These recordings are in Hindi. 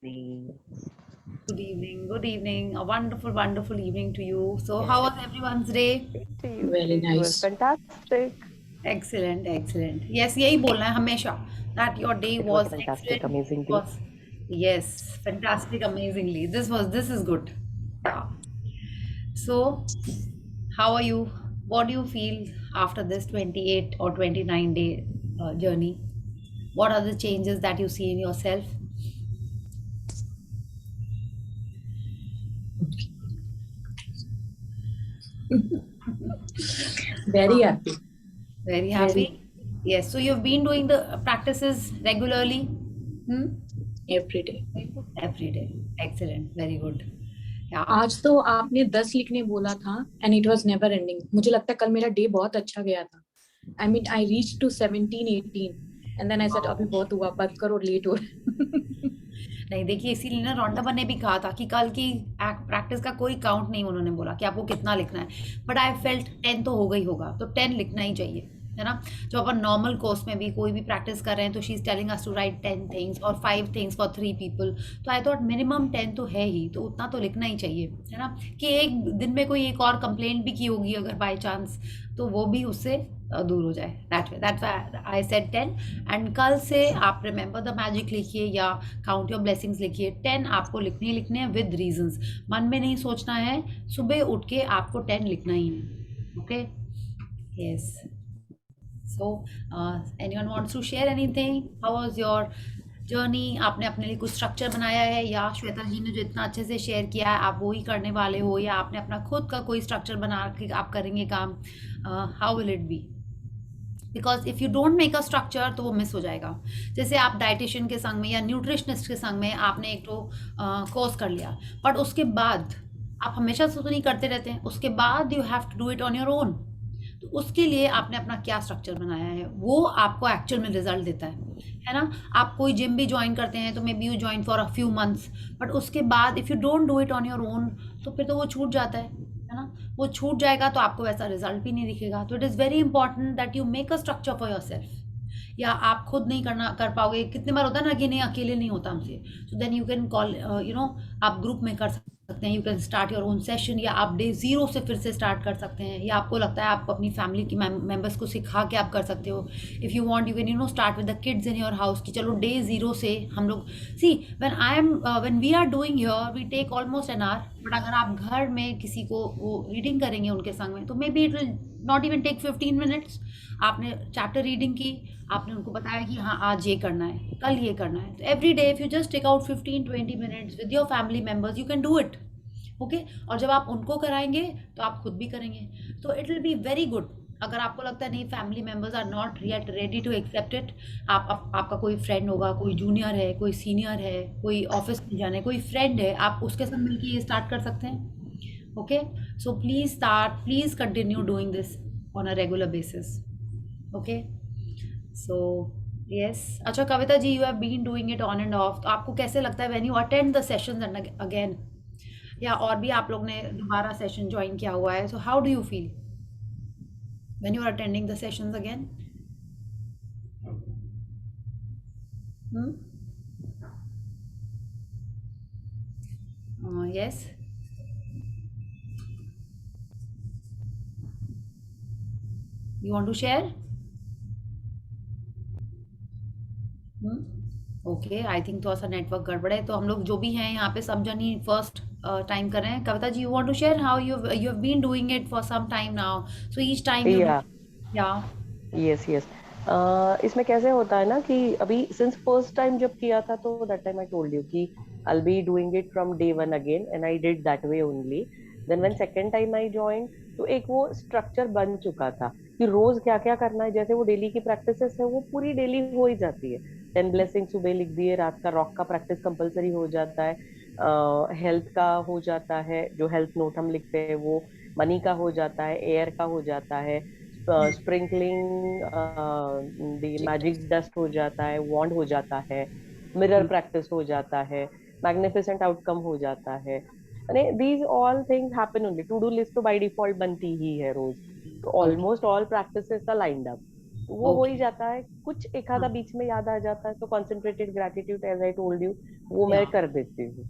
evening. Good evening. Good evening. A wonderful, wonderful evening to you. So, how was everyone's day? Same to you. Very It was nice. fantastic. Excellent, excellent. Yes, यही बोलना है हमेशा that your day It was was fantastic, excellent. amazing It day. was yes, fantastic, amazingly. This is good. Yeah. So, how are you? What do you feel after this 28 or 29-day journey? What are the changes that you see in yourself? Very happy. Very Very happy. Yes. So you've been doing the practices regularly? Hmm? every day. Every day. Excellent. Very good. Yeah. आज तो आपने 10 लिखने बोला था and it was never ending. मुझे लगता है कल मेरा डे बहुत अच्छा गया था. I mean I reach to 17 18 and then I said अभी बहुत हुआ, बंद करो, लेट हो रहा है. नहीं देखिए इसीलिए ना रोंडा ने भी कहा था कि कल की प्रैक्टिस का कोई काउंट नहीं उन्होंने बोला कि आपको कितना लिखना है बट आई फेल्ट 10 तो हो गई होगा तो 10 लिखना ही चाहिए है ना. जो अपन नॉर्मल कोर्स में भी कोई भी प्रैक्टिस कर रहे हैं तो she is telling us to write 10 things और 5 थिंग्स फॉर 3 पीपल. तो आई थॉट मिनिमम 10 तो है ही तो उतना तो लिखना ही चाहिए है ना. कि एक दिन में कोई एक और कंप्लेंट भी की होगी अगर बाय चांस तो वो भी उससे दूर हो जाए. That's I said 10. एंड कल से आप रिमेंबर द मैजिक लिखिए या काउंट योर ब्लेसिंग्स लिखिए. 10 आपको लिखने ही लिखने हैं विद रीजंस. मन में नहीं सोचना है. सुबह उठ के आपको 10 लिखना ही है. Okay. Yes. So anyone wants to share anything? How was your journey? आपने अपने लिए कुछ स्ट्रक्चर बनाया है या श्वेता जी ने जो इतना अच्छे से शेयर किया है आप वो ही करने वाले हो या आपने अपना खुद का कोई स्ट्रक्चर बना के आप करेंगे काम? How will it be? Because if you don't make a structure तो वो मिस हो जाएगा. जैसे आप डाइटिशियन के संग में या न्यूट्रिशनिस्ट के संग में आपने एक तो कोर्स कर लिया बट उसके बाद आप हमेशा से तो नहीं करते रहते हैं. उसके बाद you have to do it on your own. तो उसके लिए आपने अपना क्या स्ट्रक्चर बनाया है वो आपको एक्चुअल में रिजल्ट देता है ना. आप कोई जिम भी ज्वाइन करते हैं तो may be you join for a few months but उसके बाद if you don't do it on your own तो फिर तो वो छूट जाता है ना. वो छूट जाएगा तो आपको वैसा रिजल्ट भी नहीं दिखेगा. तो it is very important that you make a structure for your self. या आप खुद नहीं कर पाओगे. कितनी बार होता है ना कि नहीं अकेले नहीं होता हमसे. So then you can call आप ग्रुप में कर सकते हैं. You can start your own session या आप डे ज़ीरो से फिर से स्टार्ट कर सकते हैं. या आपको लगता है आप अपनी फैमिली की मेंबर्स को सिखा के आप कर सकते हो. If you want you can start with the kids in your house कि चलो डे ज़ीरो से हम लोग see when we are doing here we take almost an hour. But अगर आप घर में किसी को वो रीडिंग करेंगे उनके संग में तो मे be it will not even take 15 minutes. आपने चैप्टर रीडिंग की. आपने उनको बताया कि हाँ आज ये करना है कल ये करना है. तो every day if you just take out 15-20 minutes with your family members you can do it. Okay. और जब आप उनको कराएंगे तो आप खुद भी करेंगे. तो it will be very good. अगर आपको लगता है नहीं family members are not yet ready to accept it. आपका कोई फ्रेंड होगा कोई जूनियर है कोई सीनियर है कोई ऑफिस में जाना है कोई फ्रेंड है आप उसके साथ मिलकर ये स्टार्ट कर सकते हैं. Okay. So please continue doing this on a regular basis. Okay. So yes. अच्छा Kavitha ji you have been doing it on and off तो आपको कैसे लगता है when you attend the sessions and again या और भी आप लोग ने दोबारा सेशन ज्वाइन किया हुआ है. So how do you feel when you are attending the sessions again? Yes. You want to share? Okay. I think थोड़ा सा नेटवर्क गड़बड़ है तो हम लोग जो भी हैं यहाँ पे सब जन ही फर्स्ट टाइम कर रहे हैं. Kavitha ji you want to share how you have been doing it for some time now. So each time you Yeah, yeah yes, yes. इसमें कैसे होता है ना कि अभी सिंस फर्स्ट टाइम जब किया था तो that time I told you कि I'll be doing it from day one again and I did that way only. Then when second time I joined तो एक वो स्ट्रक्चर बन चुका था कि रोज क्या क्या करना है. जैसे वो डेली की प्रैक्टिसेस है वो पूरी डेली हो ही जाती है. 10 ब्लेसिंग सुबह लिख दिए. रात का रॉक का प्रैक्टिस कंपलसरी हो जाता है. हेल्थ का हो जाता है जो हेल्थ नोट हम लिखते हैं वो. मनी का हो जाता है. एयर का हो जाता है. स्प्रिंकलिंग द मैजिक डस्ट हो जाता है. वॉन्ड हो जाता है. मिरर प्रैक्टिस हो जाता है. मैग्निफिसेंट आउटकम हो जाता है. यानी these all things happen only. To do list तो बाय डिफॉल्ट बनती ही है रोज. तो almost all practices are lined up. वो हो ही ओके, जाता है, कुछ एक आधा हाँ, बीच में याद आ जाता है, तो concentrated gratitude as I told you वो मैं या, कर देती हूँ।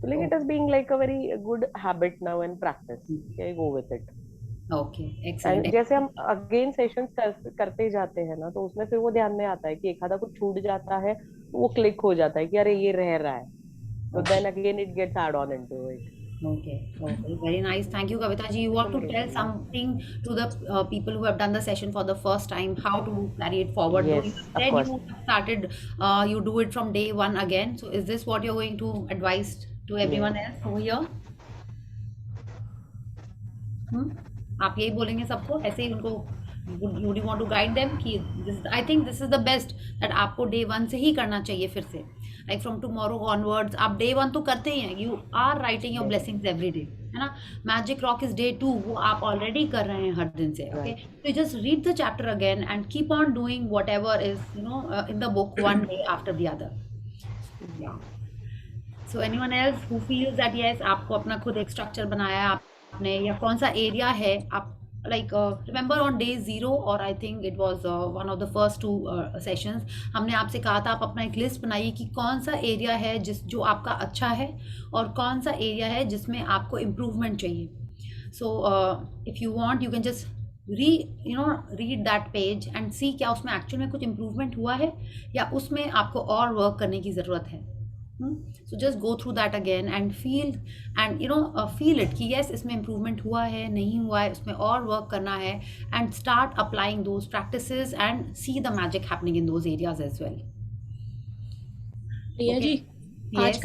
तो like it is okay, being like a very good habit now and practice, I go with it. Okay, excellent, and जैसे हम अगेन सेशंस करते जाते हैं ना, तो उसमें फिर वो ध्यान में आता है कि एक आधा कुछ छूट जाता है, तो वो क्लिक हो जाता है कि अरे ये रह रहा है, तो okay, then again it gets add on into it. okay, okay, very nice. Thank you, Kavita ji. You want to tell something to the people who have done the session for the first time, how to carry it forward? Though you Yes, of said course. you have started, you do it from day one again. So is this what you're going to advise to Yes. everyone else over here? हम्म? आप यही बोलेंगे सबको, ऐसे ही उनको would you want to guide them कि I think this is the best that आपको डे वन से ही करना चाहिए फिर से, लाइक फ्रॉम टुमारो ऑनवर्ड्स आप डे वन तो करते ही हैं, you are writing your Yes. Blessings every day, है ना? Magic rock is day two, वो आप ऑलरेडी कर रहे हैं हर दिन से, ओके? Right. तो just read the chapter again and keep on doing whatever is you know in the book one day after the other. Yeah so anyone else who feels that yes आपको अपना खुद एक स्ट्रक्चर बनाया है आपने, या कौन सा एरिया है आप लाइक रिमेंबर ऑन डे 0 और I think it was one of the first 2 sessions हमने आपसे कहा था आप अपना एक लिस्ट बनाइए कि कौन सा एरिया है जिस जो आपका अच्छा है और कौन सा एरिया है जिसमें आपको इम्प्रूवमेंट चाहिए। So if you want you can just read that page and see क्या उसमें एक्चुअल में कुछ इम्प्रूवमेंट हुआ है या उसमें आपको और वर्क करने की ज़रूरत है। So just go through that again and feel it कि yes इसमें improvement हुआ है नहीं हुआ है, उसमें और work करना है, and start applying those practices and see the magic happening in those areas as well. Priya Okay? Ji, Yes.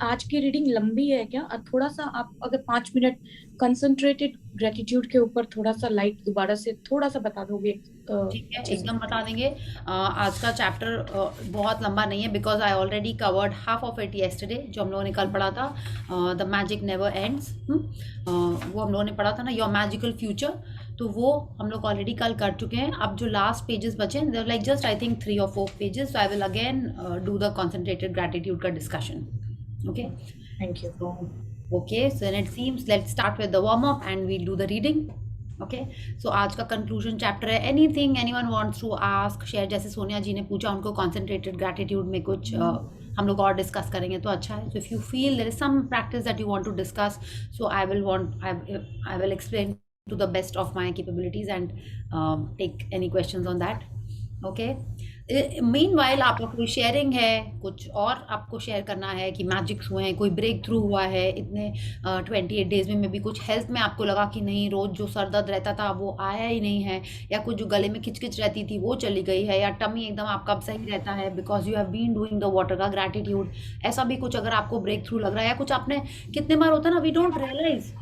आज की रीडिंग लंबी है क्या? थोड़ा सा आप अगर 5 मिनट कंसंट्रेटेड ग्रेटिट्यूड के ऊपर थोड़ा सा लाइट दोबारा से थोड़ा सा बता दोगे? ठीक है, एकदम बता देंगे। आज का चैप्टर बहुत लंबा नहीं है because I already covered half of it yesterday, जो हम लोगों ने कल पढ़ा था, द मैजिक नेवर एंड्स। वो हम लोगों ने पढ़ा था ना, योर मैजिकल फ्यूचर, तो वो हम लोग ऑलरेडी कल कर चुके हैं। अब जो लास्ट पेजेस बचे हैं like just I think 3 or 4 pages, so I will again do the concentrated gratitude का discussion. Okay, thank you. okay, so then it seems let's start with the warm up and we'll do the reading. Okay, so आज का कंक्लूजन चैप्टर है। Anything anyone wants to ask share, जैसे सोनिया जी ने पूछा उनको कॉन्सेंट्रेटेड ग्रैटिट्यूड में कुछ हम लोग और डिस्कस करेंगे तो अच्छा है। So if you feel there is some practice that you want to discuss, so I will explain to the best of my capabilities and take any questions on that. Okay, meanwhile आपका कोई शेयरिंग है, कुछ और आपको शेयर करना है कि मैजिक्स हुए हैं, कोई ब्रेक थ्रू हुआ है इतने 28 डेज में भी कुछ हेल्थ में आपको लगा कि नहीं रोज़ जो सर दर्द रहता था वो आया ही नहीं है, या कुछ जो गले में खिचखिच रहती थी वो चली गई है, या टमी एकदम आपका सही रहता है because you have been doing the water का ग्रैटिट्यूड, ऐसा भी कुछ अगर आपको ब्रेक थ्रू लग रहा है, या कुछ आपने कितने बार होता है ना वी डोंट रियलाइज,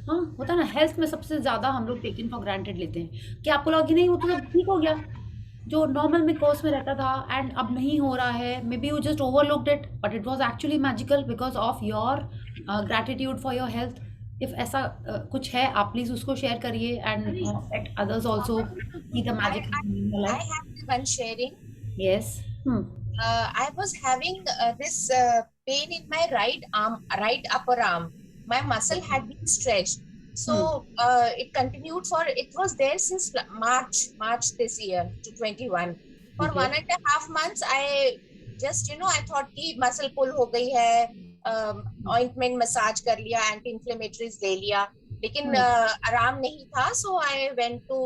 हाँ होता है ना, हेल्थ में सबसे ज़्यादा हम लोग टेकन फॉर ग्रांटेड लेते हैं कि आपको लगा कि नहीं वो तो सब ठीक हो गया, जो नॉर्मल में कोर्स में रहता था एंड अब नहीं हो रहा है, may be you just overlooked it but it was actually magical because of your gratitude for your health. If ऐसा कुछ है आप प्लीज उसको शेयर करिए and let others also see the magic in your I life. have one sharing. Yes, I was having this pain in my right arm, right upper arm. My muscle had been stretched. So it continued it was there since March this year to 21. For Okay. 1.5 months, I just, I thought कि muscle pull हो गई है, ointment massage कर लिया, anti-inflammatories ले लिया, लेकिन आराम नहीं था. So I went to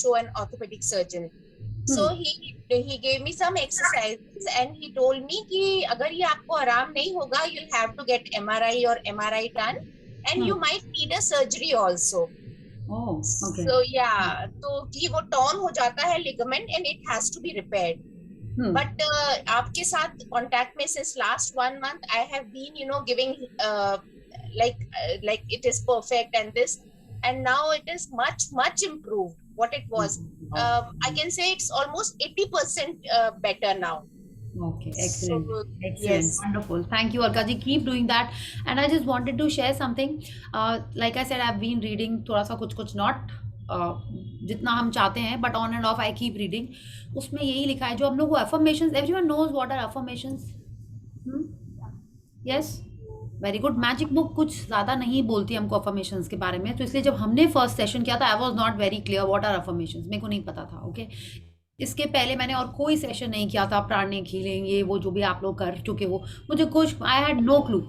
show an orthopedic surgeon. So he gave me some exercises and he told me कि अगर ये आपको आराम नहीं होगा, you'll have to get MRI or MRI done. And you might need a surgery also. Oh, okay. So yeah, तो कि वो torn हो जाता है ligament and it has to be repaired. But आपके साथ contact में since last 1 month, I have been, giving like it is perfect and this, and now it is much improved what it was. I can say it's almost 80% better now. Okay, excellent. So, Excellent. yes. Wonderful. Thank you, Alka ji. Keep doing that. And I just wanted to share something. Like I said, I've been reading थोड़ा सा कुछ not जितना हम चाहते हैं, but on and off I keep reading. उसमें यही लिखा है जो हम लोग को affirmations. Everyone knows what are affirmations. Yes. Very good. Magic book कुछ ज़्यादा नहीं बोलती हमको अफर्मेशंस के बारे में, तो इसलिए जब हमने फर्स्ट सेशन किया था I was not very clear what are affirmations, मेरे को नहीं पता था। ओके, इसके पहले मैंने और कोई सेशन नहीं किया था, प्राणिक हीलिंग ये वो जो भी आप लोग कर चुके हो, मुझे कुछ I had no clue.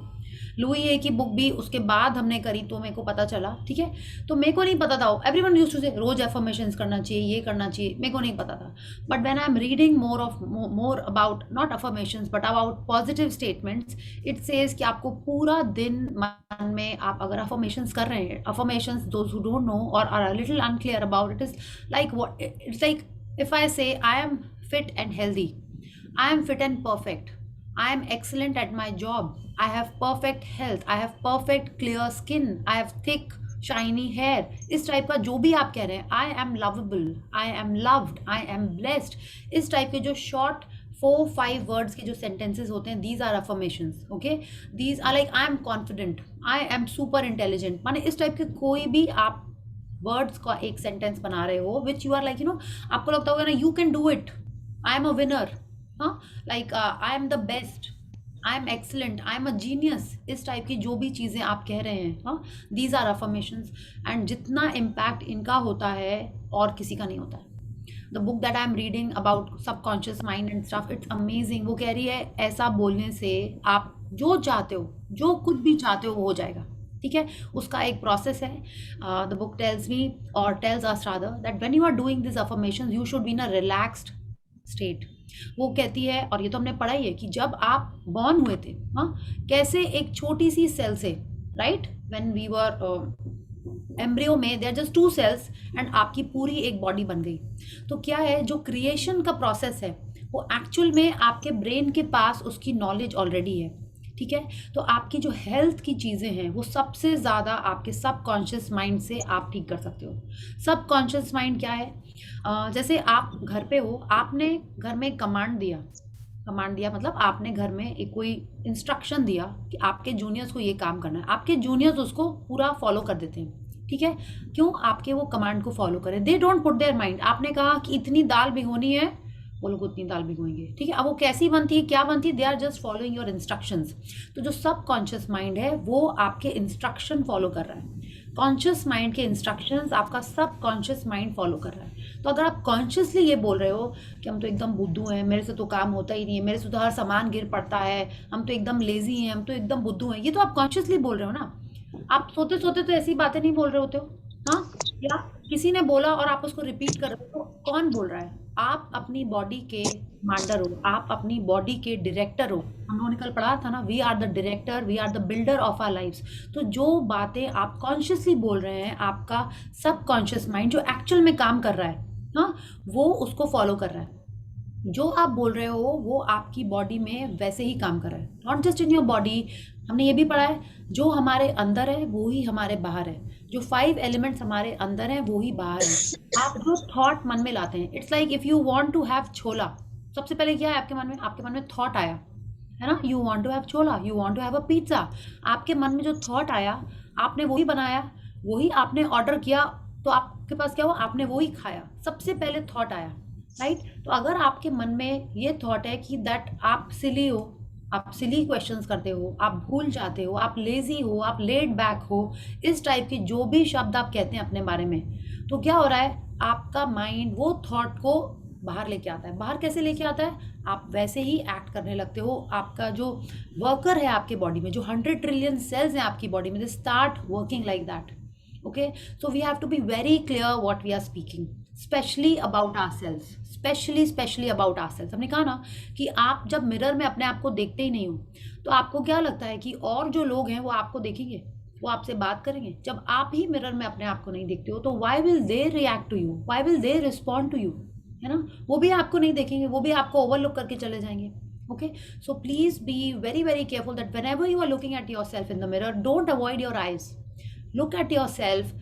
Louise Hay की बुक भी उसके बाद हमने करी तो मेरे को पता चला, ठीक है। तो मेरे को नहीं पता था, एवरीवन यूज्ड टू से रोज एफर्मेशंस करना चाहिए, ये करना चाहिए, मेरे को नहीं पता था। But when I am reading more about not affirmations but about positive statements, it says कि आपको पूरा दिन मन में आप अगर अफर्मेशंस कर रहे हैं, affirmations those who don't know और are a little unclear about it, is like what it's like if I say I am fit and healthy, I am fit and perfect, I am excellent at my job, I have perfect health, I have perfect clear skin, I have thick shiny hair, इस टाइप का जो भी आप कह रहे हैं, I am lovable, I am loved, I am blessed, इस टाइप के जो शॉर्ट 4-5 वर्ड्स के जो सेंटेंसेस होते हैं, these are affirmations, okay, these are like I am confident, I am super intelligent, माने इस टाइप के कोई भी आप वर्ड्स का एक सेंटेंस बना रहे हो विच यू आर लाइक आपको लगता होगा ना you can do it, I am a winner, हाँ, like I am the best, I am excellent, I am a genius, इस टाइप की जो भी चीज़ें आप कह रहे हैं, हाँ, दीज आर अफर्मेशंस। एंड जितना इम्पैक्ट इनका होता है और किसी का नहीं होता है। The book that I am reading about subconscious mind and stuff, it's amazing. वो कह रही है ऐसा बोलने से आप जो चाहते हो, जो कुछ भी चाहते हो वो हो जाएगा, ठीक है। उसका एक प्रोसेस है। द बुक टेल्स मी और tells us rather that when you are doing this affirmations you should be in a relaxed state. वो कहती है, और ये तो हमने पढ़ा ही है, कि जब आप बॉर्न हुए थे, हाँ, कैसे एक छोटी सी सेल से, right, when we were embryo में देयर जस्ट 2 सेल्स एंड आपकी पूरी एक बॉडी बन गई। तो क्या है, जो क्रिएशन का प्रोसेस है वो एक्चुअल में आपके ब्रेन के पास उसकी नॉलेज ऑलरेडी है, ठीक है। तो आपकी जो हेल्थ की चीज़ें हैं वो सबसे ज़्यादा आपके सबकॉन्शियस माइंड से आप ठीक कर सकते हो। सबकॉन्शियस माइंड क्या है, जैसे आप घर पे हो, आपने घर में कमांड दिया मतलब आपने घर में एक कोई इंस्ट्रक्शन दिया कि आपके जूनियर्स को ये काम करना है, आपके जूनियर्स उसको पूरा फॉलो कर देते हैं, ठीक है। क्यों आपके वो कमांड को फॉलो करें, they don't put their mind. आपने कहा कि इतनी दाल भिगोनी है, वो लोग उतनी दाल भिगोएंगे, ठीक है। अब वो कैसी बनती है, क्या बनती है, they are just following your instructions. तो जो सबकॉन्शियस माइंड है वो आपके इंस्ट्रक्शन फॉलो कर रहा है, कॉन्शियस माइंड के इंस्ट्रक्शंस आपका सबकॉन्शियस माइंड फॉलो कर रहा है। तो अगर आप कॉन्शियसली ये बोल रहे हो कि हम तो एकदम बुद्धू हैं, मेरे से तो काम होता ही नहीं है, मेरे से तो हर सामान गिर पड़ता है, हम तो एकदम लेजी हैं, हम तो एकदम बुद्धू हैं, ये तो आप कॉन्शियसली बोल रहे हो ना। आप सोते सोते तो ऐसी बातें नहीं बोल रहे होते हो, हाँ, या किसी ने बोला और आप उसको रिपीट कर रहे हो, तो कौन बोल रहा है, आप अपनी बॉडी के कमांडर हो, आप अपनी बॉडी के डायरेक्टर हो। हम लोगों ने कल पढ़ा था ना, we are the director, we are the builder of our lifes. तो जो बातें आप कॉन्शियसली बोल रहे हैं, आपका सबकॉन्शियस माइंड जो एक्चुअल में काम कर रहा है, हाँ, वो उसको फॉलो कर रहा है। जो आप बोल रहे हो वो आपकी बॉडी में वैसे ही काम कर रहा है, not just in your body. हमने ये भी पढ़ा है, जो हमारे अंदर है वो ही हमारे बाहर है, जो 5 एलिमेंट्स हमारे अंदर हैं वो ही बाहर हैं। आप जो थॉट मन में लाते हैं, it's like if you want to have chola, सबसे पहले क्या है आपके मन में, आपके मन में थॉट आया है ना, you want to have chola, you want to have a pizza. आपके मन में जो थॉट आया, आपने वही बनाया, वही आपने ऑर्डर किया, तो आपके पास क्या हुआ, आपने वही खाया। सबसे पहले थॉट आया, राइट। तो अगर आपके मन में ये थॉट है कि दैट आप सिली हो, आप सिली क्वेश्चंस करते हो, आप भूल जाते हो, आप लेजी हो, आप लेड बैक हो, इस टाइप के जो भी शब्द आप कहते हैं अपने बारे में, तो क्या हो रहा है, आपका माइंड वो थॉट को बाहर लेके आता है। बाहर कैसे लेके आता है, आप वैसे ही एक्ट करने लगते हो। आपका जो वर्कर है आपके बॉडी में, जो 100 ट्रिलियन सेल्स हैं आपकी बॉडी में, they start working like that, okay. So we have to be very clear what we are speaking, specially about ourselves, specially about ourselves. हमने कहा ना कि आप जब मिरर में अपने आप को देखते ही नहीं हो, तो आपको क्या लगता है कि और जो लोग हैं वो आपको देखेंगे, वो आपसे बात करेंगे। जब आप ही मिरर में अपने आप को नहीं देखते हो, तो why will they react to you, why will they respond to you, है ना। वो भी आपको नहीं देखेंगे, वो भी आपको ओवरलुक करके चले जाएंगे, okay। So please be very careful that whenever you are looking at yourself in the mirror, don't avoid your eyes, look at yourself,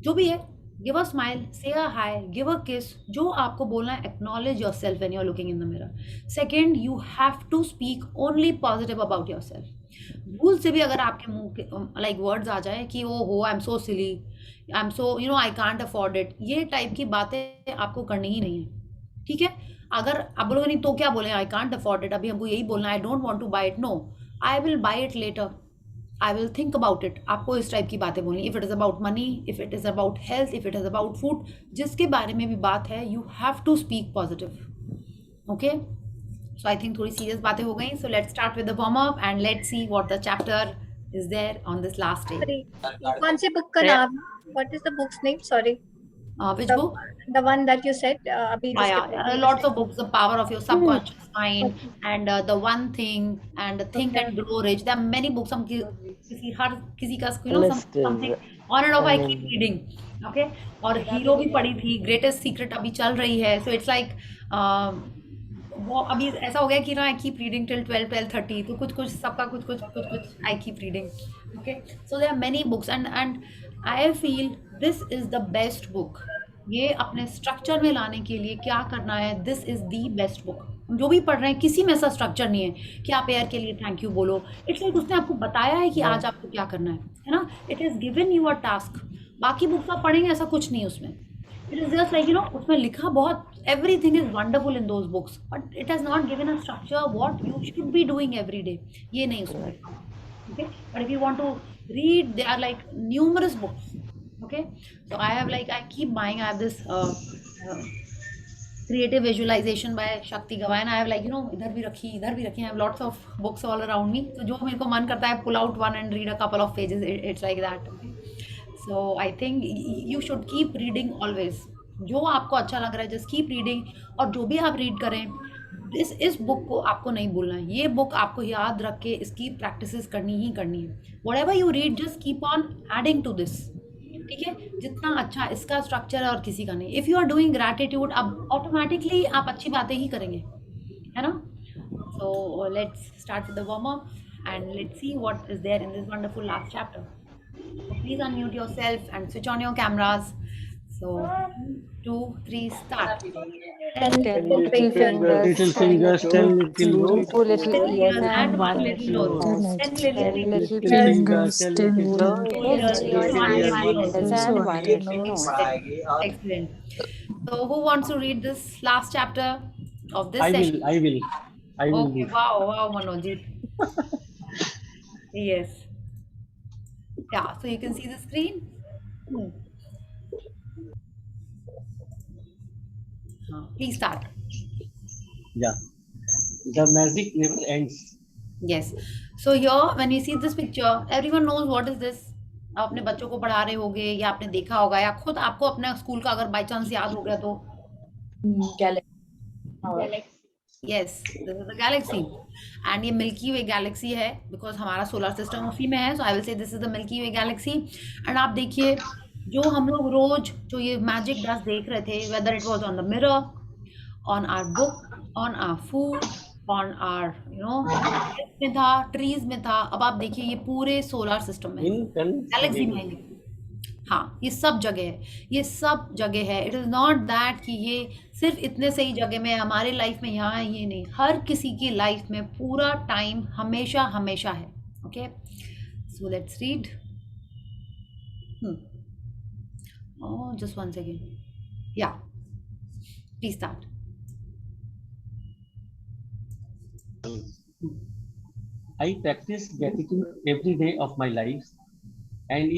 जो भी है, give a smile, say a hi, give a kiss, जो आपको बोलना है, acknowledge yourself when you are looking in the mirror। Second, you have to speak only positive about yourself। भूल से भी अगर आपके मुंह के like words आ जाए कि ओ हो, आई am so silly, I am so I can't afford it, ये टाइप की बातें आपको करनी ही नहीं है, ठीक है। अगर आप बोलोगे नहीं तो क्या बोले, आई कांट अफोर्ड इट, अभी हमको यही बोलना है, I don't want to buy it, no, I will buy it later, I will think about it. आपको इस टाइप की बातें बोलनी, if it is about money, if it is about health, if it is about food, जिसके बारे में भी बात है, you have to speak positive. Okay, so I think थोड़ी सीरियस बातें हो गई। So let's start with the warm up and let's see what the chapter is there on this last day. Sorry, कौन सी बुक का नाम? What is the book's name? Sorry. Which The, book? the one that you said अभी Yeah, there are lots of books. The Power of Your Subconscious Mind and The One Thing and Think and Grow Rich. There are many books. हम हर किसी का List is something on and off I keep reading. Okay, और हीरो भी पढ़ी थी, ग्रेटेस्ट सीक्रेट अभी चल रही है. So it's like वो अभी ऐसा हो गया कि ना आई कीप रीडिंग टिल 12-12:30, तो कुछ सबका कुछ I keep reading. Okay, so there are many books and I feel this is the best book. ये अपने स्ट्रक्चर में लाने के लिए क्या करना है, this is the best book. जो भी पढ़ रहे हैं किसी में ऐसा स्ट्रक्चर नहीं है कि आप एयर के लिए थैंक यू बोलो. इट्स लाइक उसने आपको बताया है कि आज आपको क्या करना है ना. It is given you a task. बाकी बुक्स आप पढ़ेंगे ऐसा कुछ नहीं उसमें. It is just like, उसमें लिखा बहुत, everything is wonderful in those books, but it has not given a structure what you should be doing every day. ये नहीं उसमें. Okay, but if you want to read, there are like numerous books. Okay, so I keep buying. I have this creative visualization by Shakti Gawai, and I have इधर भी रखी. I have lots of books all around me. So जो मेरे को मन करता है, pull out one and read a couple of pages. It's like that. Okay? So I think you should keep reading always. जो आपको अच्छा लग रहा है, just keep reading. और जो भी आप रीड करें, इस बुक को आपको नहीं भूलना है. ये बुक आपको याद रख के इसकी प्रैक्टिसेस करनी ही करनी है. Whatever you read, just keep on adding to this. ठीक है, जितना अच्छा इसका स्ट्रक्चर है और किसी का नहीं. If you are doing gratitude, अब ऑटोमेटिकली आप अच्छी बातें ही करेंगे, है ना. So let's start with the warm up and let's see what is there in this wonderful last chapter. Please unmute yourself and switch on your cameras. So 2, 3, start. 10 little fingers, 10 little Two little ears and one little nose. 10 little fingers, 10 little ears and one little nose. Excellent. So who wants to read this last chapter of this session? I will. Okay, wow, Manojit. Yes. Yeah, so you can see the screen. Please start. Yeah. The magic never ends. Yes. So here, when you see this picture, everyone knows what is this. आप अपने बच्चों को पढ़ा रहे होगे या आपने देखा होगा या खुद आपको अपने स्कूल का अगर बाई चांस याद हो गया तो. Galaxy. Yes, this is the galaxy. And ये मिल्की वे गैलेक्सी है बिकॉज हमारा सोलर सिस्टम उसी में है. So I will say this is the Milky Way galaxy. And आप देखिए, जो हम लोग रोज जो ये मैजिक डस्ट देख रहे थे, whether it was on the mirror, on our book, on our food, on our में था, ट्रीज में था. अब आप देखिए ये पूरे सोलर सिस्टम में, गैलेक्सी में है. हाँ, ये सब जगह है, ये सब जगह है. इट इज़ नॉट दैट कि ये सिर्फ इतने सही जगह में, हमारे लाइफ में यहाँ है, ये नहीं. हर किसी की लाइफ में पूरा टाइम हमेशा हमेशा है. Okay, so let's read. Just one second. Yeah, please start. I practice gratitude every day of my life, and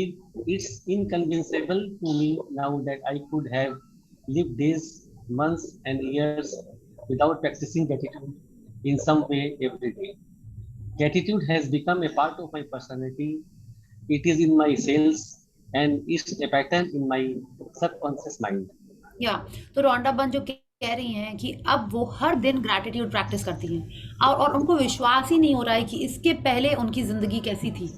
it's inconceivable to me now that I could have lived days, months, and years without practicing gratitude in some way every day. Gratitude has become a part of my personality. It is in my cells, and it's a pattern in my subconscious mind. या, तो रोंडा बन जो कह रही हैं कि अब वो हर दिन ग्रैटिट्यूड प्रैक्टिस करती हैं और उनको विश्वास ही नहीं हो रहा है कि इसके पहले उनकी ज़िंदगी कैसी थी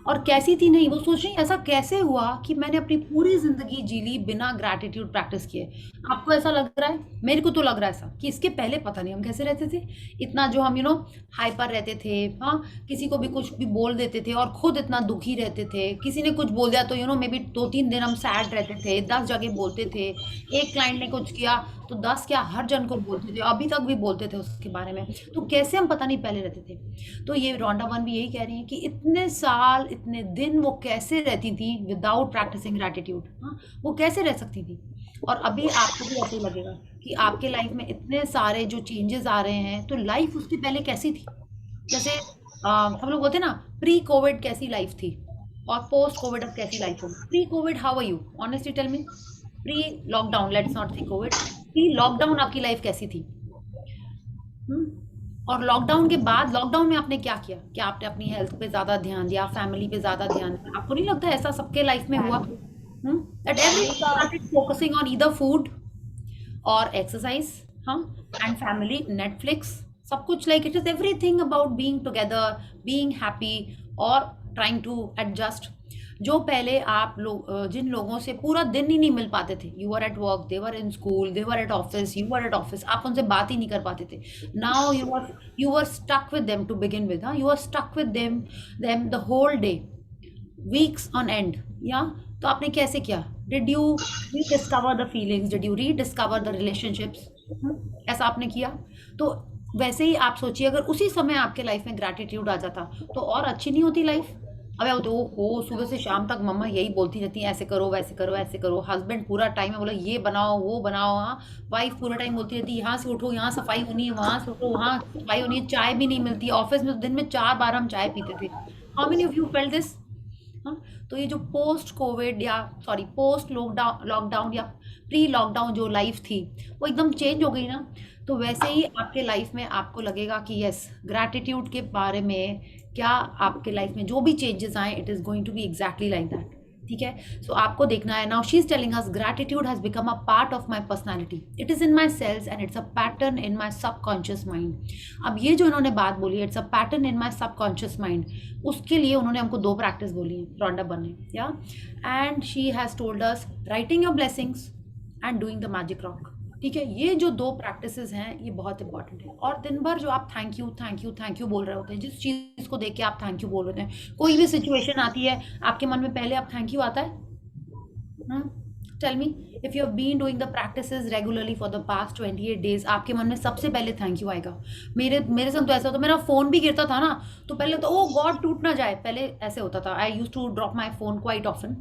और कैसी थी नहीं. वो सोच रही ऐसा कैसे हुआ कि मैंने अपनी पूरी ज़िंदगी जी ली बिना ग्रैटिट्यूड प्रैक्टिस किए. आपको ऐसा लग रहा है? मेरे को तो लग रहा है ऐसा कि इसके पहले पता नहीं हम कैसे रहते थे. इतना जो हम हाइपर रहते थे, हाँ, किसी को भी कुछ भी बोल देते थे और खुद इतना दुखी रहते थे. किसी ने कुछ बोल दिया तो मे बी 2-3 दिन हम सैड रहते थे, 10 जगह बोलते थे. एक क्लाइंट ने कुछ किया तो 10 क्या हर जन को बोलते थे, अभी तक भी बोलते थे उसके बारे में. तो कैसे हम पता नहीं पहले रहते थे. तो ये रोंडा वन भी यही कह रही है कि इतने साल, इतने दिन वो कैसे रहती थी विदाउट प्रैक्टिसिंग ग्रैटिट्यूड. हाँ, वो कैसे रह सकती थी. और अभी आपको भी ऐसे ही लगेगा कि आपके लाइफ में इतने सारे जो चेंजेस आ रहे हैं, तो लाइफ उसके पहले कैसी थी. जैसे हम लोग बोलते हैं ना प्री कोविड कैसी लाइफ थी और पोस्ट कोविड अब कैसी लाइफ होगी। Pre COVID how are you, honestly tell me. Pre lockdown, let's not see COVID, pre lockdown आपकी लाइफ कैसी थी? और लॉकडाउन के बाद, लॉकडाउन में आपने क्या किया? क्या आपने अपनी हेल्थ पे ज्यादा ध्यान दिया, फैमिली पे ज्यादा ध्यान दिया? आपको नहीं लगता ऐसा सबके लाइफ में हुआ? That every started focusing on either food और एक्सरसाइज, हाँ, एंड फैमिली, नेटफ्लिक्स, सब कुछ। Like it is everything about being together, being happy और ट्राइंग टू एडजस्ट। जो पहले आप लोग जिन लोगों से पूरा दिन ही नहीं मिल पाते थे, you are at work, they were in school, they were at office, you are at office, आप उनसे बात ही नहीं कर पाते थे। Now you are stuck with them to begin with, you are stuck with them the whole day, weeks on end, या तो आपने कैसे किया? Did you rediscover the feelings, did you rediscover the relationships? ऐसा आपने किया? तो वैसे ही आप सोचिए, अगर उसी समय आपके लाइफ में ग्रैटिट्यूड आ जाता तो और अच्छी नहीं होती लाइफ? अबे वो तो हो सुबह से शाम तक मम्मा यही बोलती रहती है, ऐसे करो वैसे करो ऐसे करो, हस्बैंड पूरा टाइम में बोला ये बनाओ वो बनाओ, हाँ, वाइफ पूरा टाइम बोलती रहती है यहाँ से उठो यहाँ सफाई होनी है, वहाँ से उठो वहाँ सफाई होनी है, चाय भी नहीं मिलती ऑफिस में, तो दिन में 4 बार हम चाय पीते थे। How many of you felt this? हाँ, तो ये जो पोस्ट कोविड या सॉरी पोस्ट लॉकडाउन या प्री लॉकडाउन जो लाइफ थी वो एकदम चेंज हो गई ना। तो वैसे ही आपके लाइफ में आपको लगेगा कि यस, ग्रैटिट्यूड के बारे में क्या आपके लाइफ में जो भी चेंजेस आए, it is going to be exactly like that. ठीक है, सो आपको देखना है। Now she is telling us gratitude has become a part of my personality, it is in my cells and it's a pattern in my subconscious mind. अब ये जो इन्होंने बात बोली, it's a pattern in my subconscious mind, उसके लिए उन्होंने हमको 2 प्रैक्टिस बोली है रॉन्डा बने, या and she has told us writing your blessings and doing the magic rock. ठीक है, ये जो 2 प्रैक्टिसेस हैं ये बहुत इंपॉर्टेंट है। और दिन भर जो आप thank you thank you thank you बोल रहे होते हैं, जिस चीज़ को देख के आप थैंक यू बोल रहे हैं, कोई भी सिचुएशन आती है आपके मन में पहले आप थैंक यू आता है? Tell me, if you have been doing the practices regularly for the past 28 days, आपके मन में सबसे पहले थैंक यू आएगा। मेरे संग तो ऐसा होता, मेरा फोन भी गिरता था ना तो पहले तो ओ गॉड टूट ना जाए, पहले ऐसे होता था। I use to drop my phone quite often.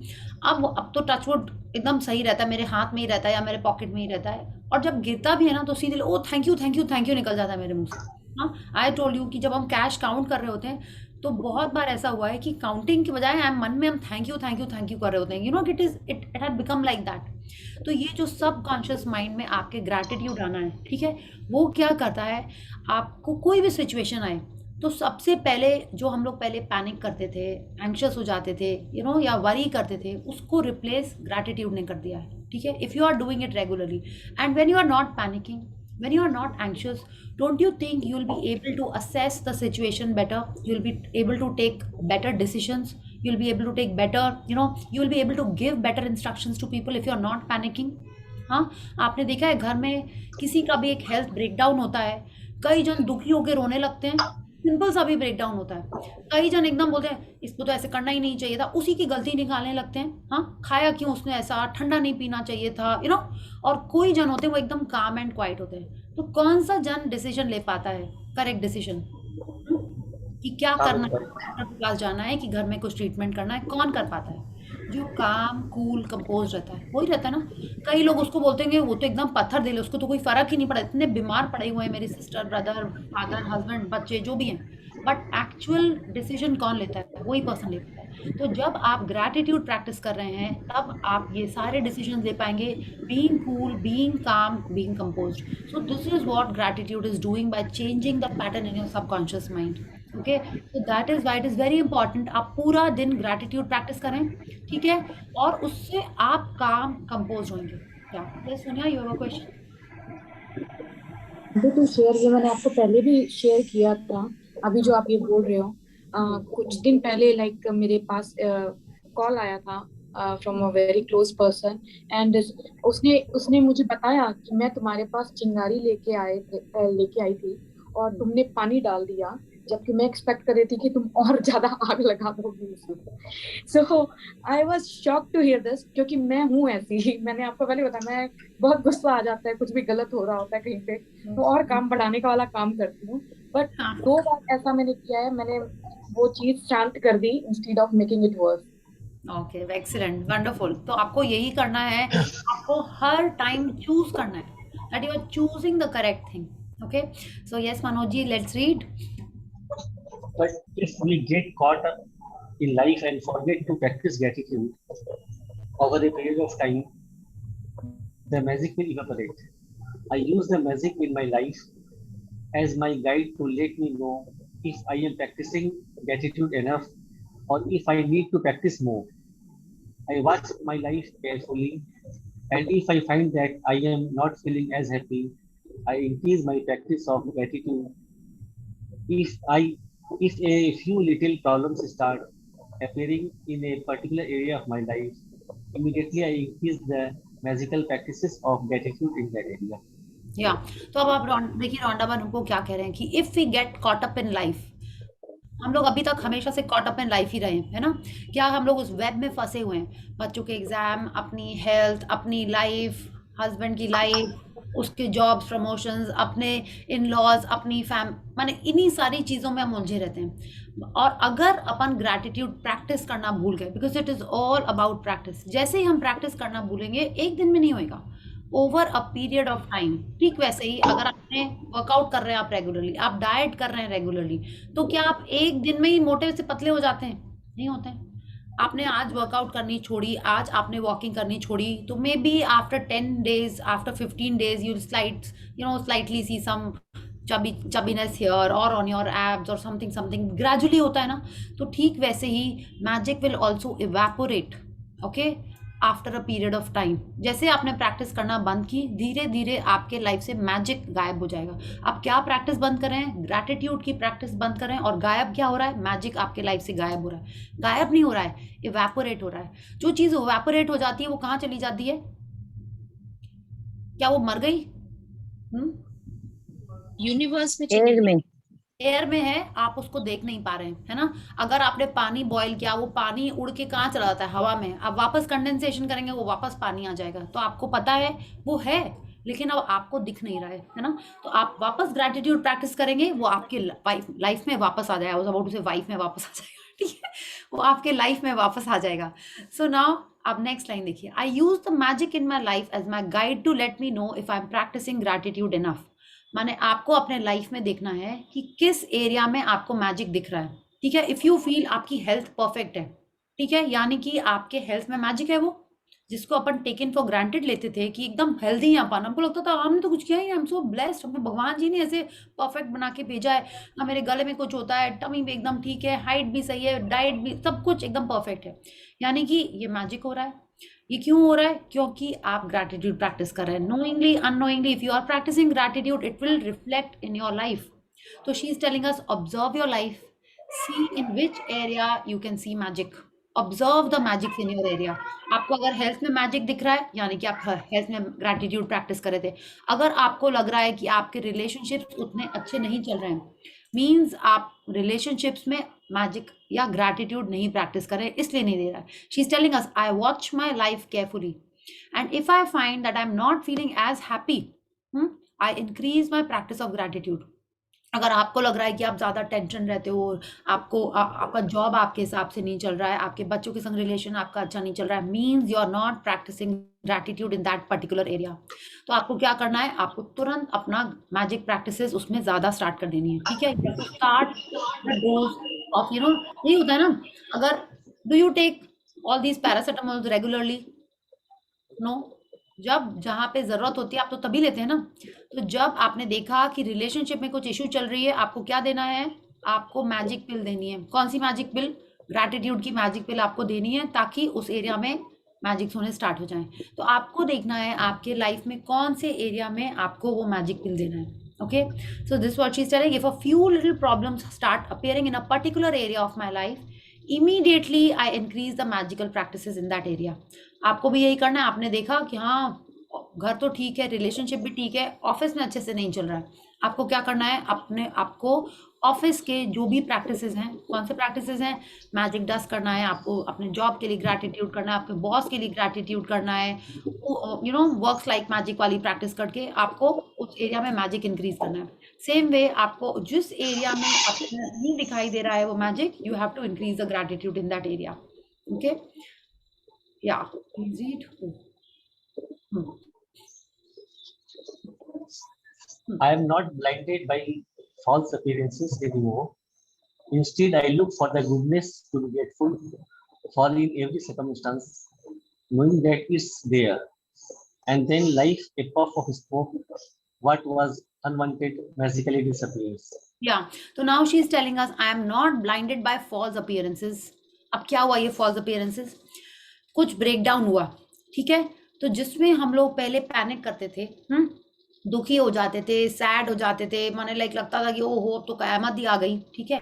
अब तो टचवुड एकदम सही रहता है, मेरे हाथ में ही रहता है या मेरे पॉकेट में ही रहता है, और जब गिरता भी है ना तो सीधे oh thank you thank you thank you निकल जाता है मेरे मुंह से। हाँ, आई टोल्ड यू कि जब हम कैश काउंट कर रहे होते हैं तो बहुत बार ऐसा हुआ है कि काउंटिंग के बजाय हम मन में हम thank you thank you thank you कर रहे होते हैं। You know it is it had become like that. तो ये जो सबकॉन्शियस माइंड में आपके ग्रैटिट्यूड आना है, ठीक है, वो क्या करता है, आपको कोई भी सिचुएशन आए तो सबसे पहले जो हम लोग पहले पैनिक करते थे, एंग्शियस हो जाते थे, यू नो, या वरी करते थे, उसको रिप्लेस ग्रैटिट्यूड ने कर दिया है। ठीक है, if you are doing it regularly and when you are not panicking, when you are not anxious, don't you think you'll be able to assess the situation better? You'll be able to take better decisions, you'll be able to take better, you know, you'll be able to give better instructions to people if you're not panicking. हाँ, आपने देखा है घर में किसी का भी एक हेल्थ ब्रेकडाउन होता है, कई जन दुखी होकर रोने लगते हैं, सिंपल सा भी ब्रेकडाउन होता है, कई जन एकदम बोलते हैं इसको तो ऐसे करना ही नहीं चाहिए था, उसी की गलती निकालने लगते हैं, हाँ, खाया क्यों उसने ऐसा, ठंडा नहीं पीना चाहिए था, यू नो। और कोई जन होते हैं वो एकदम काम एंड क्वाइट होते हैं। तो कौन सा जन डिसीजन ले पाता है, करेक्ट डिसीजन, कि क्या करना है, डॉक्टर के पास जाना है कि घर में कुछ ट्रीटमेंट करना है, कौन कर पाता है? जो काम कूल कंपोज रहता है वही रहता है ना। कई लोग उसको बोलते हैं वो तो एकदम पत्थर दिल, उसको तो कोई फर्क ही नहीं पड़ा, इतने बीमार पड़े हुए हैं मेरे सिस्टर, ब्रदर, फादर, हस्बैंड, बच्चे जो भी हैं, बट एक्चुअल डिसीजन कौन लेता है? वही पर्सन लेता है। तो जब आप ग्रैटिट्यूड प्रैक्टिस कर रहे हैं तब आप ये सारे डिसीजन ले पाएंगे, being cool, being calm, being composed. So this is what gratitude is doing by changing the pattern in your subconscious mind. Okay, तो that is why it is very important आप पूरा दिन ग्रैटिट्यूड प्रैक्टिस करें, ठीक है, और उससे आप काम कंपोज होंगे। क्या ये Sonia, you have a question? To share, ये मैंने आपको पहले भी शेयर किया था, अभी जो आप ये बोल रहे हो, कुछ दिन पहले लाइक मेरे पास कॉल आया था from a very close person, and उसने मुझे बताया कि मैं तुम्हारे पास चिंगारी लेके आई थी और तुमने पानी डाल दिया, जबकि मैं एक्सपेक्ट कर रही थी कि तुम और ज्यादा आग लगा दोगी उसमें। So I was shocked to hear this, क्योंकि मैं हूँ ऐसी, मैंने आपको पहले बताया, मैं बहुत गुस्सा आ जाता है, कुछ भी गलत हो रहा होता है कहीं पे तो और काम बढ़ाने का वाला काम करती हूँ, बट 2 बार ऐसा मैंने किया है, मैंने वो चीज शांत कर दी instead of making it worse. Okay, excellent, wonderful. तो आपको यही करना है, आपको हर टाइम चूज करना है that you are choosing the correct thing. Okay, so yes Manoj ji, let's read. But if we get caught up in life and forget to practice gratitude over a period of time, the magic will evaporate. I use the magic in my life as my guide to let me know if I am practicing gratitude enough or if I need to practice more. I watch my life carefully, and if I find that I am not feeling as happy, I increase my practice of gratitude. If I if a few little problems start appearing in a particular area of my life, immediately I increase the magical practices of gratitude in that area. या तो अब आप देखिए रोंडा बन हमको क्या कह रहे हैं कि if we get caught up in life, हम लोग अभी तक हमेशा से कॉट अप इन लाइफ ही रहे हैं, है ना? क्या हम लोग उस वेब में फंसे हुए हैं? बच्चों के एग्जाम, अपनी हेल्थ, अपनी लाइफ, हस्बैंड की लाइफ, उसके जॉब्स, प्रमोशंस, अपने इन लॉज, अपनी माने इन्हीं सारी चीज़ों में हम उलझे रहते हैं। और अगर अपन ग्रैटिट्यूड प्रैक्टिस करना भूल गए, because it is all about practice, जैसे ही हम प्रैक्टिस करना भूलेंगे, एक दिन में नहीं होएगा, over a period of time. ठीक वैसे ही अगर आपने वर्कआउट कर रहे हैं आप रेगुलरली, आप डाइट कर रहे हैं रेगुलरली, तो क्या आप एक दिन में ही मोटे से पतले हो जाते हैं? नहीं होते हैं। आपने आज वर्कआउट करनी छोड़ी, आज आपने वॉकिंग करनी छोड़ी, तो may be after 10 days, after 15 days, you'll slightly see some chubbiness here or on your abs or something gradually होता है ना? तो ठीक वैसे ही magic will also evaporate, okay, after a period of time. जैसे आपने प्रैक्टिस करना बंद की, धीरे धीरे आपके लाइफ से मैजिक गायब हो जाएगा। आप क्या प्रैक्टिस बंद करें? ग्रैटिट्यूड की प्रैक्टिस बंद करें, और गायब क्या हो रहा है? मैजिक आपके लाइफ से गायब हो रहा है। गायब नहीं हो रहा है, इवेपोरेट हो रहा है। जो चीज़ इवेपोरेट हो जाती है वो कहाँ चली जाती है? क्या वो मर गई? यूनिवर्स में एयर में एयर में है, आप उसको देख नहीं पा रहे हैं, है ना? अगर आपने पानी बॉईल किया, वो पानी उड़ के कहाँ चला जाता है? हवा में। अब वापस कंडेंसेशन करेंगे, वो वापस पानी आ जाएगा। तो आपको पता है वो है, लेकिन अब आपको दिख नहीं रहा है ना? तो आप वापस ग्रैटिट्यूड प्रैक्टिस करेंगे, वो आपके लाइफ में वापस आ जाएगा। अबाउट से वाइफ में वापस आ जाएगा, ठीक है? वो आपके लाइफ में वापस आ जाएगा। सो नाउ अब नेक्स्ट लाइन देखिए, I use the magic in my life as my guide to let me know if I am practising gratitude enough. माने आपको अपने लाइफ में देखना है कि किस एरिया में आपको मैजिक दिख रहा है, ठीक है? इफ यू फील आपकी हेल्थ परफेक्ट है, ठीक है, यानी कि आपके हेल्थ में मैजिक है, वो जिसको अपन टेकन फॉर ग्रांटेड लेते थे कि एकदम हेल्दी है अपन, हमको लगता था हमने तो कुछ किया ही, आई एम सो ब्लेस्ड, हमें भगवान जी ने ऐसे परफेक्ट बना के भेजा है ना, मेरे गले में कुछ होता है, टमी भी एकदम ठीक है, हाइट भी सही है, डाइट भी, सब कुछ एकदम परफेक्ट है, यानी कि ये मैजिक हो रहा है। ये क्यों हो रहा है? क्योंकि आप ग्रैटिट्यूड प्रैक्टिस कर रहे हैं, knowingly unknowingly. If you are practising gratitude, it will reflect in your life. तो she is telling us, observe your life, see in which area you can see magic, observe the magic in your area. आपको अगर हेल्थ में मैजिक दिख रहा है, यानी कि आप हेल्थ में ग्रैटिट्यूड प्रैक्टिस कर रहे थे। अगर आपको लग रहा है कि आपके रिलेशनशिप्स उतने अच्छे नहीं चल रहे हैं, मीन्स आप रिलेशनशिप्स में मैजिक या ग्रैटिट्यूड नहीं प्रैक्टिस करें, इसलिए नहीं दे रहा है। She is telling us, I watch my life carefully and if I find that I am not feeling as happy, I increase my practice of gratitude. अगर आपको लग रहा है कि आप ज़्यादा टेंशन रहते हो, आपको आपका जॉब आपके हिसाब से नहीं चल रहा है, आपके बच्चों के संग रिलेशन आपका अच्छा नहीं चल रहा है, means you are not practising gratitude in that particular area. तो आपको क्या करना है? आपको तुरंत अपना मैजिक प्रैक्टिसेस उसमें ज़्यादा स्टार्ट कर देनी है, ठीक है? स्टार्ट द डोज ऑफ, यही होता है ना, अगर do you take all these paracetamol regularly? No. जब जहाँ पे ज़रूरत होती है आप तो तभी लेते हैं ना। तो जब आपने देखा कि रिलेशनशिप में कुछ इश्यू चल रही है, आपको क्या देना है? आपको मैजिक पिल देनी है। कौन सी मैजिक पिल? ग्रैटिट्यूड की मैजिक पिल आपको देनी है, ताकि उस एरिया में मैजिक्स होने स्टार्ट हो जाएं। तो आपको देखना है आपके लाइफ में कौन से एरिया में आपको वो मैजिक पिल देना है, okay? So this what she is telling, if a few little problems start appearing in a particular area of my life, immediately I increase the magical practices in that area. आपको भी यही करना है। आपने देखा कि हाँ, घर तो ठीक है, रिलेशनशिप भी ठीक है, ऑफिस में अच्छे से नहीं चल रहा है, आपको क्या करना है? अपने आपको ऑफिस के जो भी प्रैक्टिसेस हैं, कौन से प्रैक्टिसेस हैं? मैजिक डस्ट करना है आपको, अपने जॉब के लिए ग्रैटिट्यूड करना है, आपके बॉस के लिए ग्रैटिट्यूड करना है, वर्क्स लाइक मैजिक वाली प्रैक्टिस करके आपको उस एरिया में मैजिक इंक्रीज करना है। सेम वे आपको जिस एरिया में आपको नहीं दिखाई दे रहा है वो magic, you have to increase the gratitude in that area, okay? या is it? I am not blinded by false appearances anymore. Instead, I look for the goodness to be grateful for in every circumstance, knowing that it's there. And then, like a puff of smoke, what was unwanted magically disappears. Yeah. So now she's telling us, I am not blinded by false appearances. अब क्या हुआ ये false appearances? कुछ ब्रेकडाउन हुआ, ठीक है, तो जिसमें हम लोग पहले पैनिक करते थे, दुखी हो जाते थे, सैड हो जाते थे, माने लाइक लगता था कि ओहो अब तो कयामत ही आ गई, ठीक है,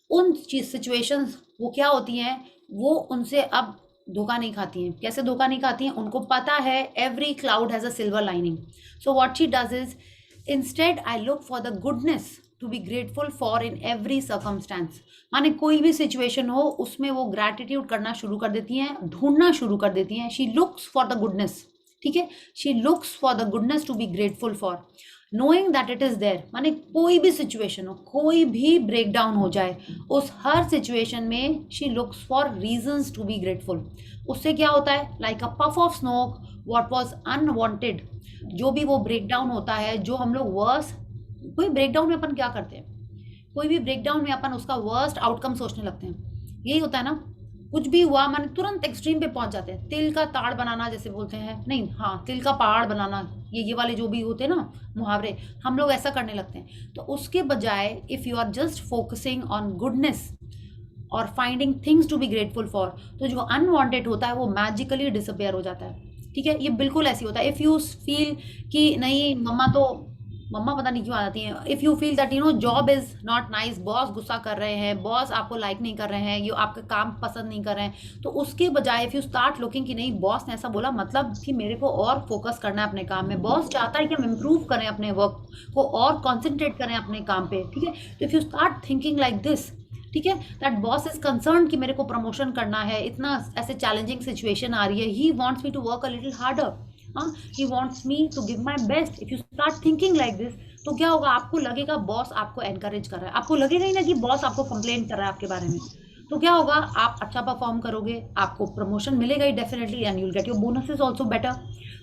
उन सिचुएशंस वो क्या होती हैं, वो उनसे अब धोखा नहीं खाती हैं। कैसे धोखा नहीं खाती हैं? उनको पता है every cloud has a silver lining. So what she does is, instead I look for the goodness to be grateful for in every circumstance. माने कोई भी सिचुएशन हो उसमें वो ग्रैटिट्यूड करना शुरू कर देती हैं, ढूंढना शुरू कर देती हैं। She looks for the goodness, ठीक है, she looks for the goodness to be grateful for, knowing that it is there. माने कोई भी सिचुएशन हो, कोई भी ब्रेकडाउन हो जाए, उस हर सिचुएशन में she looks for reasons to be grateful. उससे क्या होता है, like a puff of smoke what was unwanted, जो भी वो ब्रेकडाउन होता है, जो हम लोग वर्स, कोई ब्रेकडाउन में अपन क्या करते हैं, कोई भी ब्रेकडाउन में अपन उसका वर्स्ट आउटकम सोचने लगते हैं। यही होता है ना, कुछ भी हुआ माने तुरंत एक्सट्रीम पे पहुंच जाते हैं। तिल का ताड़ बनाना जैसे बोलते हैं, नहीं हाँ, तिल का पहाड़ बनाना, ये वाले जो भी होते हैं ना मुहावरे, हम लोग ऐसा करने लगते हैं। तो उसके बजाय if you are just focusing on goodness और finding things to be grateful for, तो जो अनवांटेड होता है वो मैजिकली डिसअपेयर हो जाता है, ठीक है। ये बिल्कुल ऐसी होता है। इफ़ यू फील कि नहीं मम्मा पता नहीं क्यों आ जाती हैं, if you feel that you no job is not nice, boss गुस्सा कर रहे हैं, बॉस आपको लाइक नहीं कर रहे हैं, ये आपका काम पसंद नहीं कर रहे हैं, तो उसके बजाय इफ़ यू स्टार्ट लुकिंग कि नहीं बॉस ने ऐसा बोला, मतलब कि मेरे को और फोकस करना है अपने काम में, बॉस चाहता है कि हम इम्प्रूव करें अपने वर्क को और कॉन्सेंट्रेट करें अपने काम पे, ठीक है। तो if you start thinking like this, ठीक है, दैट बॉस इज कंसर्न कि मेरे को प्रमोशन करना है, इतना ऐसे चैलेंजिंग सिचुएशन आ रही है, he wants me to work a little harder, he wants me to give my best. If you start thinking like this, तो क्या होगा, आपको लगेगा बॉस आपको एनकरेज कर रहा है, आपको लगेगा ही ना कि बॉस आपको कंप्लेंट कर रहा है आपके बारे में, तो क्या होगा, आप अच्छा परफॉर्म करोगे, आपको प्रमोशन मिलेगा ही definitely, and you will get your bonuses also better.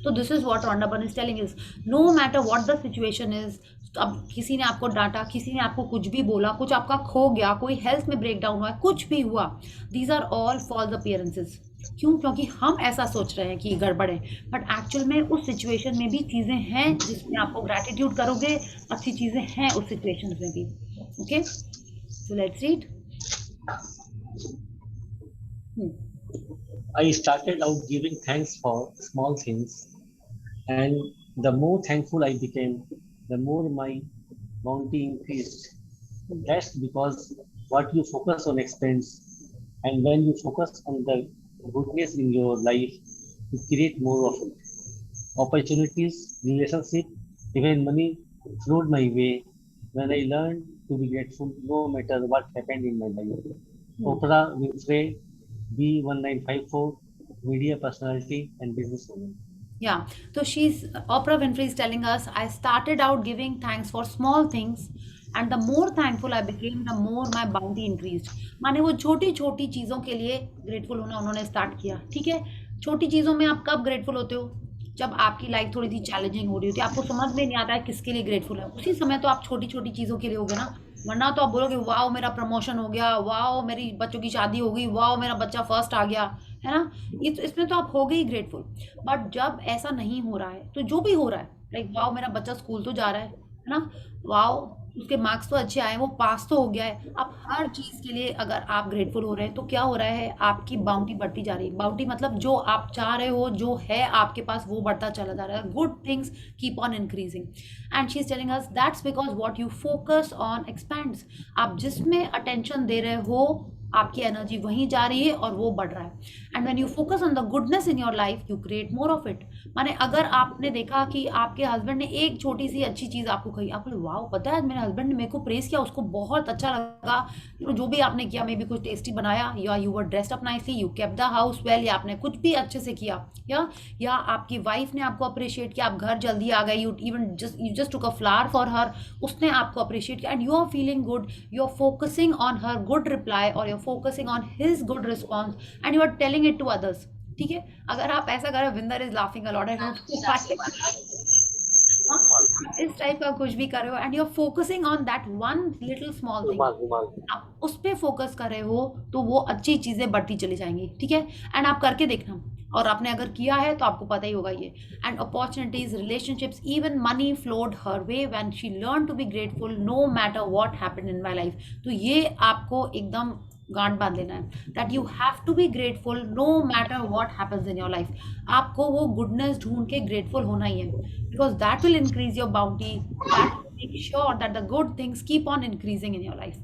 तो this is what Rhonda Byrne is telling us, no matter what the situation is, अब किसी ने आपको डांटा, किसी ने आपको कुछ भी बोला, कुछ आपका खो गया, कोई हेल्थ में ब्रेकडाउन हुआ, कुछ भी हुआ, these are all false appearances. क्यों? क्योंकि हम ऐसा सोच रहे हैं कि गड़बड़ है, बट एक्चुअल में उस सिचुएशन में भी चीज़ें हैं जिसमें आपको ग्रैटिट्यूड करोगे, अच्छी चीज़ें हैं उस सिचुएशन में भी। Okay, so let's read. I started out giving thanks for small things, and the more thankful I became, the more my bounty increased. That's because what you focus on expands, and when you focus on the goodness in your life, you create more of it. Opportunities, relationship, even money flowed my way when I learned to be grateful no matter what happened in my life. Oprah Winfrey, B1954, media personality and businesswoman. Yeah, so Oprah Winfrey is telling us, I started out giving thanks for small things, and the more thankful I became, the more my bounty increased. माने वो छोटी छोटी चीज़ों के लिए ग्रेटफुल होना उन्होंने स्टार्ट किया, ठीक है। छोटी चीज़ों में आप कब ग्रेटफुल होते हो? जब आपकी लाइफ थोड़ी सी चैलेंजिंग हो रही होती है, आपको समझ में नहीं आता है किसके लिए ग्रेटफुल है, उसी समय तो आप छोटी छोटी चीज़ों के लिए होगे ना। वरना तो आप बोलोगे वाओ मेरा प्रमोशन हो गया, वाओ मेरी बच्चों की शादी हो गई, वाओ मेरा बच्चा फर्स्ट आ गया, है ना, इसमें तो आप हो गए ही ग्रेटफुल। बट जब ऐसा नहीं हो रहा है, तो जो भी हो रहा है, लाइक वाओ मेरा बच्चा स्कूल तो जा रहा है ना, वाओ उसके मार्क्स तो अच्छे आए, वो पास तो हो गया है, आप हर चीज़ के लिए अगर आप ग्रेटफुल हो रहे हैं, तो क्या हो रहा है, आपकी बाउंटी बढ़ती जा रही है। बाउंटी मतलब जो आप चाह रहे हो, जो है आपके पास, वो बढ़ता चला जा रहा है। Good things keep on increasing, and she is telling us that's because what you focus on expends. आप जिसमें अटेंशन दे रहे हो, आपकी एनर्जी वहीं जा रही है और वो बढ़ रहा है। And when you focus on the goodness in your life, you create more of it. माने अगर आपने देखा कि आपके हस्बैंड ने एक छोटी सी अच्छी चीज़ आपको कही, आप बोले वाओ पता है मेरे हस्बैंड ने मेरे को प्रेस किया, उसको बहुत अच्छा लगा, जो भी आपने किया, मे बी कुछ टेस्टी बनाया, या you were dressed up nicely, you kept the house well, या आपने कुछ भी अच्छे से किया, या आपकी वाइफ ने आपको अप्रिशिएट किया, आप घर जल्दी आ गए, you just took a flower for her, उसने आपको अप्रिशिएट किया, and you are feeling good, you are focusing on her good reply और focusing on his good response and you are telling it to others, ठीक है। अगर आप ऐसा करें, Vinder is laughing a lot, I don't know why, हाँ, इस टाइप का कुछ भी कर रहे हो and you are focusing on that one little small thing, आप उस पे फोकस कर रहे हो तो वो अच्छी चीजें बढ़ती चली जाएंगी, ठीक है। एंड आप करके देखना, और आपने अगर किया है तो आपको पता ही होगा ये। And opportunities, relationships, even money flowed her way when she learn to be grateful no matter what happened in my life. तो ये आपको एकदम गांठ बांध लेना है that you have to be grateful no matter what happens in your life. आपको वो गुडनेस ढूंढ के ग्रेटफुल होना ही है, because that will increase your bounty, that will make sure that the good things keep on increasing in your life.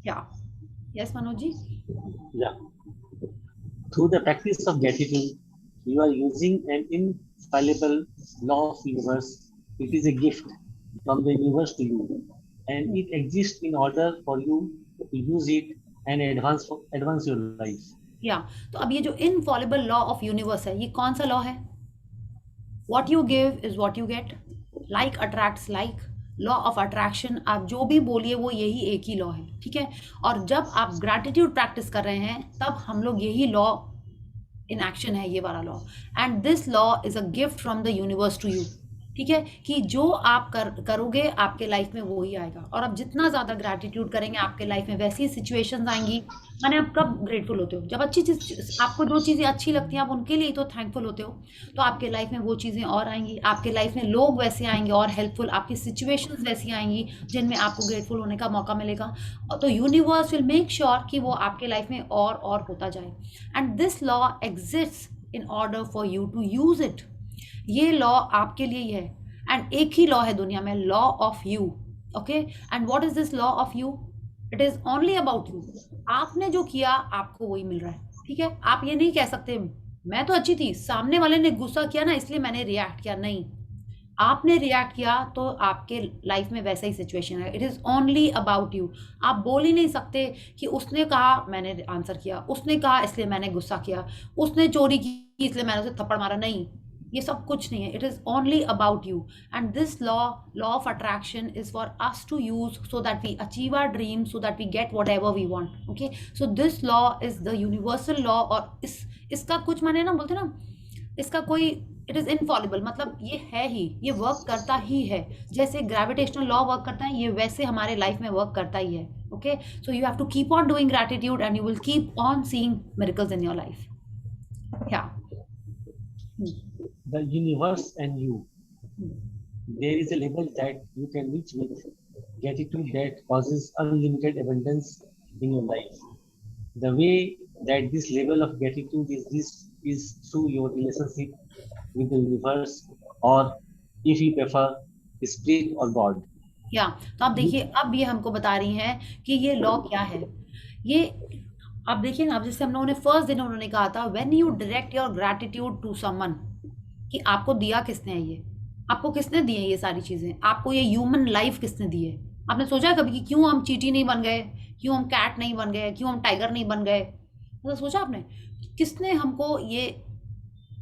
Yeah. Yes, Manoj ji? Yeah. Through the practice of gratitude, you are using an infallible law of universe. It is a gift from the universe to you, and it exists in order for you to use it and advance your life. Yeah. तो अब ये जो infallible law of universe है, ये कौन सा law है? What you give is what you get. Like attracts like. Law of attraction, आप जो भी बोलिए वो यही एक ही लॉ है, ठीक है। और जब आप ग्रैटिट्यूड प्रैक्टिस कर रहे हैं तब हम लोग यही लॉ इन एक्शन है, ये वाला law. And this law is a gift from the universe to you, ठीक है, कि जो आप करोगे आपके लाइफ में वो ही आएगा। और आप जितना ज़्यादा ग्रैटिट्यूड करेंगे आपके लाइफ में वैसी सिचुएशंस आएंगी। माने आप कब ग्रेटफुल होते हो? जब अच्छी चीज़, आपको जो चीज़ें अच्छी लगती हैं आप उनके लिए तो थैंकफुल होते हो, तो आपके लाइफ में वो चीज़ें और आएंगी, आपके लाइफ में लोग वैसे आएंगे और हेल्पफुल, आपकी सिचुएशंस वैसी आएंगी जिनमें आपको ग्रेटफुल होने का मौका मिलेगा। तो यूनिवर्स विल मेक श्योर कि वो आपके लाइफ में और होता जाए। And this law exist in order for you to use it. ये लॉ आपके लिए ही है, एंड एक ही लॉ है दुनिया में, law of you, okay. And what is this law of you? It is only about you. आपने जो किया आपको वही मिल रहा है, ठीक है। आप ये नहीं कह सकते मैं तो अच्छी थी, सामने वाले ने गुस्सा किया ना इसलिए मैंने रिएक्ट किया, नहीं, आपने रिएक्ट किया तो आपके लाइफ में वैसा ही सिचुएशन है। It is only about you. आप बोल ही नहीं सकते कि उसने कहा मैंने आंसर किया, उसने कहा इसलिए मैंने गुस्सा किया, उसने चोरी की इसलिए मैंने उसे थप्पड़ मारा, नहीं, ये सब कुछ नहीं है। It is only about you. And this law of attraction is for us to use so that we achieve our dream, so that we get whatever we want, okay. So this law is the universal law. और इसका कुछ माने ना, बोलते ना, इसका कोई, इट इज इनफॉलिबल, मतलब ये है ही, ये वर्क करता ही है। जैसे ग्रेविटेशनल लॉ वर्क करता है, ये वैसे हमारे लाइफ में वर्क करता ही है, okay. So you have to keep on doing gratitude and you will keep on seeing miracles in your life. या The universe and you, there is a level that you can reach with gratitude that causes unlimited abundance in your life. The way that this level of gratitude is through your relationship with the universe, or if you prefer, spirit or God. या तो आप देखिए, अब ये हमको बता रही हैं कि ये लॉ क्या है। ये आप देखिए ना, अब जैसे हम लोगों ने फर्स्ट दिन उन्होंने कहा था when you direct your gratitude to someone, कि आपको दिया किसने है, ये आपको किसने दी है ये सारी चीज़ें, आपको ये ह्यूमन लाइफ किसने दी है। आपने सोचा कभी कि क्यों हम चींटी नहीं बन गए, क्यों हम कैट नहीं बन गए, क्यों हम टाइगर नहीं बन गए? मतलब सोचा आपने किसने हमको ये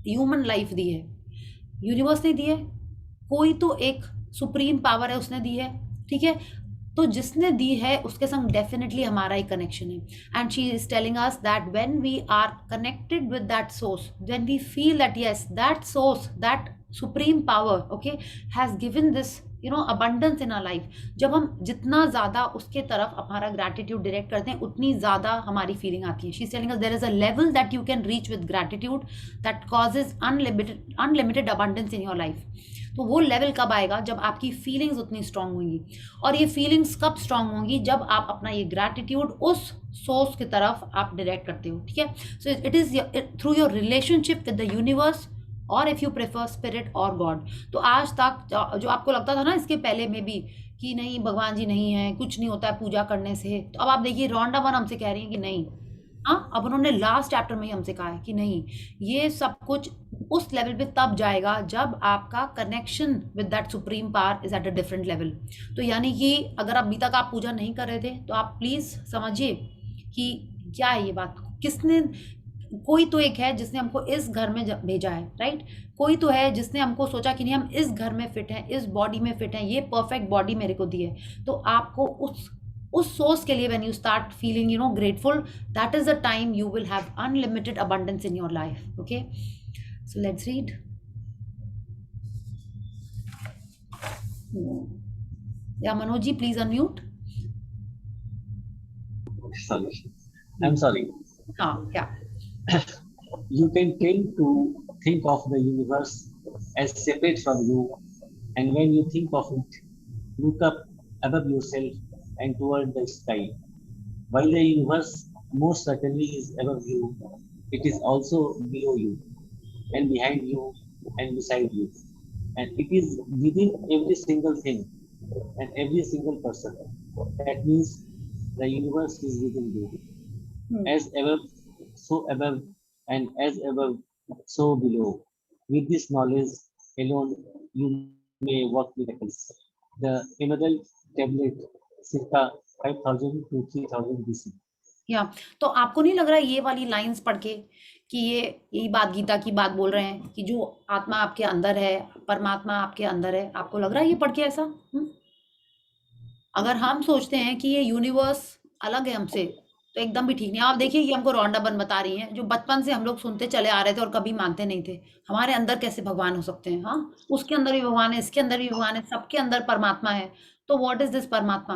ह्यूमन लाइफ दी है? यूनिवर्स ने दी है, कोई तो एक सुप्रीम पावर है उसने दी है, ठीक है। तो जिसने दी है उसके संग डेफिनेटली हमारा ही कनेक्शन है। And she is telling us that when we are connected with that source, when we feel that yes that source, that supreme power, okay, has given this abundance in our life, जब हम जितना ज़्यादा उसके तरफ हमारा ग्रैटिट्यूड डायरेक्ट करते हैं उतनी ज़्यादा हमारी फीलिंग आती है। She is telling us there is a level that you can reach with gratitude that causes unlimited abundance in your life. तो वो लेवल कब आएगा? जब आपकी फीलिंग्स उतनी स्ट्रांग होंगी। और ये फीलिंग्स कब स्ट्रांग होंगी? जब आप अपना ये ग्रैटिट्यूड उस सोर्स की तरफ आप डायरेक्ट करते हो, ठीक है। So it is through your relationship with the universe, और इफ यू प्रेफर स्पिरिट और गॉड। तो आज तक जो आपको लगता था ना इसके पहले में भी कि नहीं भगवान जी नहीं है, कुछ नहीं होता है पूजा करने से, तो अब आप देखिए रोंडा वन हमसे कह रही है कि नहीं, हाँ, अब उन्होंने लास्ट चैप्टर में ही हमसे कहा है कि नहीं, ये सब कुछ उस लेवल पे तब जाएगा जब आपका connection with that supreme power is at a different level. तो यानी कि अगर अभी तक आप पूजा नहीं कर रहे थे तो आप प्लीज समझिए कि क्या है ये बात, किसने, कोई तो एक है जिसने हमको इस घर में भेजा है, राइट। कोई तो है जिसने हमको सोचा कि नहीं हम इस घर में फिट हैं, इस बॉडी में फिट हैं, ये परफेक्ट बॉडी मेरे को दी है। तो आपको उस सोर्स के लिए when you start feeling grateful, that is the time you will have unlimited abundance in your life, okay. So let's read. Yeah Manoj ji please unmute. Sorry. I'm sorry. हाँ क्या. You can tend to think of the universe as separate from you, and when you think of it, look up above yourself and toward the sky. While the universe most certainly is above you, it is also below you, and behind you, and beside you. And it is within every single thing and every single person. That means the universe is within you. As above, so above, and as above, so below. With this knowledge alone, you may work miracles. The Emerald Tablet, circa 5000 to 3000 BC. या तो आपको नहीं लग रहा है ये वाली लाइंस पढ़ के कि ये यही बात गीता की बात बोल रहे हैं कि जो आत्मा आपके अंदर है, परमात्मा आपके अंदर है. आपको लग रहा है ये पढ़ के ऐसा? अगर हम सोचते हैं कि ये यूनिवर्स अलग है हमसे तो एकदम भी ठीक नहीं. आप देखिए ये हमको रौंडाबन बता रही है जो बचपन से हम लोग सुनते चले आ रहे थे और कभी मानते नहीं थे. हमारे अंदर कैसे भगवान हो सकते हैं? हाँ, उसके अंदर भी भगवान है, इसके अंदर भी भगवान है, सबके अंदर परमात्मा है. तो व्हाट इज दिस परमात्मा?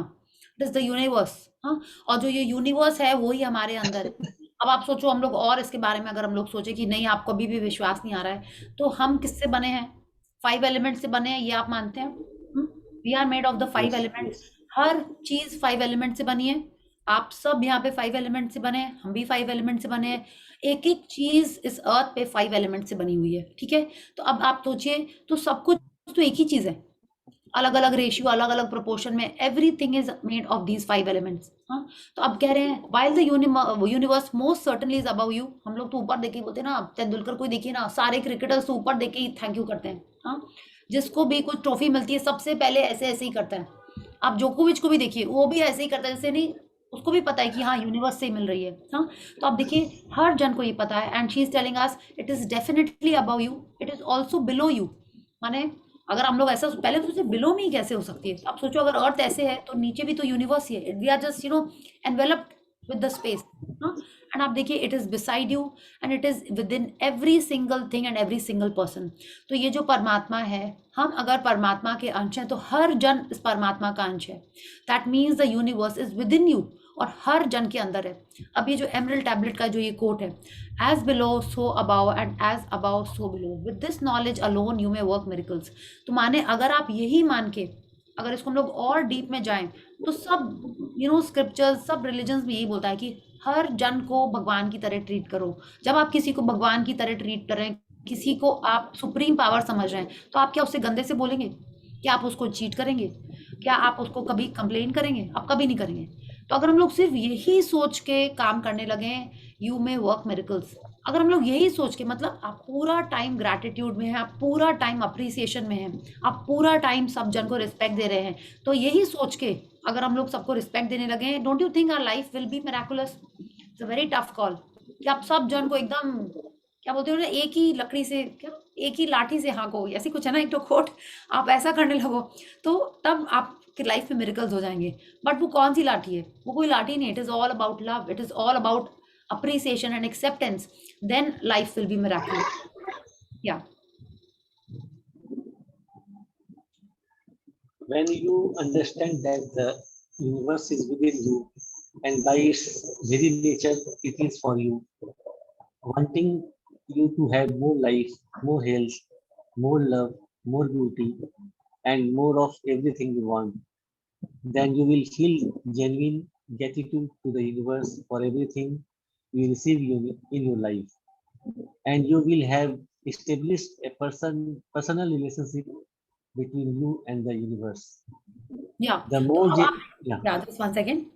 It is the universe. हाँ, और जो ये यूनिवर्स है वो ही हमारे अंदर है. अब आप सोचो हम लोग और इसके बारे में अगर हम लोग सोचे कि नहीं आपको अभी भी विश्वास नहीं आ रहा है तो हम किससे बने हैं? 5 एलिमेंट से बने हैं, ये आप मानते हैं? We are made of the 5 elements. हर चीज 5 एलिमेंट से बनी है. आप सब यहाँ पे 5 एलिमेंट से बने हैं, हम भी 5 एलिमेंट से बने हैं. एक एक चीज इस अर्थ पे 5 एलिमेंट से बनी हुई है. ठीक है, तो अब आप सोचिए तो सब कुछ तो एक ही चीज है, अलग अलग रेशियो, अलग अलग प्रोपोर्शन में. Everything is made of these 5 elements. हाँ, तो अब कह रहे हैं while the universe most certainly is above you. हम लोग तो ऊपर देख के बोलते हैं ना, तेंदुलकर को देखिए ना, सारे क्रिकेटर्स तो ऊपर देख के ही थैंक यू करते हैं. हाँ, जिसको भी कुछ ट्रॉफी मिलती है सबसे पहले ऐसे ऐसे ही करता है. आप जोकोविच को भी देखिए, वो भी ऐसे ही करता है, जैसे नहीं उसको भी पता है कि हाँ यूनिवर्स से ही मिल रही है. हाँ, तो आप देखिए हर जन को ये पता है. And she is telling us it is definitely above you, it is also below you. माने अगर हम लोग ऐसा पहले तो सोचे बिलो में ही कैसे हो सकती है. आप सोचो अगर अर्थ ऐसे है तो नीचे भी तो यूनिवर्स ही है. We are just enveloped with the space. हाँ, एंड आप देखिए it is beside you and it is within every single thing and every single person. तो ये जो परमात्मा है, हम अगर परमात्मा के अंश हैं तो हर जन इस परमात्मा का अंश है. That means the universe is within you और हर जन के अंदर है. अब ये जो एमरल्ड टैबलेट का जो ये कोट है, as below so above and as above so below, with this knowledge alone you may work miracles. तो माने अगर आप यही मान के अगर इसको हम लोग और डीप में जाएं तो सब स्क्रिप्चर्स, सब रिलीजन्स में यही बोलता है कि हर जन को भगवान की तरह ट्रीट करो. जब आप किसी को भगवान की तरह ट्रीट कर रहे हैं, किसी को आप सुप्रीम पावर समझ रहे हैं, तो आप क्या उससे गंदे से बोलेंगे? क्या आप उसको चीट करेंगे? क्या आप उसको कभी कंप्लेन करेंगे? आप कभी नहीं करेंगे. तो अगर हम लोग सिर्फ यही सोच के काम करने लगे, यू मे वर्क मिरेकल्स. अगर हम लोग यही सोच के, मतलब आप पूरा टाइम ग्रैटिट्यूड में हैं, आप पूरा टाइम अप्रिसिएशन में हैं, आप पूरा टाइम सब जन को रिस्पेक्ट दे रहे हैं, तो यही सोच के अगर हम लोग सबको रिस्पेक्ट देने लगे, don't you think our life will be miraculous? It's a very tough call कि आप सब जन को एकदम क्या बोलते हो ना, एक ही लकड़ी से, क्या एक ही लाठी से हाँको, ऐसी कुछ है ना एक तो कोट, आप ऐसा करने लगो तो तब आप कि लाइफ में मिरेकल्स हो जाएंगे. बट वो कौन सी लाठी है? वो कोई लाठी नहीं. It is all about love, it is all about appreciation and acceptance. Then life will be miraculous. Yeah. When you understand that the universe is within you and by its very nature it is for you, wanting you to have more life, more health, more love, more beauty, and more of everything you want, then you will feel genuine gratitude to the universe for everything you receive in your life, and you will have established a personal relationship between you and the universe. Yeah. The more just 1 second.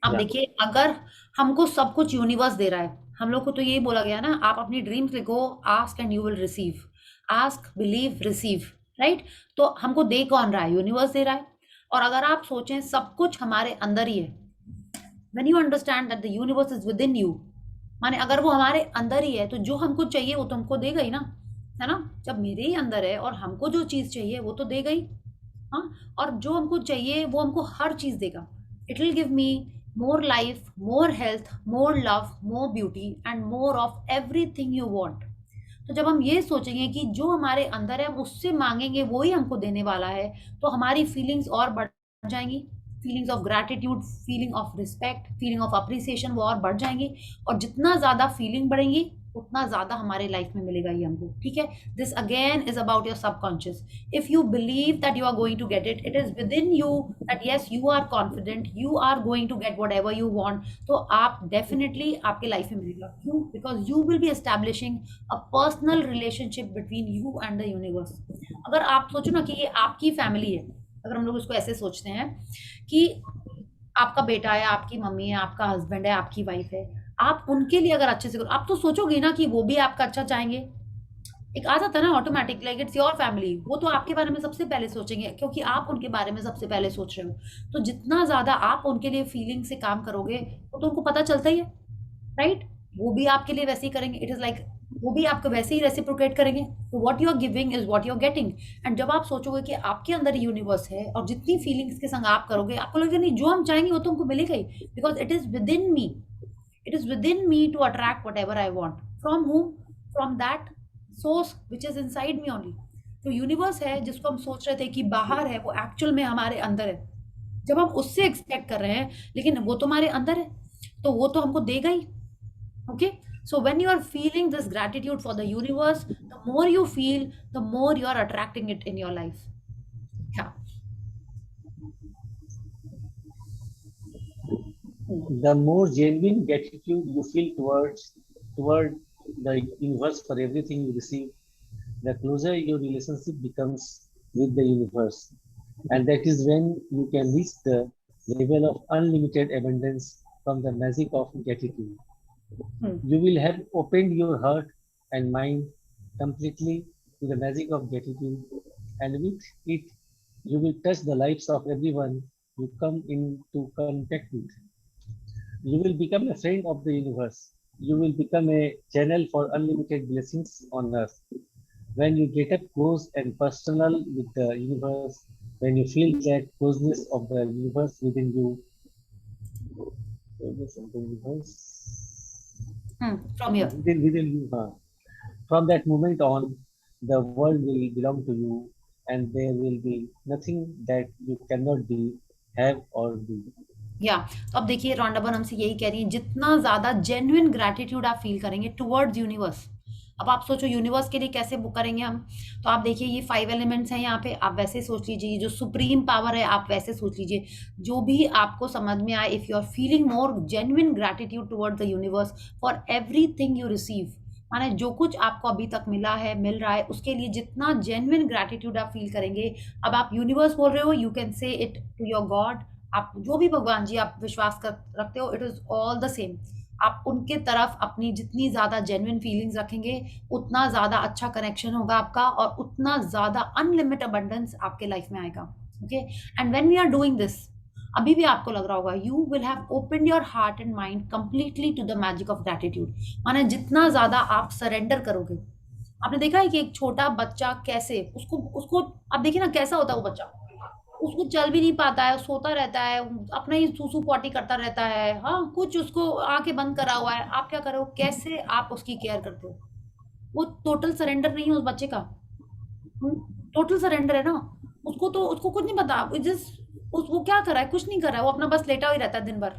अब देखिए अगर हमको सब कुछ यूनिवर्स दे रहा है, हम लोग को तो यही बोला गया ना, आप अपनी ड्रीम्स लिखो, ask and you will receive, ask believe receive, right? तो हमको दे कौन रहा है? यूनिवर्स दे रहा है. और अगर आप सोचें सब कुछ हमारे अंदर ही है, when you understand that the universe is within you, माने अगर वो हमारे अंदर ही है तो जो हमको चाहिए वो तो हमको देगा ही ना, है ना? जब मेरे ही अंदर है और हमको जो चीज चाहिए वो तो देगा ही. हाँ, और जो हमको चाहिए वो हमको हर चीज देगा. It will give me more life, more health, more love, more beauty and more of everything you want. तो जब हम ये सोचेंगे कि जो हमारे अंदर है हम उससे मांगेंगे वो ही हमको देने वाला है, तो हमारी फीलिंग्स और बढ़ जाएंगी। Feelings of gratitude, feeling of respect, feeling of appreciation वो और बढ़ जाएंगी। और जितना ज़्यादा फीलिंग बढ़ेंगी उतना ज़्यादा हमारे लाइफ में मिलेगा ये हमको, ठीक है। This again is about your subconscious. If you believe that you are going to get it, it is within you that yes you are confident, you are going to get whatever you want, तो आप डेफिनेटली आपके लाइफ में मिलेगा। क्यों? Because you will be establishing a personal relationship between you and the universe. अगर आप सोचो ना कि ये आपकी फैमिली है, अगर हम लोग इसको ऐसे सोचते हैं कि आपका बेटा है, आपकी मम्मी है, आपका हस्बैंड है, आपकी वाइफ है, आप उनके लिए अगर अच्छे से करो, आप तो सोचोगे ना कि वो भी आपका अच्छा चाहेंगे। एक आ जाता है ना automatic, like it's your family, वो तो आपके बारे में सबसे पहले सोचेंगे क्योंकि आप उनके बारे में सबसे पहले सोच रहे हो। तो जितना ज्यादा आप उनके लिए फीलिंग से काम करोगे वो तो उनको पता चलता ही है, राइट। वो भी आपके लिए वैसे ही करेंगे। इट इज लाइक वो भी आपको वैसे ही रेसिप्रोकेट करेंगे। तो what you are giving is what you are getting. And जब आप सोचोगे कि आपके अंदर यूनिवर्स है और जितनी फीलिंग्स के संग आप करोगे, आपको लगेगा नहीं जो हम चाहेंगे वो तो हमको मिलेगा ही, because it is within me. It is within me to attract whatever I want. From whom? From that source which is inside me only. तो यूनिवर्स है जिसको हम सोच रहे थे कि बाहर है, वो एक्चुअल में हमारे अंदर है। जब हम उससे एक्सपेक्ट कर रहे हैं लेकिन वो तो हमारे अंदर है, तो वो तो हमको देगा ही। Okay, so when you are feeling this gratitude for the universe, the more you feel, the more you are attracting it in your life. The more genuine gratitude you feel toward the universe for everything you receive, the closer your relationship becomes with the universe. And that is when you can reach the level of unlimited abundance from the magic of gratitude. You will have opened your heart and mind completely to the magic of gratitude, and with it, you will touch the lives of everyone you come into contact with. You will become a friend of the universe. You will become a channel for unlimited blessings on earth. When you get up close and personal with the universe, when you feel that closeness of the universe within you, closeness of the universe From here. within you, from that moment on, the world will belong to you, and there will be nothing that you cannot be, have, or do. या तो अब देखिए रॉन्डा हमसे यही कह रही है, जितना ज्यादा जेन्युइन ग्रैटिट्यूड आप फील करेंगे टुवर्ड्स यूनिवर्स। अब आप सोचो यूनिवर्स के लिए कैसे बुक करेंगे हम, तो आप देखिए ये 5 एलिमेंट्स हैं यहाँ पे, आप वैसे सोच लीजिए। जो सुप्रीम पावर है आप वैसे सोच लीजिए। जो भी आपको समझ में आए, if you are feeling more genuine gratitude towards the universe for everything you receive, माने जो कुछ आपको अभी तक मिला है, मिल रहा है, उसके लिए जितना जेन्युइन ग्रैटिट्यूड आप फील करेंगे। अब आप यूनिवर्स बोल रहे हो, you can say it to your god, आप जो भी भगवान जी आप विश्वास कर रखते हो, it is all the same. आप उनके तरफ अपनी जितनी ज्यादा जेन्युइन फीलिंग्स रखेंगे उतना ज्यादा अच्छा कनेक्शन होगा आपका, और उतना ज्यादा अनलिमिटेड अबंडेंस आपके लाइफ में आएगा। Okay, and when we are doing this, अभी भी आपको लग रहा होगा you will have open your heart and mind completely to the magic of gratitude. माने जितना ज्यादा आप सरेंडर करोगे। आपने देखा है कि एक छोटा बच्चा कैसे उसको उसको आप देखिए ना कैसा होता है वो बच्चा, उसको चल भी नहीं पाता है, सोता रहता है, अपना ही सूसू पॉटी करता रहता है, हाँ कुछ उसको आंखें बंद करा हुआ है। आप क्या करो, कैसे आप उसकी केयर करते हो? वो टोटल सरेंडर नहीं है उस बच्चे का, टोटल सरेंडर है ना। उसको तो उसको कुछ नहीं पता, वो क्या कर रहा है, कुछ नहीं कर रहा है, वो अपना बस लेटा ही रहता है दिन भर।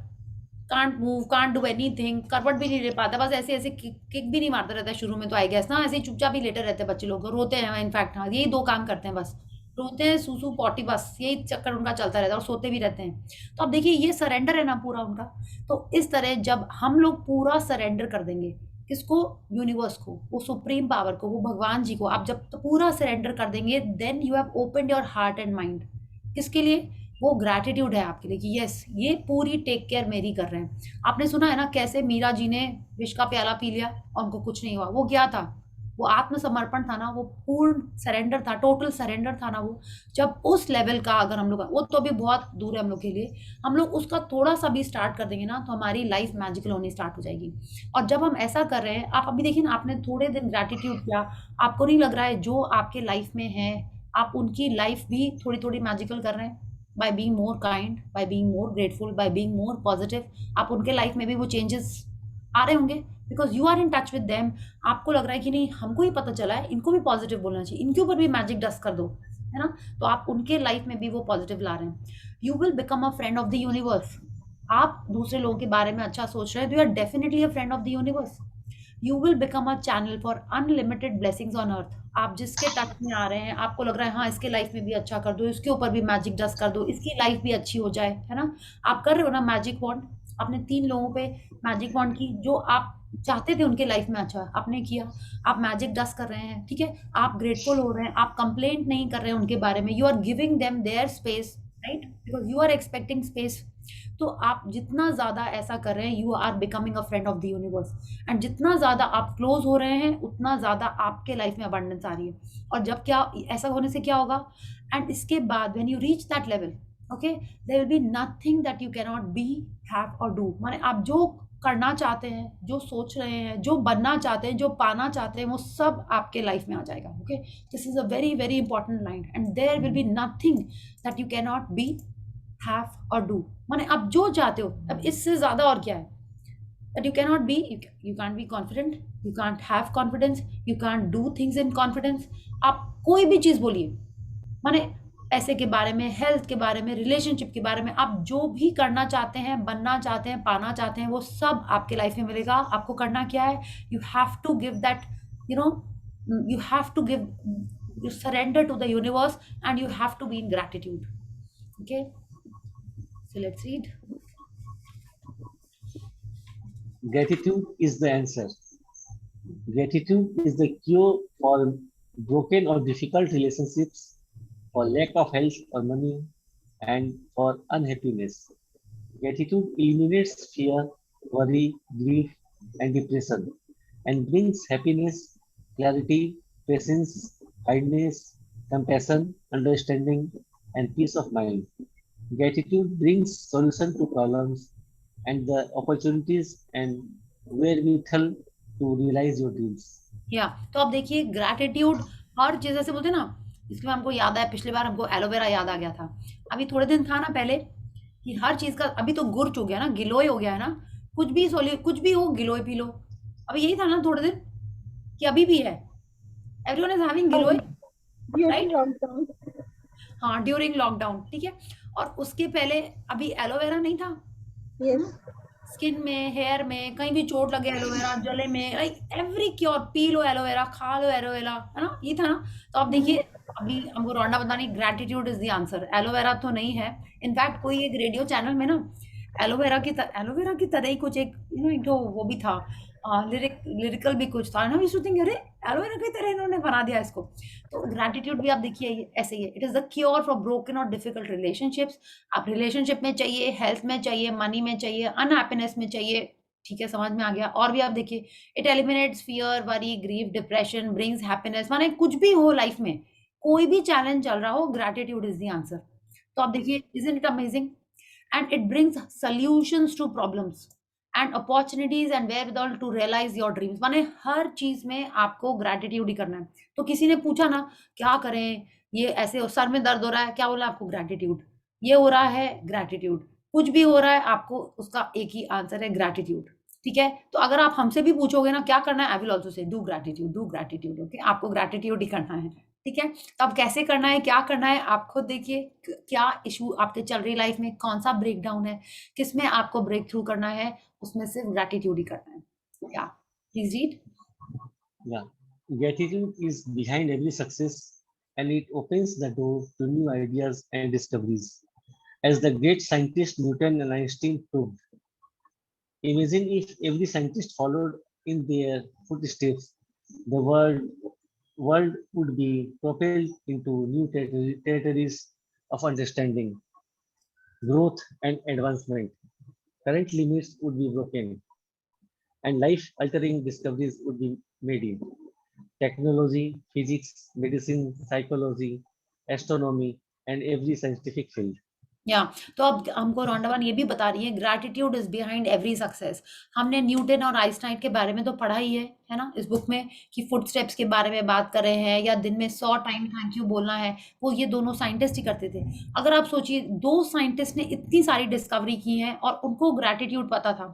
Can't move, can't do anything, करवट भी नहीं ले पाता, बस ऐसे ऐसे किक भी नहीं मारता रहता है शुरू में तो आई गेस ना, ऐसे ही चुपचाप ही लेटे रहते हैं बच्चे लोग, रोते हैं इनफैक्ट। हाँ, यही 2 काम करते हैं बस, रोते हैं, सूसू पॉटी, बस यही चक्कर उनका चलता रहता है, और सोते भी रहते हैं। तो अब देखिए ये सरेंडर है ना पूरा उनका। तो इस तरह जब हम लोग पूरा सरेंडर कर देंगे, किसको? यूनिवर्स को, वो सुप्रीम पावर को, वो भगवान जी को, आप जब तो पूरा सरेंडर कर देंगे, then you have opened your heart and mind. किसके लिए? वो ग्रैटिट्यूड है आपके लिए कि यस ये पूरी टेक केयर मेरी कर रहे हैं। आपने सुना है ना कैसे मीरा जी ने विष का प्याला पी लिया और उनको कुछ नहीं हुआ। वो क्या था? वो आत्मसमर्पण था ना, वो पूर्ण सरेंडर था, टोटल सरेंडर था ना वो। जब उस लेवल का अगर हम लोग, वो तो अभी बहुत दूर है हम लोग के लिए, हम लोग उसका थोड़ा सा भी स्टार्ट कर देंगे ना, तो हमारी लाइफ मैजिकल होनी स्टार्ट हो जाएगी। और जब हम ऐसा कर रहे हैं, आप अभी देखिए ना, आपने थोड़े दिन ग्रैटिट्यूड किया, आपको नहीं लग रहा है जो आपके लाइफ में है आप उनकी लाइफ भी थोड़ी थोड़ी मैजिकल कर रहे हैं? By being more kind, by being more grateful, by being more positive, आप उनके लाइफ में भी वो चेंजेस आ रहे होंगे। Because you are in touch with them. आपको लग रहा है कि नहीं, हमको ही पता चला है, इनको भी पॉजिटिव बोलना चाहिए, इनके ऊपर भी मैजिक डस्ट कर दो, है ना। तो आप उनके लाइफ में भी वो पॉजिटिव ला रहे हैं। You will become a friend of the universe. आप दूसरे लोगों के बारे में अच्छा सोच रहे हैं तो you are definitely a friend of the universe. You will become a channel for unlimited blessings on earth. आप जिसके टच में आ रहे हैं, आपको लग रहा है हाँ इसके लाइफ में भी अच्छा कर दो, इसके ऊपर भी मैजिक डस्ट कर दो, इसकी लाइफ भी अच्छी हो जाए, है ना। आप कर रहे हो ना मैजिक वॉन्ड। आपने 3 लोगों पे मैजिक वॉन्ड की, जो आप चाहते थे उनके लाइफ में अच्छा, आपने किया। आप मैजिक डस्ट कर रहे हैं, ठीक है। आप ग्रेटफुल हो रहे हैं, आप कंप्लेंट नहीं कर रहे हैं उनके बारे में, you are giving them their space, right, because you are expecting space. तो आप जितना ज्यादा ऐसा कर रहे हैं, you are becoming a friend of the universe. And जितना ज्यादा आप क्लोज हो रहे हैं, उतना ज्यादा आपके लाइफ में अबंडेंस आ रही है। और जब क्या ऐसा होने से क्या होगा, एंड इसके बाद when you reach that level, okay, there will be nothing that you can not be, have और डू। माने आप जो करना चाहते हैं, जो सोच रहे हैं, जो बनना चाहते हैं, जो पाना चाहते हैं, वो सब आपके लाइफ में आ जाएगा। Okay, this is a very very important line. And there will be nothing that you can not be, have और डू। माने आप जो चाहते हो, अब इससे ज्यादा और क्या है। that you cannot be, you can't be confident, you can't have confidence, you can't do things in confidence। आप कोई भी चीज बोलिए, माने पैसे के बारे में, हेल्थ के बारे में, रिलेशनशिप के बारे में, आप जो भी करना चाहते हैं, बनना चाहते हैं, पाना चाहते हैं, वो सब आपके लाइफ में मिलेगा। आपको करना क्या है, you have to give that, you know, you have to give, you surrender to the universe, and you have to be in gratitude। okay, so let's read। Gratitude is the answer. Gratitude is the cure for broken or difficult relationships, for lack of health or money, and for unhappiness. Gratitude eliminates fear, worry, grief, and depression, and brings happiness, clarity, patience, kindness, compassion, understanding, and peace of mind. Gratitude brings solution to problems and the opportunities and wherewithal to realize your dreams. या तो अब देखिए, ग्रैटिट्यूड हर चीज ऐसे बोलते हैं ना। इसलिए हमको याद आया, पिछली बार हमको एलोवेरा याद आ गया था। अभी थोड़े दिन था ना पहले, कि हर चीज का अभी तो गुर्च हो गया ना, गिलोय हो गया है ना। कुछ भी सोलिए, कुछ भी हो, गिलोय पी लो। अभी यही था ना थोड़े दिन, कि अभी भी है, everyone is having giloy, During right. lockdown. हाँ, ड्यूरिंग लॉकडाउन, ठीक है। और उसके पहले अभी एलोवेरा नहीं था। Yes. स्किन में, हेयर में, कहीं भी चोट लगे एलोवेरा, गले में, like every cure, P low aloe vera, खा लो एलोवेरा, है ना, ये था ना। तो आप देखिए, अभी हमको रोंडा बता नहीं, gratitude is the answer. Aloe vera तो नहीं है। इनफैक्ट कोई एक रेडियो चैनल में ना, एलोवेरा की तरह ही कुछ एक, एक तो वो भी था, लिरिकल भी कुछ था ना। वी थिंक, अरे एलोवेरा की तरह इन्होंने बना दिया इसको। तो ग्रेटिट्यूड भी आप देखिए ऐसे ही है। It is the cure for broken और डिफिकल्ट रिलेशनशिप्स। आप रिलेशनशिप में चाहिए, हेल्थ में चाहिए, मनी में चाहिए, अनहैप्पीनेस में चाहिए, ठीक है, समझ में आ गया। और भी आप देखिए, it eliminates fear, worry, grief, depression, brings happiness. माने कुछ भी हो लाइफ में, कोई भी चैलेंज चल रहा हो, ग्रेटिट्यूड इज द आंसर। तो आप देखिए, isn't it amazing. And it brings solutions to problems and opportunities and wherewithal to realise your dreams. माने हर चीज में आपको ग्रेटिट्यूड ही करना है। तो किसी ने पूछा ना, क्या करें, ये ऐसे सर में दर्द हो रहा है, क्या बोला आपको, ग्रेटिट्यूड। ये हो रहा है, ग्रेटिट्यूड। कुछ भी हो रहा है, आपको उसका एक ही आंसर है, ग्रेटिट्यूड। ठीक है, तो अगर आप हमसे भी पूछोगे ना क्या करना है, I will also say do gratitude, do gratitude. Okay, आपको ग्रेटिट्यूड ही करना है, ठीक है। तो अब कैसे करना है, क्या करना है, आप खुद देखिए क्या इशू आपके चल रही लाइफ में, कौन सा ब्रेक डाउन है, किसमें आपको ब्रेक थ्रू करना है, उसमें सिर्फ ग्रेटिट्यूड ही करना है। क्या, please read. Yeah, gratitude is behind every success and it opens the door to new ideas and discoveries. As the great scientist Newton and Einstein proved, imagine if every scientist followed in their footsteps, the world would be propelled into new territories of understanding, growth, and advancement. Current limits would be broken, and life-altering discoveries would be made in technology, physics, medicine, psychology, astronomy, and every scientific field. या तो अब हमको रॉन्डा बर्न ये भी बता रही है, gratitude is behind every success. हमने न्यूटन और आइंस्टाइन के बारे में तो पढ़ा ही है ना, इस बुक में, कि फुटस्टेप्स के बारे में बात कर रहे हैं, या दिन में 100 टाइम थैंक यू बोलना है, वो ये दोनों साइंटिस्ट ही करते थे। अगर आप सोचिए, दो साइंटिस्ट ने इतनी सारी डिस्कवरी की है और उनको ग्रैटिट्यूड पता था,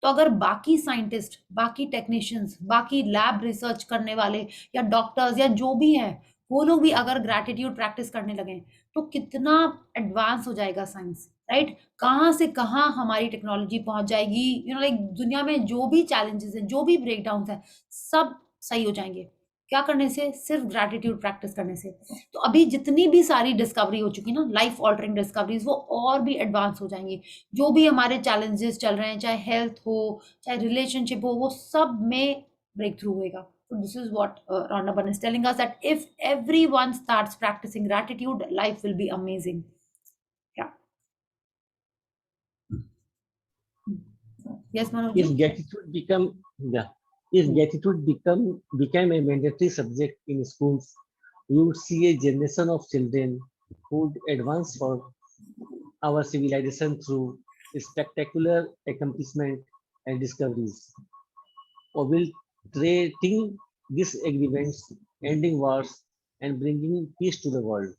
तो अगर बाकी साइंटिस्ट, बाकी टेक्नीशियंस, बाकी लैब रिसर्च करने वाले या डॉक्टर्स या जो भी है, वो लोग भी अगर ग्रैटिट्यूड प्रैक्टिस करने लगे, तो कितना एडवांस हो जाएगा साइंस, राइट? कहाँ से कहाँ हमारी टेक्नोलॉजी पहुंच जाएगी, लाइक दुनिया में जो भी चैलेंजेस हैं, जो भी ब्रेकडाउन है, सब सही हो जाएंगे। क्या करने से? सिर्फ ग्रैटिट्यूड प्रैक्टिस करने से। तो अभी जितनी भी सारी डिस्कवरी हो चुकी ना, लाइफ ऑल्टरिंग डिस्कवरीज, वो और भी एडवांस हो जाएंगी। जो भी हमारे चैलेंजेस चल रहे हैं, चाहे हेल्थ हो, चाहे रिलेशनशिप हो, वो सब में ब्रेक थ्रू होएगा। So this is what Rhonda Byrne is telling us, that if everyone starts practicing gratitude, life will be amazing. Yeah. Yes, Manoj. If gratitude become yeah, if gratitude became a mandatory subject in schools, we would see a generation of children who would advance for our civilization through spectacular accomplishment and discoveries, obliterating disagreements, ending wars, and bringing peace to the world.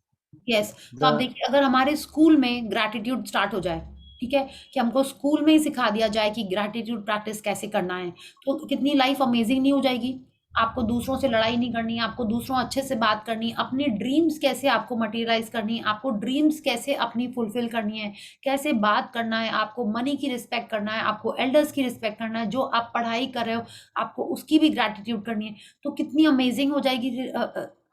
Yes. तो आप देखिए, अगर हमारे स्कूल में ग्रैटिट्यूड स्टार्ट हो जाए, ठीक है, कि हमको स्कूल में ही सिखा दिया जाए कि ग्रैटिट्यूड प्रैक्टिस कैसे करना है, तो कितनी लाइफ अमेजिंग नहीं हो जाएगी? आपको दूसरों से लड़ाई नहीं करनी, आपको दूसरों अच्छे से बात करनी, अपनी ड्रीम्स कैसे आपको मटेरियलाइज करनी, आपको ड्रीम्स कैसे अपनी फुलफिल करनी है, कैसे बात करना है, आपको मनी की रिस्पेक्ट करना है, आपको एल्डर्स की रिस्पेक्ट करना है, जो आप पढ़ाई कर रहे हो आपको उसकी भी ग्रैटिट्यूड करनी है। तो कितनी अमेजिंग हो जाएगी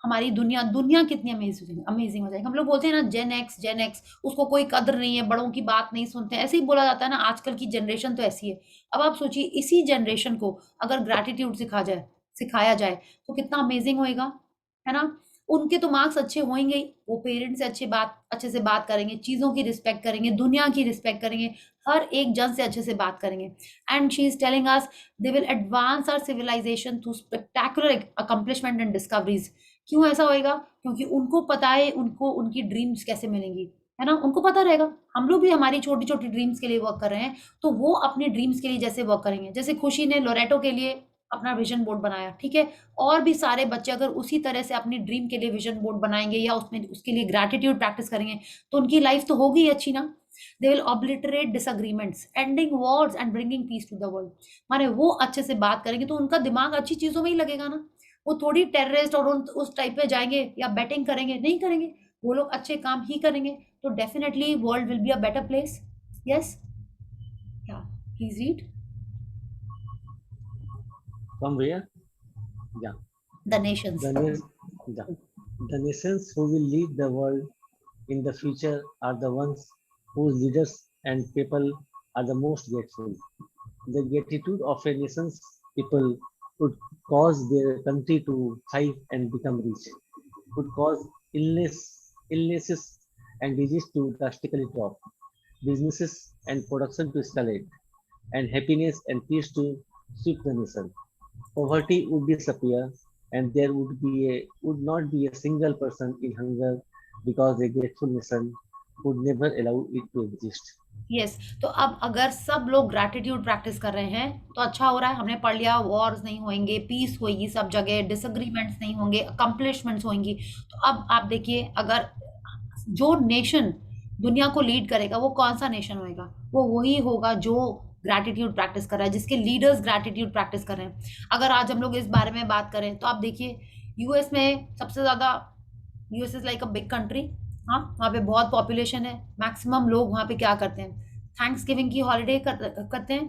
हमारी दुनिया कितनी अमेजिंग हो जाएगी। हम लोग बोलते हैं ना, जेन एक्स, उसको कोई कदर नहीं है, बड़ों की बात नहीं सुनते, ऐसे ही बोला जाता है ना। आजकल की जनरेशन तो ऐसी है। अब आप सोचिए, इसी जनरेशन को अगर ग्रैटिट्यूड सिखाया जाए तो कितना अमेजिंग होएगा, है ना? उनके तो मार्क्स अच्छे होंगे ही, वो पेरेंट्स से अच्छे से बात करेंगे, चीजों की रिस्पेक्ट करेंगे, दुनिया की रिस्पेक्ट करेंगे, हर एक जन से अच्छे से बात करेंगे। And she is telling us they will advance our civilisation through spectacular accomplishment and discoveries. क्यों ऐसा होएगा? क्योंकि उनको पता है उनको उनकी ड्रीम्स कैसे मिलेंगी, है ना? उनको पता रहेगा। हम लोग भी हमारी छोटी छोटी ड्रीम्स के लिए वर्क कर रहे हैं, तो वो अपनी ड्रीम्स के लिए जैसे वर्क करेंगे, जैसे खुशी ने लोरेटो के लिए अपना विजन बोर्ड बनाया, ठीक है, और भी सारे बच्चे अगर उसी तरह से अपनी ड्रीम के लिए विजन बोर्ड बनाएंगे या उसके लिए ग्रैटिट्यूड प्रैक्टिस करेंगे, तो उनकी लाइफ तो होगी अच्छी ना। They will obliterate disagreements, ending wars and bringing peace to the world. माने वो अच्छे से बात करेंगे तो उनका दिमाग अच्छी चीजों में ही लगेगा ना। वो थोड़ी टेररिस्ट और उस टाइप पे जाएंगे या बैटिंग करेंगे, नहीं करेंगे। वो लोग अच्छे काम ही करेंगे, तो definitely world will be a better place. Yes, yeah please read. From where? Yeah. The nations. The nations who will lead the world in the future are the ones whose leaders and people are the most grateful. The gratitude of a nation's people would cause their country to thrive and become rich, would cause illnesses and disease to drastically drop, businesses and production to escalate, and happiness and peace to sweep the nation. Poverty would disappear, and there would not be a single person in hunger, because a grateful nation would never allow it to exist. Yes तो अब अगर सब लोग ग्रैटिट्यूड प्रैक्टिस कर रहे हैं तो अच्छा हो रहा है। हमने पढ़ लिया, वॉर्स नहीं होंगे, पीस होगी सब जगह, डिसएग्रीमेंट्स नहीं होंगे, अकम्पलिशमेंट्स होंगी। तो अब आप देखिए, अगर जो नेशन दुनिया को लीड करेगा वो कौन सा नेशन होएगा? वो वही होगा जो ग्रैटिट्यूड प्रैक्टिस कर रहा है, जिसके लीडर्स ग्रैटिट्यूड प्रैक्टिस कर रहे हैं। अगर आज हम लोग इस बारे में बात करें तो आप देखिए, यूएस में सबसे ज्यादा, US is like a big country, हाँ, वहाँ पे बहुत पॉपुलेशन है। मैक्सिमम लोग वहाँ पे क्या करते हैं? थैंक्स गिविंग की हॉलीडे करते हैं,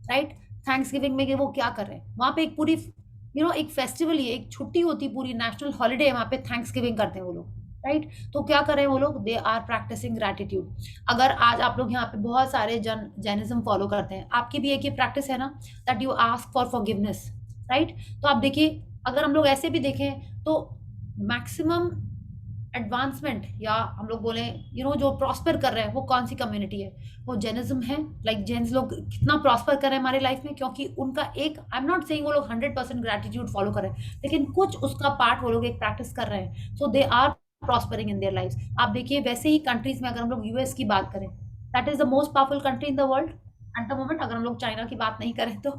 राइट? थैंक्स गिविंग में वो क्या कर रहे हैं? वहाँ पे एक पूरी एक फेस्टिवल ही है, एक छुट्टी होती, पूरी नेशनल हॉलीडे है, वहाँ पे थैंक्स गिविंग करते हैं वो लोग, राइट? तो क्या कर रहे हैं वो लोग? They are practising gratitude. अगर आज आप लोग यहाँ पे बहुत सारे जैनिज्म फॉलो करते हैं, आपकी भी एक ये प्रैक्टिस है ना, that you ask for forgiveness, right? तो आप देखिए, अगर हम लोग ऐसे भी देखें तो मैक्सिमम एडवांसमेंट, या हम लोग बोले जो प्रॉस्पर कर रहे हैं, वो कौन सी कम्युनिटी है? वो जैनिज्म है। लाइक जेन्स लोग कितना प्रॉस्पर कर रहे हैं हमारे लाइफ में, क्योंकि उनका एक, आई एम नॉट सेइंग वो लोग 100% ग्रैटिट्यूड फॉलो कर रहे हैं, लेकिन कुछ उसका पार्ट वो लोग एक प्रैक्टिस कर रहे हैं। So they are prospering in their lives. आप देखिए वैसे ही कंट्रीज में अगर हम लोग यूएस की बात करें, that is the most powerful country in the world at the moment. अगर हम लोग चाइना की बात नहीं करें तो,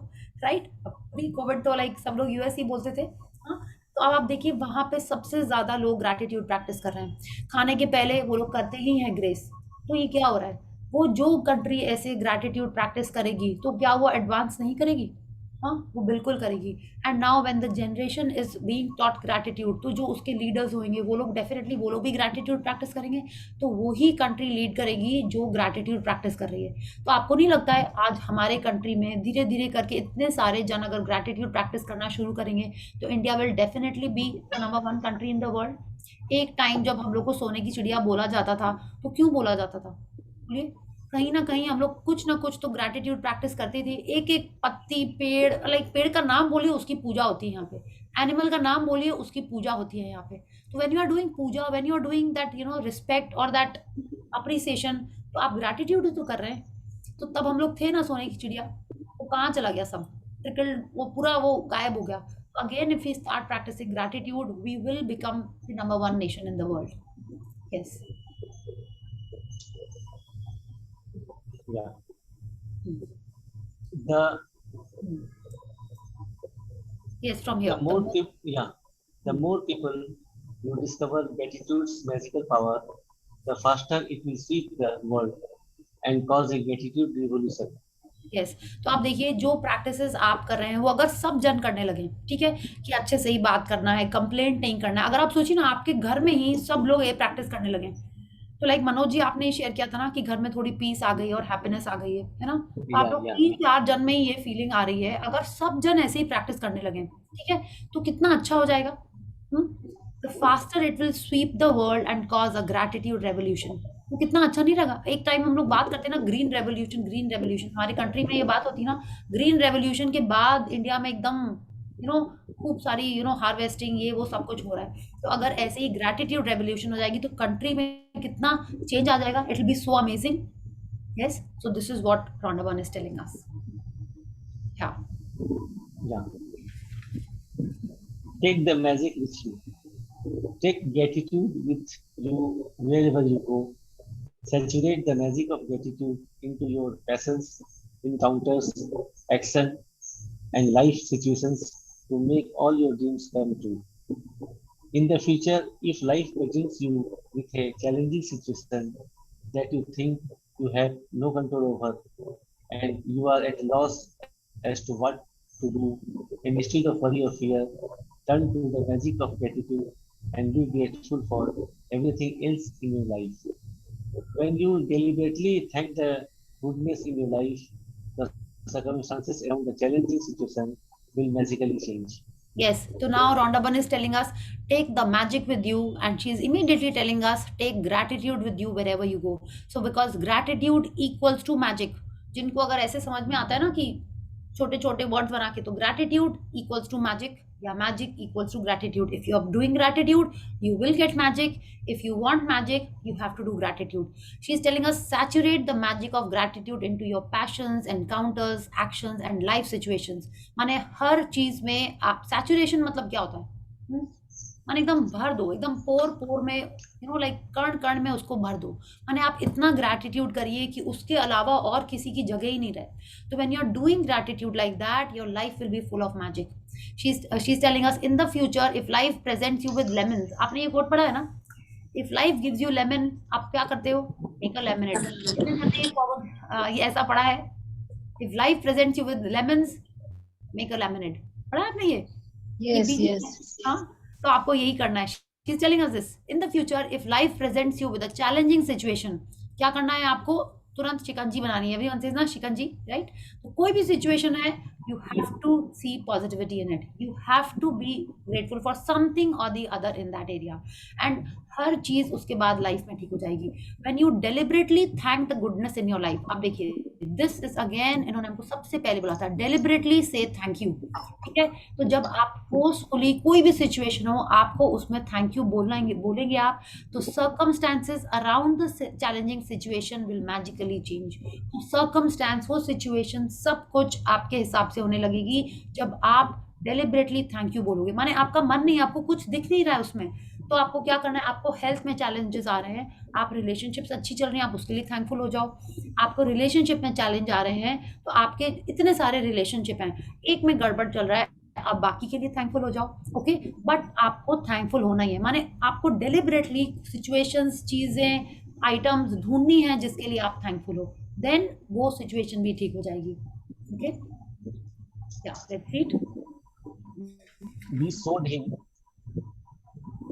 राइट, प्री कोविड तो लाइक सब लोग यूएस ही बोलते थे। हाँ, तो अब आप देखिए वहां पे सबसे ज्यादा लोग ग्रैटिट्यूड प्रैक्टिस कर रहे हैं। खाने के पहले वो लोग करते ही हैं ग्रेस। तो ये क्या हो रहा है, वो जो कंट्री ऐसे ग्रैटिट्यूड प्रैक्टिस करेगी तो क्या वो एडवांस नहीं करेगी? हाँ, वो बिल्कुल करेगी। And now when the generation is being taught gratitude, तो जो उसके लीडर्स होंगे वो लोग डेफिनेटली वो लोग भी ग्रैटिट्यूड प्रैक्टिस करेंगे, तो वो ही कंट्री लीड करेगी जो ग्रैटिट्यूड प्रैक्टिस कर रही है। तो आपको नहीं लगता है आज हमारे कंट्री में धीरे धीरे करके इतने सारे जन अगर ग्रैटिट्यूड प्रैक्टिस करना शुरू करेंगे तो India will definitely be the number 1 country in the world. एक टाइम जब हम लोग को सोने की चिड़िया बोला जाता था, तो क्यों बोला जाता था? बोलिए। कहीं ना कहीं हम लोग कुछ ना कुछ तो ग्रैटिट्यूड प्रैक्टिस करते थे। एक एक पत्ती, पेड़, लाइक पेड़ का नाम बोलिए उसकी पूजा होती है यहाँ पे, एनिमल का नाम बोलिए उसकी पूजा होती है यहाँ पे। तो when you are doing puja, when you are doing that respect और दैट अप्रिसिएशन, तो आप ग्रैटिट्यूड तो कर रहे हैं। तो तब हम लोग थे ना सोने की चिड़िया, वो कहाँ चला गया? सब ट्रिकल, वो पूरा वो गायब हो गया। तो again if we start practising gratitude we will become the number 1 nation in the world. Yes. Yeah. The Yes, from here. the more people, yeah, the more people you discover gratitude's magical power, the faster it will sweep the world and cause a gratitude revolution. Yes. तो आप देखिए जो प्रैक्टिसेस आप कर रहे हैं वो अगर सब जन करने लगे, ठीक है, कि अच्छे से ही बात करना है, कंप्लेंट नहीं करना है। अगर आप सोचिए ना आपके घर में ही सब लोग ये प्रैक्टिस करने लगे, तो लाइक मनोज जी आपने शेयर किया था ना कि घर में थोड़ी पीस आ गई है और हैप्पीनेस आ गई है ना? तो आप लोग 3-4 जन में ही ये फीलिंग आ रही है। अगर सब जन ऐसे ही प्रैक्टिस करने लगे, ठीक है, तो कितना अच्छा हो जाएगा। The faster it will sweep the world and cause a gratitude revolution. तो कितना अच्छा नहीं रहेगा? एक टाइम हम लोग बात करते हैं ना ग्रीन रेवोल्यूशन, ग्रीन रेवोल्यूशन, हमारी कंट्री में ये बात होती ना, ग्रीन रेवोल्यूशन के बाद इंडिया में एकदम खूब सारी हार्वेस्टिंग, ये वो सब कुछ हो रहा है। तो अगर ऐसे ही ग्रैटिट्यूड रेवोल्यूशन हो जाएगी तो कंट्री में कितना चेंज आ जाएगा। It will be so amazing. Yes, so this is what Rhonda Byrne is telling us. Yeah. Take the magic with you. Take gratitude with you wherever you go. Saturate the magic of gratitude into your passions, encounters, action, and life situations to make all your dreams come true. In the future, if life presents you with a challenging situation that you think you have no control over and you are at a loss as to what to do, and instead of worry or fear, turn to the magic of gratitude and be grateful for everything else in your life. When you deliberately thank the goodness in your life, the circumstances around the challenging situation will magically change. Yes, so now Rhonda is telling us take the magic with you, and she is immediately telling us take gratitude with you wherever you go. So because gratitude equals to magic, जिनको अगर ऐसे समझ में आता है ना कि छोटे छोटे वर्ड्स बना के, तो gratitude equals to magic या magic equals to gratitude. If you are doing gratitude, you will get magic. If you want magic, you have to do gratitude. She is telling us saturate the magic of gratitude into your passions, encounters, actions and life situations. माने हर चीज में आप saturation मतलब क्या होता है? माने एकदम भर दो, एकदम पोर पोर में लाइक कण कण में उसको भर दो। माने आप इतना ग्रैटिट्यूड करिए कि उसके अलावा और किसी की जगह ही नहीं रहे। तो when you are doing gratitude like that, your life will be full of magic. She is telling us in the future if life presents you with lemons, आपने ये कोट पढ़ा है ना, if life gives you lemon, आप क्या करते हो? Make a lemonade. ये ऐसा पढ़ा है, if life presents you with lemons make a lemonade, पढ़ा है आपने ये? Yes. हाँ, तो आपको यही करना है। She's telling us this. In the future, if life presents you with a challenging situation, क्या करना है आपको? तुरंत शिकंजी बनानी है। Everyone says ना शिकंजी, right? तो कोई भी situation है, you have to see positivity in it. You have to be grateful for something or the other in that area. And हर चीज उसके बाद लाइफ में ठीक हो जाएगी। When you deliberately thank the goodness in your life, अब देखिए this is again, इन्होंने हमको सबसे पहले बोला था deliberately say thank you, ठीक है? तो जब आप forcefully कोई भी situation हो, आपको उसमें thank you बोलेंगे आप, तो circumstances around the challenging situation will magically change. circumstance, वो situation, सब कुछ आपके हिसाब से होने लगेगी जब आप डेलिबरेटली थैंक यू बोलोगे। माने आपका मन नहीं, आपको कुछ दिख नहीं रहा है उसमें, तो आपको क्या करना है, आपको हेल्थ में चैलेंजेस आ रहे हैं, आप रिलेशनशिप्स अच्छी चल रही हैं, आप उसके लिए थैंकफुल हो जाओ। आपको रिलेशनशिप में चैलेंज आ रहे हैं, तो आपके इतने सारे रिलेशनशिप हैं, एक में गड़बड़ चल रहा है, आप बाकी के लिए थैंकफुल हो जाओ। ओके, बट आपको थैंकफुल होना ही है, माने आपको डेलिबरेटली सिचुएशंस, चीजें, आइटम्स ढूंढनी है जिसके लिए आप थैंकफुल हो, देन वो सिचुएशन भी ठीक हो जाएगी। ओके, या let's read. We showed him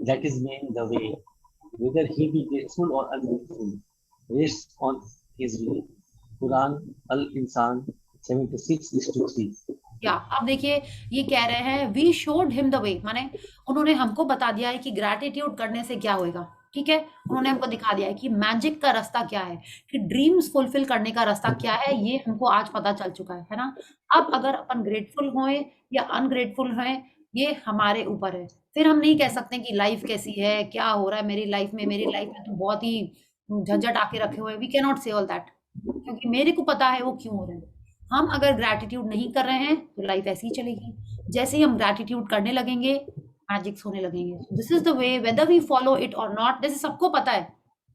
that is mean the way, whether he be grateful or ungrateful, rests on his will. Quran Al-Insan 76:3. या अब देखिए, ये कह रहे हैं we showed him the way, माने उन्होंने हमको बता दिया है कि ग्रैटिट्यूड करने से क्या होएगा। ठीक है, उन्होंने हमको दिखा दिया है कि मैजिक का रास्ता क्या है, कि ड्रीम्स फुलफिल करने का रास्ता क्या है, ये हमको आज पता चल चुका है ना। अब अगर अपन ग्रेटफुल होए या अनग्रेटफुल होए, ये हमारे ऊपर है। फिर हम नहीं कह सकते कि लाइफ कैसी है, क्या हो रहा है मेरी लाइफ में, मेरी लाइफ में तो बहुत ही झंझट आके रखे हुए हैं। वी कैन नॉट से ऑल दैट, क्योंकि मेरे को पता है वो क्यों हो रहे हैं। हम अगर ग्रैटिट्यूड नहीं कर रहे हैं तो लाइफ ऐसी ही चलेगी। जैसे ही हम ग्रैटिट्यूड करने लगेंगे, मैजिक्स होने लगेंगे। This is the way, whether we follow it और नॉट। जैसे सबको पता है,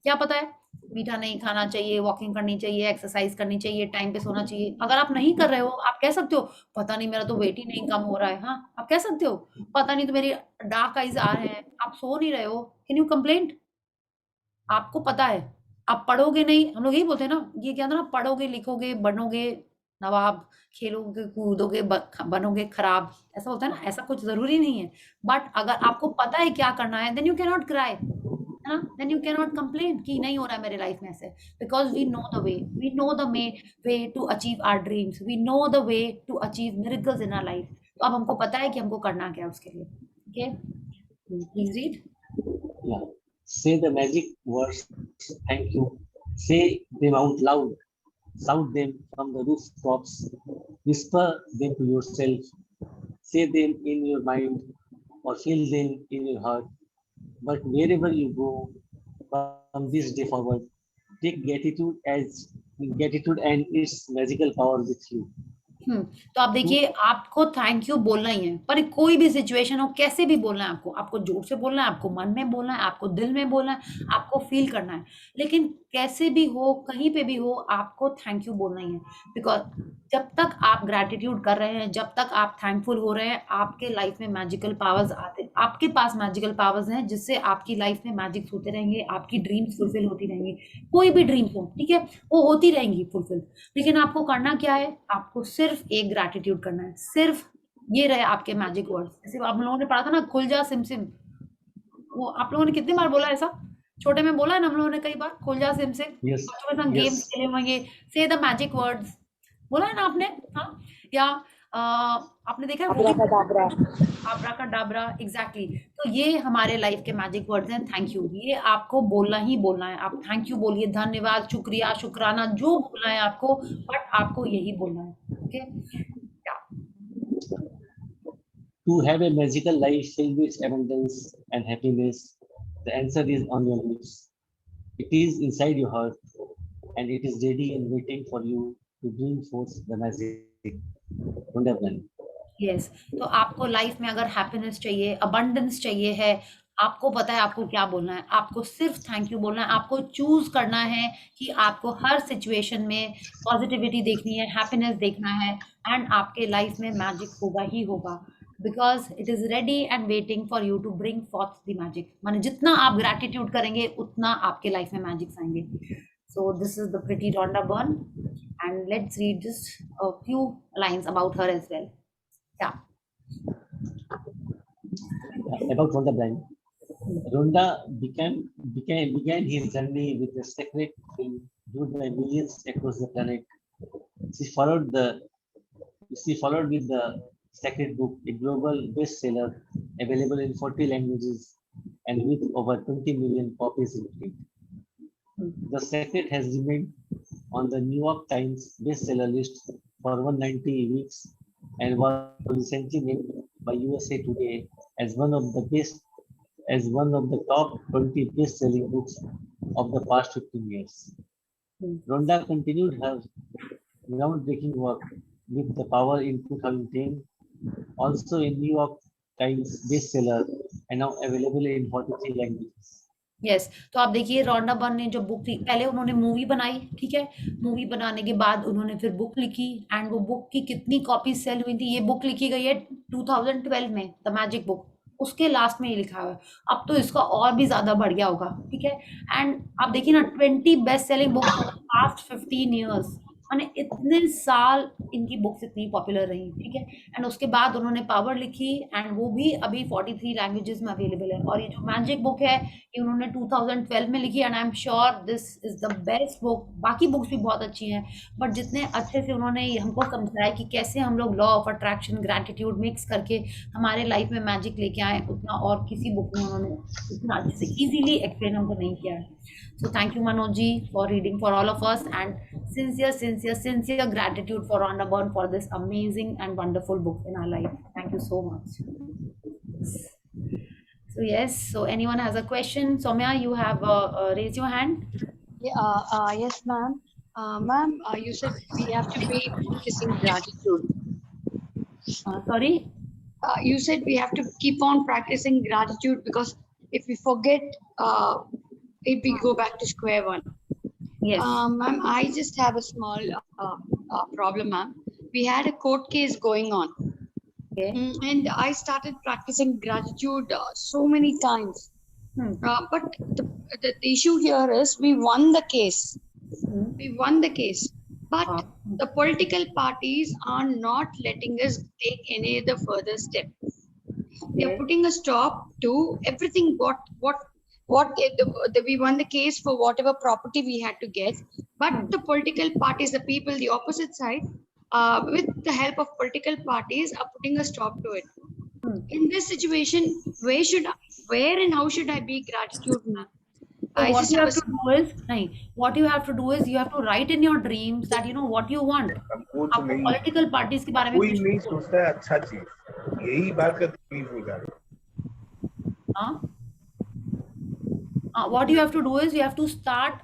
क्या पता है, मीठा नहीं खाना चाहिए, वॉकिंग करनी चाहिए, एक्सरसाइज करनी चाहिए, टाइम पे सोना चाहिए। अगर आप नहीं कर रहे हो, आप कह सकते हो पता नहीं मेरा तो वेट ही नहीं कम हो रहा है। हाँ, आप कह सकते हो पता नहीं तो मेरी डार्क आईज आ रहे हैं। आप सो नहीं रहे हो, कैन यू कंप्लेंट? आपको पता है, आप पढ़ोगे नहीं, हम लोग यही बोलते हैं ना, ये क्या था ना, पढ़ोगे लिखोगे बनोगे नवाब, खेलोगे कूदोगे बनोगे खराब, ऐसा होता है ना। ऐसा कुछ जरूरी नहीं है, बट अगर आपको पता है क्या करना है, then you can not cry, है ना, then you can not complain कि नहीं हो रहा है मेरे लाइफ में ऐसे, because we know the way, we know the way to achieve our dreams, we know the way to achieve miracles in our life. तो अब हमको पता है कि हमको करना क्या है उसके लिए। Okay, please read. Yeah. Say the magic words, thank you. Say them out loud. Shout them from the rooftops. Whisper them to yourself. Say them in your mind or feel them in your heart. But wherever you go from this day forward, take gratitude and its magical power with you. तो आप देखिए, आपको थैंक यू बोलना ही है, पर कोई भी सिचुएशन हो, कैसे भी बोलना है आपको, आपको जोर से बोलना है, आपको मन में बोलना है, आपको दिल में बोलना है, आपको फील करना है, लेकिन कैसे भी हो, कहीं पे भी हो, आपको थैंक यू बोलना ही है। बिकॉज जब तक आप ग्रैटिट्यूड कर रहे हैं, जब तक आप थैंकफुल हो रहे हैं, आपके लाइफ में मैजिकल पावर्स आते, आपके पास मैजिकल पावर्स हैं, जिससे आपकी लाइफ में मैजिक्स होते रहेंगे, आपकी ड्रीम्स फुलफिल होती रहेंगी। कोई भी ड्रीम्स हो, ठीक है, वो होती रहेंगी फुलफिल, लेकिन आपको करना क्या है, आपको सिर्फ एक ग्रैटिट्यूड करना है। सिर्फ ये रहे आपके मैजिक वर्ड्स। जैसे आप लोगों ने पढ़ा था ना, खुल जा सिम सिम, वो आप लोगों ने कितनी बार बोला ऐसा? छोटे में बोला है ना हम लोगों ने कई बार, खुल जा सिम सिम। Yes. बच्चों के साथ गेम्स Yes. खेले होंगे, से द मैजिक वर्ड्स, बोला है ना आपने? हाँ, या आपने देखा है आब्राकाडाब्रा, एग्जैक्टली। तो ये हमारे लाइफ के मैजिक वर्ड्स हैं, थैंक यू। ये आपको बोलना ही बोलना है। आप थैंक यू बोलिए, धन्यवाद, शुक्रिया, शुक्राना, जो बोलना है आपको, बट आपको यही बोलना है। Okay, To have a magical life filled with abundance and happiness, the answer is on your lips. It is inside your heart, and it is ready and waiting for you to bring forth the magic. Wonderful. Yes, तो आपको लाइफ में अगर हैप्पीनेस चाहिए, अबंडेंस चाहिए है, आपको पता है आपको क्या बोलना है, आपको सिर्फ थैंक यू बोलना है। आपको चूज करना है कि आपको हर सिचुएशन में पॉजिटिविटी देखनी है, हैप्पीनेस देखना है, एंड आपके लाइफ में मैजिक होगा ही होगा, because it is ready and waiting for you to bring forth the magic. माने जितना आप ग्रैटिट्यूड करेंगे, उतना आपके लाइफ में मैजिक्स आएंगे। So this is the pretty Rhonda Byrne, and let's read just a few lines about her as well. Yeah. About Rhonda Byrne. Rhonda began his journey with the sacred film viewed by millions across the planet. She followed with the sacred book, a global bestseller available in 40 languages and with over 20 million copies in print. The sacred has remained on the New York Times bestseller list for 190 weeks and was recently named by USA Today as one of the top 20 best-selling books of the past 15 years. Rhonda continued her groundbreaking work with The Power in 2010, also in New York Times bestseller and now available in 43 languages. Yes तो आप देखिए रोंडा बर्न ने जो बुक थी, पहले उन्होंने मूवी बनाई, ठीक है, मूवी बनाने के बाद उन्होंने फिर बुक लिखी, एंड वो बुक की कितनी कॉपी सेल हुई थी। ये बुक लिखी गई है 2012 में, द मैजिक बुक, उसके लास्ट में ये लिखा हुआ है। अब तो इसका और भी ज्यादा बढ़ गया होगा, ठीक है। एंड आप देखिए ना 20 best selling books for the past 15 years, माने इतने साल इनकी बुक्स इतनी पॉपुलर रही, ठीक है। एंड उसके बाद उन्होंने पावर लिखी, एंड वो भी अभी 43 लैंग्वेजेस में अवेलेबल है। और ये जो मैजिक बुक है ये उन्होंने 2012 में लिखी, and I am sure this is the best book. बाकी बुक्स भी बहुत अच्छी हैं, बट जितने अच्छे से उन्होंने ये हमको समझाया कि कैसे हम लोग law of attraction, gratitude mix करके हमारे लाइफ में मैजिक लेके आए, उतना और किसी बुक में उन्होंने इतना अच्छे से इजीली एक्सप्लेन हमको नहीं किया है। So thank you Manoj ji for reading for all of us, and sincere gratitude for Rhonda Byrne for this amazing and wonderful book in our life. Thank you so much. So yes, so anyone has a question? Soumya, you have raised your hand. Yeah, yes, ma'am. Ma'am, you said we have to be practicing gratitude. Sorry? You said we have to keep on practicing gratitude because if we forget, if we go back to square one. Yes. Ma'am, I just have a small problem, ma'am. We had a court case going on. Okay. And I started practicing gratitude so many times. But the issue here is we won the case. We won the case. But the political parties are not letting us take any other further step. They are putting a stop to everything we won the case for whatever property we had to get, but the political parties, the people, the opposite side, with the help of political parties, are putting a stop to it. In this situation, where and how should I be gratitude, ma'am? So what you have to do is you have to write in your dreams that you know what you want. आपको political parties के बारे में कोई नहीं सोचता है अच्छा चीज, यही बात का तकलीफ हो जा रही है। What you have to do is you have to start,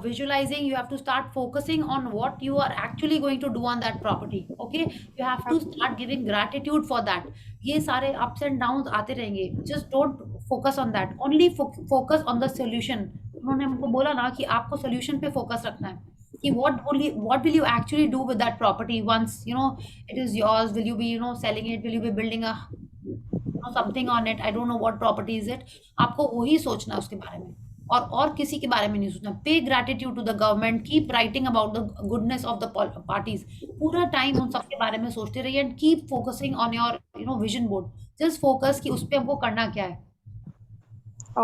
visualizing. You have to start focusing on what you are actually going to do on that property. Okay, you have to start giving gratitude for that. ये सारे ups and downs आते रहेंगे. Just don't focus on that. Only focus on the solution. उन्होंने हमको बोला ना कि आपको solution पे focus रखना है कि what will you actually do with that property once it is yours. Will you be selling it? Will you be building a something on it? I don't know what property is it. आपको वही सोचना उसके बारे में, और किसी के बारे में नहीं सोचना. Pay gratitude to the government. Keep writing about the goodness of the parties. पूरा टाइम उन सब के बारे में सोचते रहिए, and keep focusing on your vision board. Just focus कि उस पे हमको करना क्या है.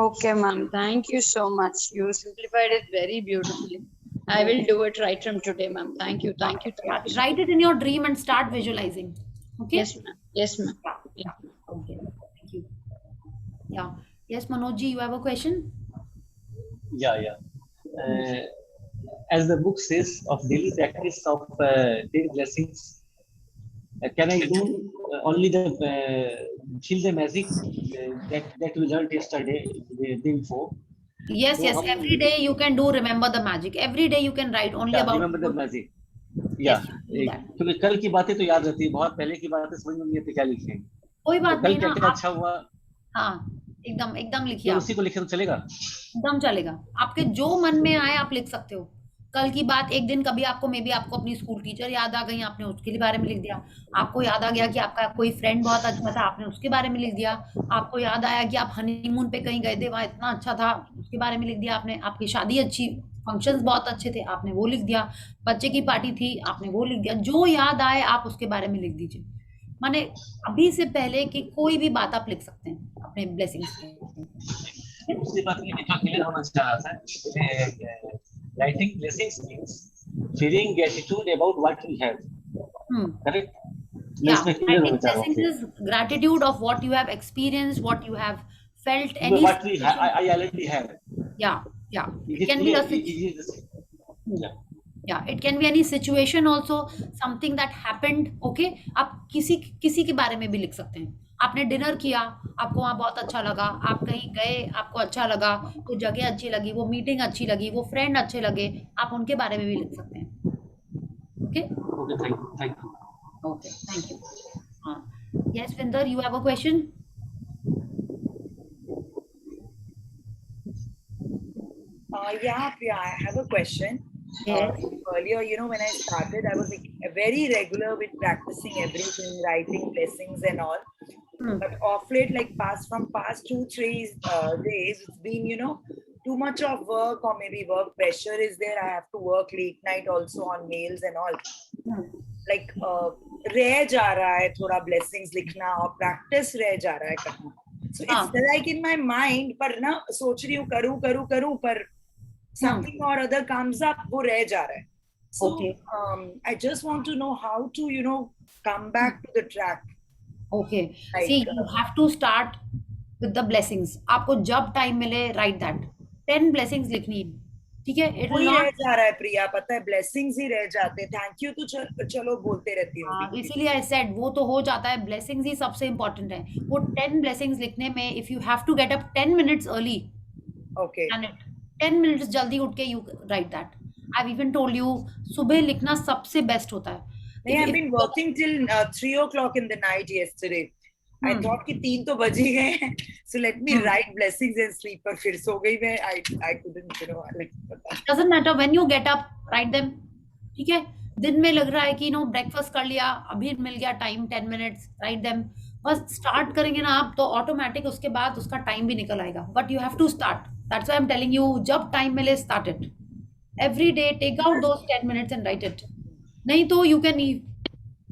Okay, ma'am. Thank you so much. You simplified it very beautifully. I will do it right from today, ma'am. Thank you. Thank you. Write it in your dream and start visualizing. Okay. Yes, ma'am. Yes, ma'am. Yeah. Okay. Thank you. Yeah. Yes, Manoj ji, you have a question? Yeah. As the book says of daily practice of 10 blessings, can I do only the feel the magic that we learned yesterday, the day before? Yes. Every day you can do remember the magic. Every day you can write only about remember the magic. क्योंकि कल की बातें तो याद रहती है, बहुत पहले की बातें समझ में नहीं आती क्या लिखें. कोई बात नहीं ना. अच्छा हुआ. हाँ, एकदम लिखिए. उसी को लिखना चलेगा. एकदम चलेगा. आपके जो मन में आए आप लिख सकते हो. कल की बात, एक दिन कभी आपको अपनी स्कूल टीचर याद आ गई, आपने उसके बारे में लिख दिया. आपको याद आ गया कि आपका कोई फ्रेंड बहुत अच्छा था, आपने उसके बारे में लिख दिया. आपको याद आया कि आप हनीमून पे कहीं गए थे, वहाँ इतना अच्छा था, उसके बारे में लिख दिया आपने. आपकी शादी अच्छी, फंक्शंस बहुत अच्छे थे, आपने वो लिख दिया. बच्चे की पार्टी थी, आपने वो लिख दिया. जो याद आए आप उसके बारे में लिख दीजिए. माने अभी से पहले की कोई भी बात आप लिख सकते हैं अपने ब्लेसिंग्स की. दूसरी बात ये क्लियर होना चाह रहा था. Writing blessings means feeling gratitude about what we have. Correct? Yeah. Writing blessings is gratitude of what you have experienced, what you have felt. Any what we have, I already have. Yeah. It can be it can be any situation also, something that happened. Okay, आप किसी के बारे में भी लिख सकते हैं. आपने डिनर किया, आपको वहाँ बहुत अच्छा लगा. आप कहीं गए, आपको अच्छा लगा, वो जगह अच्छी लगी, वो मीटिंग अच्छी लगी, वो फ्रेंड अच्छे लगे, आप उनके बारे में भी लिख सकते हैं. Okay, thank you. Okay, thank you. हाँ, Yes, Vinder, you have a question? Yeah, Priya, I have a question. Yes. Earlier, when I started, I was like very regular with practicing everything, writing blessings and all. But off late, like past 2-3 days, it's been, too much of work, or maybe work pressure is there. I have to work late night also on mails and all. Like रह जा रहा है थोड़ा blessings लिखना और practice रह जा रहा है करना. So it's like in my mind, पर ना सोच रही हूँ करूँ पर something or other comes up, वो रह जा रहा है. So I just want to know how to come back to the track. Okay. Like, See, you have to start with the blessings. आपको जब टाइम मिले write that. 10 blessings लिखनी है. ठीक है? It will वही not. रह जा रहा है प्रिया, पता है blessings ही रह जाते हैं. Thank you तो चलो बोलते रहती हूँ. इसीलिए I said वो तो हो जाता है. Blessings ही सबसे important है. वो 10 blessings लिखने में if you have to get up 10 minutes early. Okay. And 10 minutes जल्दी उठ के you write that. I've even told you सुबह लिखना सबसे best होता है. I've been working till 3 o'clock in the night yesterday. I thought कि 3 तो बज ही गए हैं. So let me write blessings and sleep. पर फिर सो गई मैं. I couldn't, like. Doesn't matter when you get up, write them. ठीक है? दिन में लग रहा है कि breakfast कर लिया, अभी मिल गया time 10 minutes, write them. बस start करेंगे ना आप तो automatic उसके बाद उसका time भी निकल आएगा. But you have to start. That's why I'm telling you, जब time मिले start it. Every day take out those 10 minutes and write it. नहीं तो you can.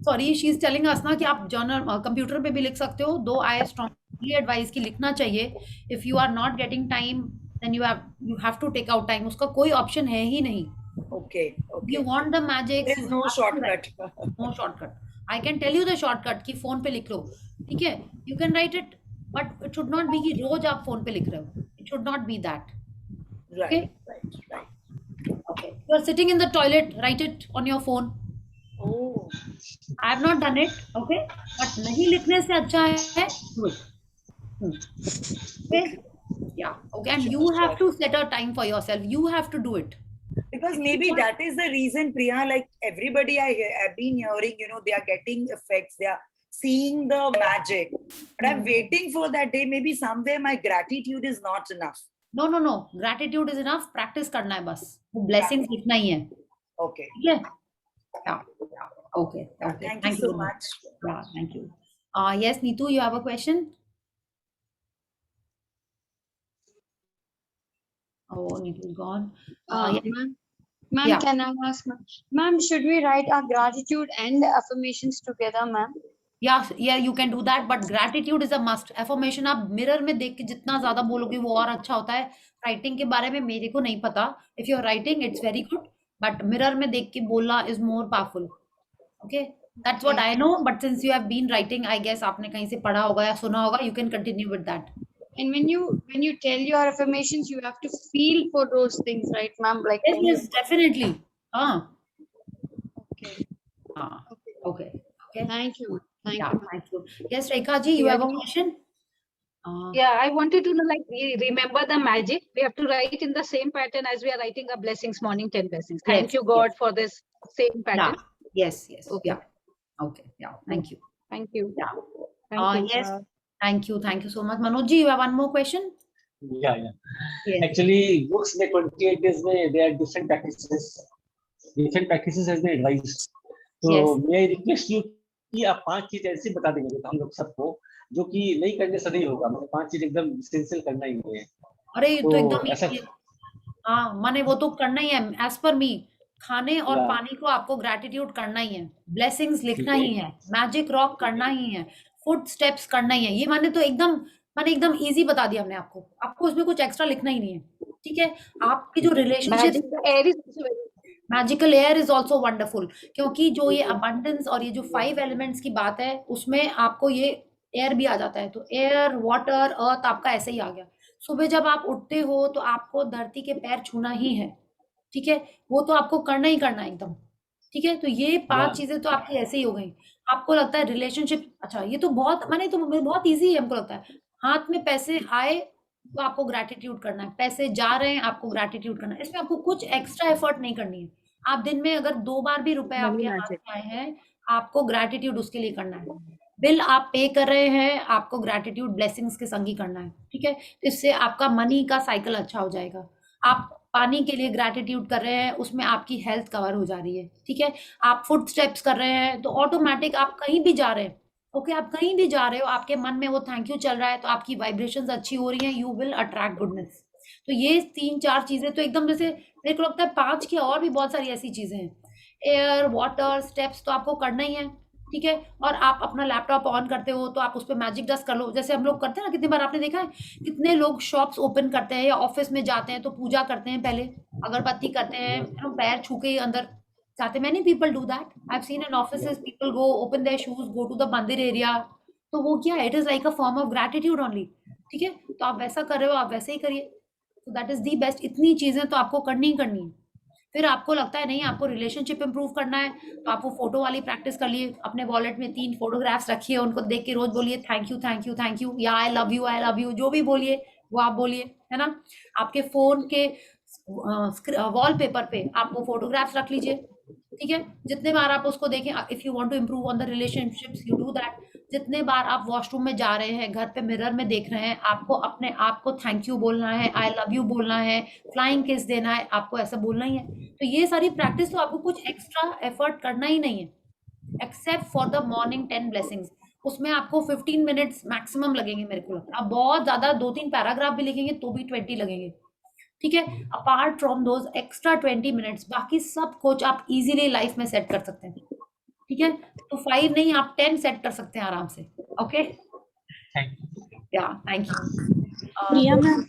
Sorry, she is telling us ना कि आप journal computer पे भी लिख सकते हो. Though I strongly advise कि लिखना चाहिए. If you are not getting time, then you have to take out time. उसका कोई option है ही नहीं. Okay. You want the magic. There's no shortcut. No shortcut. I can tell you the shortcut कि phone पे लिख लो. ठीक है? You can write it, but it should not be कि रोज आप phone पे लिख रहे हो. It should not be that. Right. Okay? Right. Okay. You are sitting in the toilet. Write it on your phone. Oh. I have not done it. Okay? But नहीं लिखने से अच्छा है do it. Okay? Yeah. Okay. And you have to set a time for yourself. You have to do it. Because maybe that is the reason, Priya, like everybody I've been hearing, they are getting effects, they are seeing the magic. But I'm waiting for that day. Maybe somewhere my gratitude is not enough. No. Gratitude is enough. Practice करना है बस. Blessings लिखना ही है. Okay. Yeah. Okay. Thank you so much. Yeah, thank you. Yes, Neetu, you have a question? Oh, Neetu is gone. Yes. Ma'am, Yeah. can I ask, ma'am, should we write our gratitude and affirmations together, ma'am? Yeah, you can do that, but gratitude is a must. Affirmation आप mirror में देख के जितना ज़्यादा बोलोगे वो और अच्छा होता है. Writing के बारे में मेरे को नहीं पता. If you're writing, it's very good, but mirror में देख के बोलना is more powerful. Okay, that's what I know. But since you have been writing, I guess आपने कहीं से पढ़ा होगा या सुना होगा. You can continue with that. And when you tell your affirmations, you have to feel for those things, right, ma'am? Like Yes, definitely. Okay. Okay. Thank you. Thank Yeah, you. thank you. Yes, Rekha ji, you have a question? Yeah, I wanted to know, like, we remember the magic. We have to write in the same pattern as we are writing our blessings, morning 10 blessings. Thank you, God, for this same pattern. Yes. Okay. Yeah. Okay. Yeah. Thank you. Thank you. Yeah. Thank you. Yes. Thank you so much. Manoj ji, you have one more question? Yeah. Yes. Actually, books में 28 days में there are different practices. Different practices has been advised. So may I request you कि आप 5 चीज ऐसी बता देंगे तो हम लोग सबको जो कि नहीं करने से नहीं होगा. मतलब 5 चीज एकदम एसेंशियल करना ही है. अरे ये तो एकदम ऐसा. माने वो तो करना ही है. As per me, खाने और पानी को आपको ग्रेटिट्यूड करना ही है. ब्लेसिंग्स लिखना ही है. मैजिक रॉक करना ही है. फुट स्टेप्स करना ही है. ये माने तो एकदम इजी बता दिया हमने आपको उसमें कुछ एक्स्ट्रा लिखना ही नहीं है. ठीक है? आपकी जो relationship magical air is also wonderful, क्योंकि जो ये अबंडेंस और ये जो 5 एलिमेंट्स की बात है उसमें आपको ये एयर भी आ जाता है. तो एयर, वाटर, अर्थ आपका ऐसे ही आ गया. सुबह जब आप उठते हो तो आपको धरती के पैर छूना ही है. ठीक है? वो तो आपको करना ही करना है एकदम. ठीक है? तो ये 5 चीजें तो आपकी ऐसे ही हो गई. आपको लगता है रिलेशनशिप, अच्छा ये तो बहुत ईजी है. हमको लगता है हाथ में पैसे आए तो आपको ग्रेटिट्यूड करना है. पैसे जा रहे हैं आपको ग्रेटिट्यूड करना है. इसमें आपको कुछ एक्स्ट्रा एफर्ट नहीं करनी है. आप दिन में अगर 2 बार भी रुपए आपके हाथ में आए हैं आपको ग्रेटिट्यूड उसके लिए करना है. बिल आप पे कर रहे हैं, आपको ग्रैटिट्यूड ब्लेसिंग्स के संग ही करना है, ठीक है? तो इससे आपका मनी का साइकिल अच्छा हो जाएगा। आप पानी के लिए ग्रैटिट्यूड कर रहे हैं, उसमें आपकी हेल्थ कवर हो जा रही है, ठीक है? आप फुट स्टेप्स कर रहे हैं, तो ऑटोमेटिक आप कहीं भी जा रहे हैं, ओके, आप कहीं भी जा रहे हो, आपके मन में वो थैंक यू चल रहा है, तो आपकी वाइब्रेशंस अच्छी हो रही हैं, यू विल अट्रैक्ट गुडनेस। तो ये 3-4 चीजें तो एकदम, जैसे मेरे को लगता है 5 की और भी बहुत सारी ऐसी चीजें हैं। एयर, वाटर, स्टेप्स तो आपको करना ही है, ठीक है? और आप अपना लैपटॉप ऑन करते हो तो आप उस पे मैजिक डस्ट कर लो, जैसे हम लोग करते हैं ना। कितनी बार आपने देखा है कितने लोग शॉप्स ओपन करते हैं या ऑफिस में जाते हैं तो पूजा करते हैं, पहले अगरबत्ती करते हैं, पैर छू के ही अंदर जाते। Many people do that, I have seen in offices, people go open their shoes, go to the mandir area. तो वो क्या है, it is like a form of gratitude only, ठीक है? तो आप वैसा कर रहे हो, आप वैसे ही करिए। तो दैट इज दी बेस्ट। इतनी चीजें तो आपको करनी ही करनी है। फिर आपको लगता है नहीं, आपको रिलेशनशिप इंप्रूव करना है, तो आप वो फोटो वाली प्रैक्टिस कर लिए। अपने वॉलेट में 3 फोटोग्राफ्स रखिए, उनको देख के रोज बोलिए thank you thank you thank you, या आई लव यू, जो भी बोलिए वो आप बोलिए, है ना? आपके फोन के वॉलपेपर पे आप वो फोटोग्राफ्स रख लीजिए, ठीक है? जितने बार आप उसको देखें, if you want to improve on the relationships, you do that. जितने बार आप वॉशरूम में जा रहे हैं, घर पे मिरर में देख रहे हैं, आपको अपने आप को थैंक यू बोलना है, आई लव यू बोलना है, फ्लाइंग किस देना है, आपको ऐसा बोलना ही है। तो ये सारी प्रैक्टिस, तो आपको कुछ एक्स्ट्रा एफर्ट करना ही नहीं है, except for the morning 10 blessings. उसमें आपको 15 मिनट्स मैक्सिमम लगेंगे, मेरे को लगता है। आप बहुत ज्यादा 2-3 पैराग्राफ भी लिखेंगे तो भी 20 लगेंगे, ठीक है? Apart from those extra 20 minutes, बाकी सब कुछ आप इजीली लाइफ में सेट कर सकते हैं, ठीक है? तो 5 नहीं, आप 10 सेट कर सकते हैं आराम से, ओके? या थैंक यू। प्रिया मैम,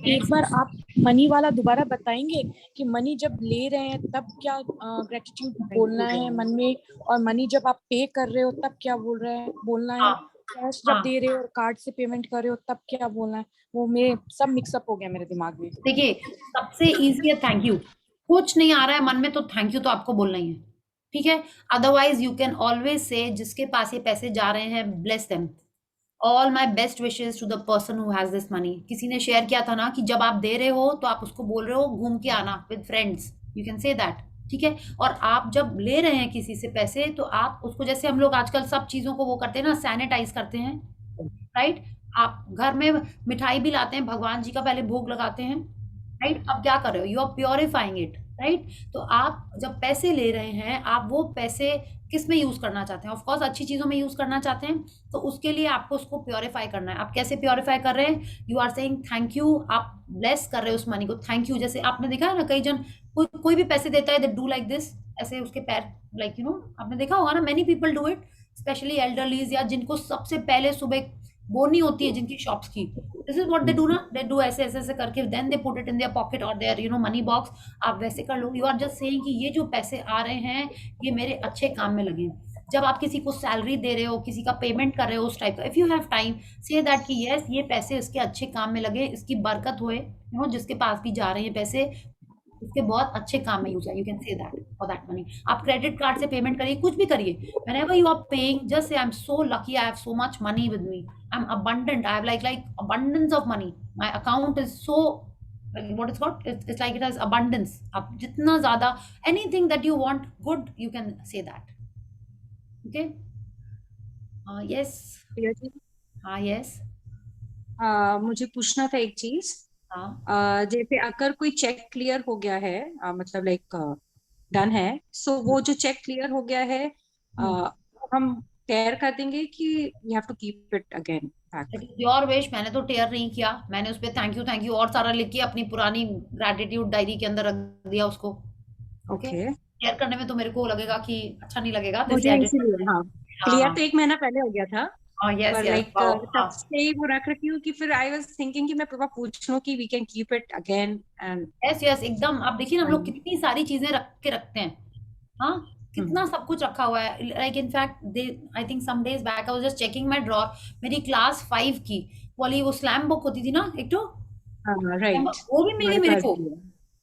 एक बार आप मनी वाला दोबारा बताएंगे कि मनी जब ले रहे हैं तब क्या ग्रेटिट्यूड बोलना है मन में, और मनी जब आप पे कर रहे हो तब क्या बोलना है, कैश जब दे रहे हो और कार्ड से पेमेंट कर रहे हो तब क्या बोलना है? वो मेरे सब मिक्सअप हो गया मेरे दिमाग में। देखिए, सबसे इजी है थैंक यू। कुछ नहीं आ रहा है मन में तो थैंक यू तो आपको बोलना ही है, ठीक है? Otherwise you can always say, जिसके पास ये पैसे जा रहे हैं, bless them, all my best wishes to the person who has this money. किसी ने शेयर किया था ना कि जब आप दे रहे हो तो आप उसको बोल रहे हो घूम के आना with friends, you can say that, ठीक है? और आप जब ले रहे हैं किसी से पैसे, तो आप उसको, जैसे हम लोग आजकल सब चीजों को वो करते हैं ना, सैनिटाइज करते हैं, राइट? आप घर में मिठाई भी लाते हैं, भगवान जी का पहले भोग लगाते हैं, राइट? अब क्या कर रहे हो, you are purifying it, right? तो आप जब पैसे ले रहे हैं, आप वो पैसे किस में यूज करना चाहते हैं? ऑफ कोर्स अच्छी चीजों में यूज करना चाहते हैं, तो उसके लिए आपको उसको प्योरीफाई करना है। आप कैसे प्योरीफाई कर रहे हैं? You are saying thank you, आप ब्लेस कर रहे हो उस मनी को, थैंक यू। जैसे आपने देखा है ना, कई जन कोई भी पैसे देता है, दे डू लाइक दिस, ऐसे उसके पैर, लाइक यू नो, आपने देखा होगा ना, many people do it, specially elderlies, या जिनको सबसे पहले सुबह बोनी होती है जिनकी शॉप्स की, this is what they do ना, दे डू ऐसे ऐसे ऐसे करके, then they put it in their pocket और their, you know, money box. आप वैसे कर लो। यू आर जस्ट सेइंग कि ये जो पैसे आ रहे हैं, ये मेरे अच्छे काम में लगे। जब आप किसी को सैलरी दे रहे हो, किसी का पेमेंट कर रहे हो, उस टाइप का, if you have time, say that कि यस, ये पैसे इसके अच्छे काम में लगे, इसकी बरकत हुए, यू नो, जिसके पास भी जा रहे हैं पैसे, उसके बहुत अच्छे काम में यूज है, you can say that for that money. आप क्रेडिट कार्ड से पेमेंट करिए, कुछ भी करिए, whenever you are paying, just say I'm so lucky, I have so much money with me, I'm abundant, I have like abundance of money, my account is so, what is called, it's like it has abundance। आप जितना ज्यादा, anything that you want good, you can say that, okay? Yes, Priya ji, हाँ, yes, मुझे पूछना था एक चीज। हाँ, जैसे अगर कोई चेक क्लियर हो गया है, मतलब लाइक डन है, सो वो जो चेक क्लियर हो गया है, हम टेयर कर देंगे कि you have to keep it again back? Your wish. मैंने तो टेयर नहीं किया, मैंने उस पर थैंक यू और सारा लिख के अपनी पुरानी ग्रेटिट्यूड डायरी के अंदर रख दिया उसको, ओके? टेयर करने में तो मेरे को लगेगा कि अच्छा नहीं लगेगा, मुझे इसीलिए, हाँ, क्लियर तो 1 महीना पहले हो गया था, पर लाइक तब से ही वो रख रखी हूँ कि फिर आई वाज थिंकिंग कि मैं पापा पूछ लूं कि we can keep it again. And yes एकदम। आप देखिए ना, हम लोग कितनी सारी चीजें रख के रखते हैं, हाँ, कितना सब कुछ रखा हुआ है। Like in fact I think some days back I was just checking my drawer, मेरी क्लास 5 की वाली वो स्लैम बुक होती थी ना, एक तो, राइट, वो भी मिल गई मेरे को।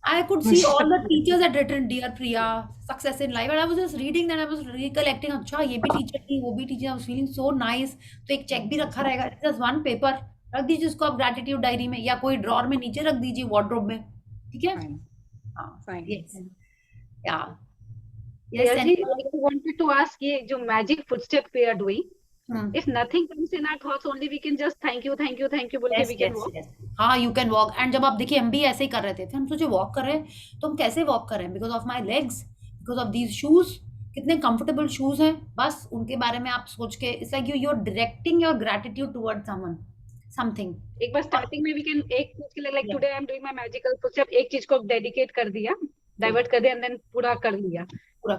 I could see all the teachers had written dear Priya, success in life, and I was just reading that, I was recollecting, अच्छा ये भी टीचर थी, वो भी teacher, I was feeling so nice। तो एक चेक भी रखा रहेगा, just one paper रख दीजिए उसको आप ग्रेटिट्यूड डायरी में, या कोई ड्रॉर में नीचे रख दीजिए, वार्डरोब में, ठीक है? हाँ, yes, yeah, yes। I wanted to ask, ये जो magic footstep we are doing, If nothing comes in our thoughts, only we can just thank you बोल के Yes, we can yes, walk. yes. हाँ, you can walk. And जब आप देखिए हम भी ऐसे ही कर रहे थे, फिर हम सोचे वॉक कर रहे हैं तो हम कैसे वॉक कर रहे हैं, because of my legs, because of these shoes, कितने कंफर्टेबल शूज हैं, बस उनके बारे में आप सोच के it's like you are directing your gratitude towards someone something. एक बार स्टार्टिंग में we can एक चीज के लिए like today I am doing my magical push-up, एक चीज को डेडिकेट कर दिया, डाइवर्ट कर दिया, and then पूरा कर लिया.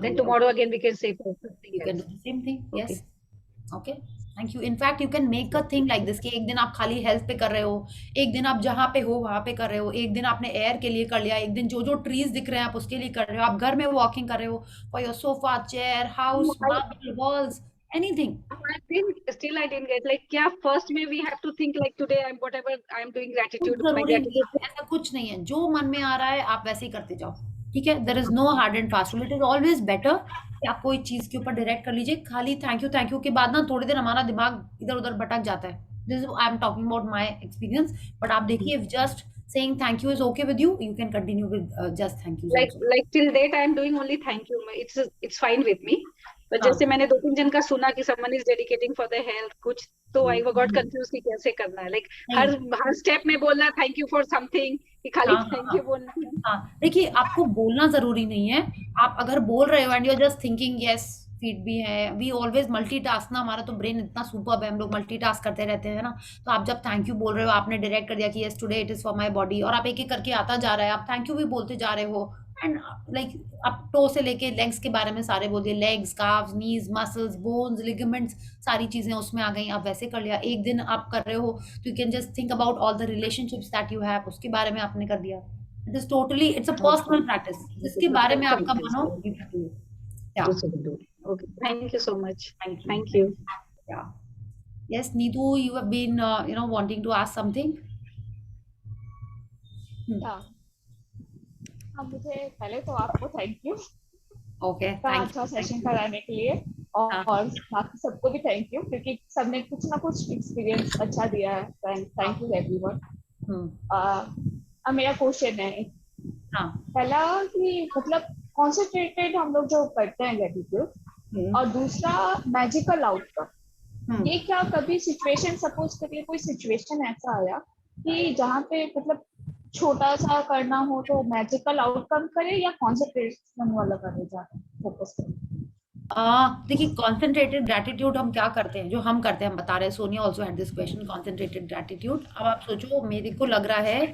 Then tomorrow again we can say something You can else. do the same thing. Yes. Okay. Thank you. In fact, you can make a thing like this कि एक दिन आप खाली हेल्थ पे कर रहे हो, एक दिन आप जहाँ पे हो वहाँ पे कर रहे हो, एक दिन आपने एयर के लिए कर लिया, एक दिन जो जो ट्रीज दिख रहे हैं आप उसके लिए कर रहे हो, आप घर में वॉकिंग कर रहे हो for your sofa, chair, house, marble, walls, anything. I think still I didn't get like क्या first में we have to think like today I'm whatever I am doing gratitude, my जरूरी नहीं gratitude. है, ऐसा कुछ नहीं है, जो मन में आ रहा है आप वैसे ही करते जाओ. ठीक है, there is no hard and fast rule. It is always better कि आप कोई चीज के ऊपर डायरेक्ट कर लीजिए. खाली थैंक यू के बाद ना थोड़ी देर हमारा दिमाग इधर उधर भटक जाता है. This I am talking about my experience. But आप देखिए, if just saying thank you is okay with you, you can continue with just thank you. Like till date I am doing only thank you. It's fine with me. But हाँ. जैसे मैंने 2-3 जन का सुना कि someone is dedicating for their health कुछ, तो I got confused कि कैसे करना है. Like हर स्टेप में बोलना thank you for something, कि खाली thank you बोलना है. हाँ, देखिए आपको बोलना जरूरी नहीं है. आप अगर बोल रहे हो and you are just thinking, yes feet भी है, वी ऑलवेज मल्टीटास्क ना, हमारा तो ब्रेन इतना सुपर्ब है, हम लोग मल्टीटास्क करते रहते हैं ना. तो आप जब थैंक यू बोल रहे हो, आपने डायरेक्ट कर दिया कि yes today it is for my body, और आप एक एक करके आता जा रहा है, आप थैंक यू भी बोलते जा रहे हो. एंड लाइक आप टो से लेके लेग्स के बारे में सारे बोल दिए, लेग्स, काफ्स, नीज, मसल्स, बोन्स, लिगामेंट्स, सारी चीजें उसमें आ गई. आप वैसे कर लिया. एक दिन आप कर रहे हो तो you can just think about all the relationships that you have, उसके बारे में आपने कर दिया. It is totally, it's a personal practice, जिसके बारे में आपका मानो. Okay, thank you so much. Thank you. Yeah. Yes, Neetu, you have been wanting to ask something. हाँ, मुझे पहले तो आपको थैंक यू. Okay, अच्छा सेशन कराने के लिए, और बाकी सबको भी थैंक यू, क्योंकि सबने कुछ ना कुछ एक्सपीरियंस अच्छा दिया है. Thank you everyone. अब मेरा क्वेश्चन है पहला कि मतलब कॉन्सेंट्रेटेड हम लोग जो करते हैं ग्रेटिट्यूड, और दूसरा मैजिकल आउटकम. ये क्या कभी सिचुएशन, सपोज करिए कोई सिचुएशन ऐसा आया कि जहाँ पे मतलब छोटा सा करना हो तो मैजिकल आउटकम करे, या कॉन्सेंट्रेशन वाला करे ज्यादा फोकस करे? देखिए, कॉन्सेंट्रेटेड ग्रैटिट्यूड हम क्या करते हैं, जो हम करते हैं, हम बता रहे हैं. Sonia also had this question, concentrated gratitude. अब आप सोचो, मेरे को लग रहा है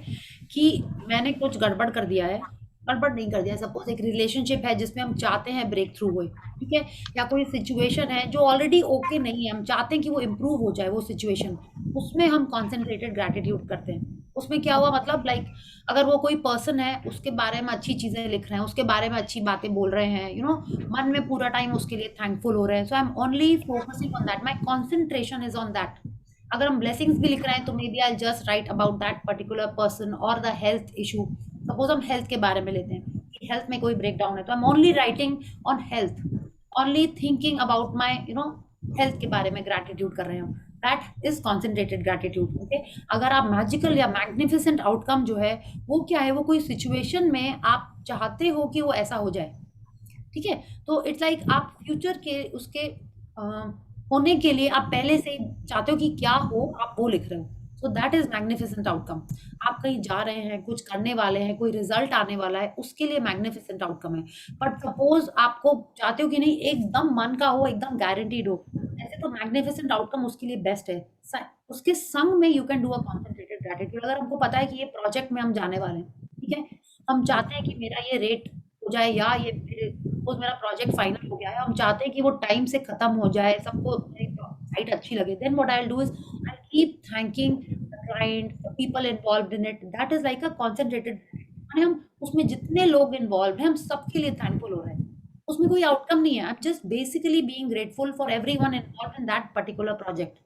कि मैंने कुछ गड़बड़ कर दिया है. गड़बड़ नहीं कर दिया, सपोज एक रिलेशनशिप है जिसमें हम चाहते हैं ब्रेक थ्रू हो, ठीक है, या कोई सिचुएशन है जो ऑलरेडी ओके नहीं है, हम चाहते हैं कि वो इम्प्रूव हो जाए वो सिचुएशन, उसमें हम कॉन्सेंट्रेटेड ग्रैटिट्यूड करते हैं. उसमें क्या हुआ, मतलब लाइक अगर वो कोई पर्सन है, उसके बारे में अच्छी चीजें लिख रहे हैं, उसके बारे में अच्छी बातें बोल रहे हैं, मन में पूरा टाइम उसके लिए थैंकफुल हो रहे हैं, so I am only focusing on that, my concentration is on that. अगर हम ब्लेसिंग्स भी लिख रहे हैं तो may be I just write about that particular person और द हेल्थ इशू. सपोज हम हेल्थ के बारे में लेते हैं कि हेल्थ में कोई ब्रेक डाउन है, तो I am only writing on health, only thinking about my health के बारे में ग्रैटिट्यूड कर रहे हो. That is concentrated gratitude. Okay, अगर आप मैजिकल या मैग्निफिसेंट आउटकम जो है वो क्या है, वो कोई सिचुएशन में आप चाहते हो कि वो ऐसा हो जाए, ठीक है, तो इट्स लाइक आप फ्यूचर के उसके होने के लिए आप पहले से चाहते हो कि क्या हो, आप वो लिख रहे हो. So that is magnificent outcome. आप कहीं जा रहे हैं, कुछ करने वाले हैं, कोई रिजल्ट आने वाला है, उसके लिए मैग्निफिसेंट आउटकम है. बट सपोज आपको चाहते हो कि नहीं एकदम मन का हो, एकदम गारंटीड हो, ऐसे तो मैग्निफिसेंट आउटकम उसके लिए बेस्ट है. उसके संग में you can do a concentrated gratitude. अगर हमको पता है कि ये प्रोजेक्ट में हम जाने वाले हैं, ठीक है, हम चाहते हैं कि मेरा ये रेट हो जाए, या ये मेरा प्रोजेक्ट फाइनल हो गया है, हम चाहते हैं कि वो टाइम से खत्म हो जाए, सबको मेरी साइट अच्छी लगे, then what I will do is I keep thanking the client, the people involved in it. That is like a concentrated. हम उसमें जितने लोग इन्वॉल्व हैं, हम सबके लिए थैंकफुल हो रहे हैं. उसमें कोई आउटकम नहीं है, I am just basically being grateful for everyone involved in that particular project.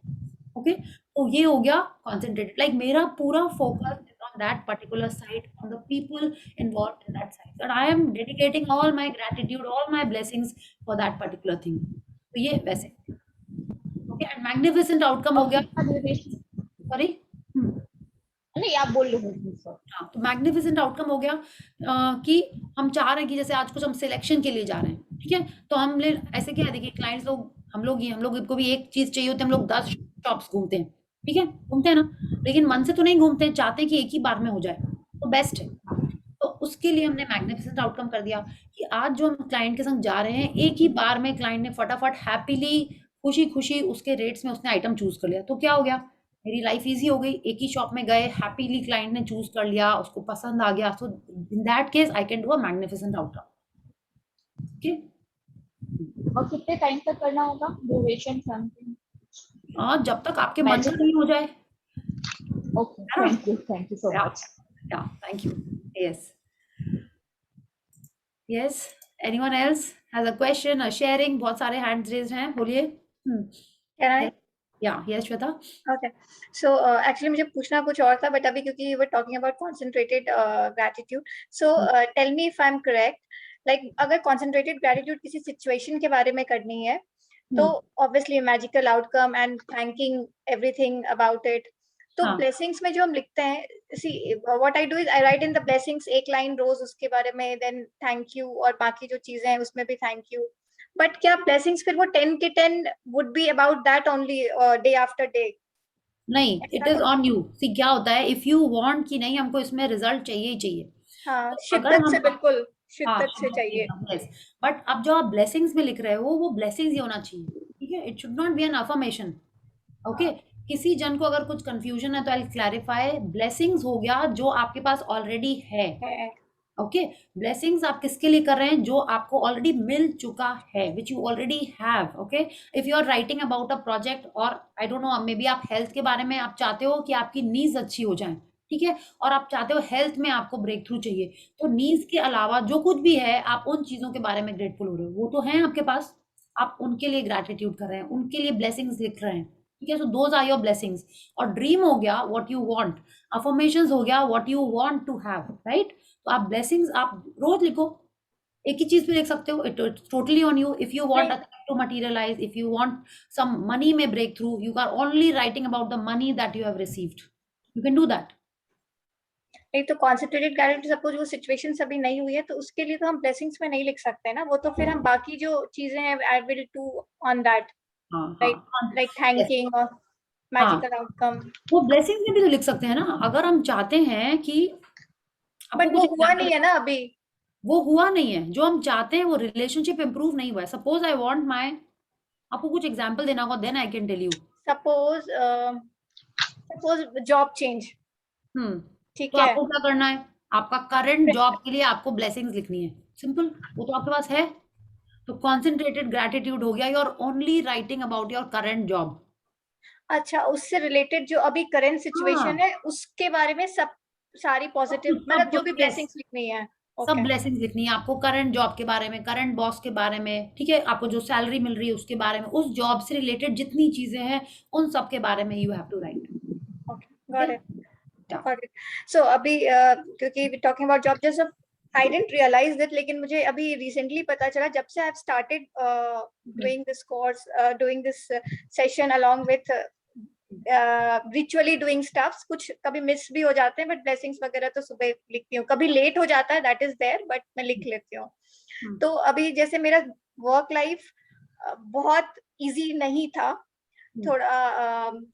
Okay, तो ये हो गया कॉन्सेंट्रेटेड. लाइक मेरा पूरा focus on that particular site, on the people involved in that site, and I am dedicating all my gratitude, all my blessings for that particular thing. तो ये वैसे, okay, and magnificent outcome हो गया. Sorry, नहीं आप बोल लो. हाँ, तो मैग्निफिसेंट आउटकम हो गया कि हम चाह रहे हैं कि जैसे आज कुछ हम सिलेक्शन के लिए जा रहे हैं, ठीक है, तो हम ऐसे क्या है, देखिए क्लाइंट्स लोग हम लोग को भी एक चीज चाहिए होती है, हम लोग 10 शॉप्स घूमते हैं, ठीक है, घूमते हैं ना, लेकिन मन से तो नहीं घूमते हैं, चाहते हैं कि एक ही बार में हो जाए तो बेस्ट है। तो उसके लिए हमने मैग्निफिसेंट आउटकम कर दिया कि आज जो हम क्लाइंट के संग जा रहे हैं, एक ही बार में क्लाइंट ने फटाफट हैप्पीली खुशी खुशी उसके रेट्स में उसने आइटम चूज कर लिया, तो क्या हो गया, मेरी लाइफ इजी हो गई। एक ही शॉप में गए, हैप्पीली क्लाइंट ने चूज कर लिया, उसको पसंद आ गया, so in that case I can do a magnificent outcome. Okay, और कितने टाइम तक करना होगा, ड्यूरेशन समथिंग? जब तक आपके मन से नहीं हो जाए। Okay, thank you so much. Yeah thank you. Yes, anyone else has a question और शेयरिंग? बहुत सारे हैंड्स रेज्ड हैं, बोलिए। Can I? Yes Shweta. Okay. So actually मुझे पूछना कुछ और था, but अभी क्योंकि we're talking about concentrated gratitude, so tell me if I'm correct. Like अगर concentrated gratitude किसी situation के बारे में करनी है, तो obviously magical outcome and thanking everything about it. तो blessings में जो हम लिखते हैं, see what I do is I write in the blessings एक line रोज उसके बारे में, then thank you, और बाकी जो चीजें हैं उसमें भी thank you. But क्या blessings फिर वो 10 के 10 would be about that only day after day? नहीं, it is on you. See क्या होता है, if you want कि नहीं हमको इसमें रिजल्ट चाहिए ही चाहिए, हाँ, शिद्दत से, बिल्कुल शिद्दत से चाहिए। यस, बट अब जो आप ब्लेसिंग्स में लिख रहे हो वो ब्लेसिंग्स ही होना चाहिए, ठीक है, it should not be an affirmation. Okay, किसी जन को अगर कुछ कंफ्यूजन है तो आई क्लैरिफाई, ब्लेसिंग्स हो गया जो आपके पास ऑलरेडी है। ओके, ब्लेसिंग्स आप किसके लिए कर रहे हैं, जो आपको ऑलरेडी मिल चुका है, which you already have. Okay, if you are writing about a project, और I don't know, maybe आप हेल्थ के बारे में आप चाहते हो कि आपकी नीज अच्छी हो जाए, ठीक है, और आप चाहते हो हेल्थ में आपको ब्रेक थ्रू चाहिए, तो नीज के अलावा जो कुछ भी है आप उन चीजों के बारे में ग्रेटफुल हो रहे हो, वो तो है आपके पास, आप उनके लिए ग्रेटिट्यूड कर रहे हैं, उनके लिए ब्लेसिंग्स लिख रहे हैं, ठीक है, so those are your blessings. और ड्रीम हो गया व्हाट यू वांट, अफर्मेशंस हो गया what you want to have, right. तो आप ब्लेसिंग्स आप रोज लिखो, एक ही चीज पे लिख सकते हो, it totally on you. If you want to materialise, if you want some money में breakthrough, you are only writing about the money that you have received, you can do that. एक तो कॉन्सेंट्रेटेड गैरेंटी, सपोज वो सिचुएशन अभी नहीं हुई है तो उसके लिए तो हम ब्लेसिंग्स में नहीं लिख सकते ना, वो तो फिर हम बाकी जो चीजें हैं आई will do on that, like thanking और मैजिकल आउटकम, वो ब्लेसिंग्स में भी तो लिख सकते हैं ना, अगर हम चाहते हैं कि, बट वो हुआ नहीं है ना अभी, वो हुआ नहीं है जो हम चाहते हैं, वो रिलेशनशिप इंप्रूव नहीं हुआ है। सपोज आई वांट माय, आपको कुछ एग्जांपल देना होगा, then I can tell you. Suppose job change, ठीक तो है, आपको क्या करना है, आपका करंट जॉब के लिए आपको ब्लेसिंग्स लिखनी है, सिंपल, वो तो आपके पास है। तो कॉन्सेंट्रेटेड ग्रैटिट्यूड हो गया, you are only writing about your current job. अच्छा, उससे रिलेटेड जो अभी करंट सिचुएशन है उसके बारे में सब सारी पॉजिटिव, मतलब जो भी ब्लेसिंग्स लिखनी है, सब ब्लेसिंग्स लिखनी है आपको, करंट जॉब के बारे में, करंट बॉस के बारे में, ठीक है, आपको जो सैलरी मिल रही है उसके बारे में, उस जॉब से रिलेटेड जितनी चीजें हैं उन सब के बारे में you have to write. Got it. So अभी क्योंकि टॉकिंग अबाउट जॉब, जैसे आई डिडंट रियलाइज दैट, लेकिन मुझे अभी रिसेंटली पता चला जब से I have started doing this course, doing this session along with ritually doing stuffs, कुछ कभी मिस भी हो जाते हैं, बट ब्लेसिंग्स वगैरह तो सुबह लिखती हूँ, कभी लेट हो जाता है, दैट इज देयर, बट मैं लिख लेती हूँ। तो अभी जैसे मेरा वर्क लाइफ बहुत इजी नहीं था, थोड़ा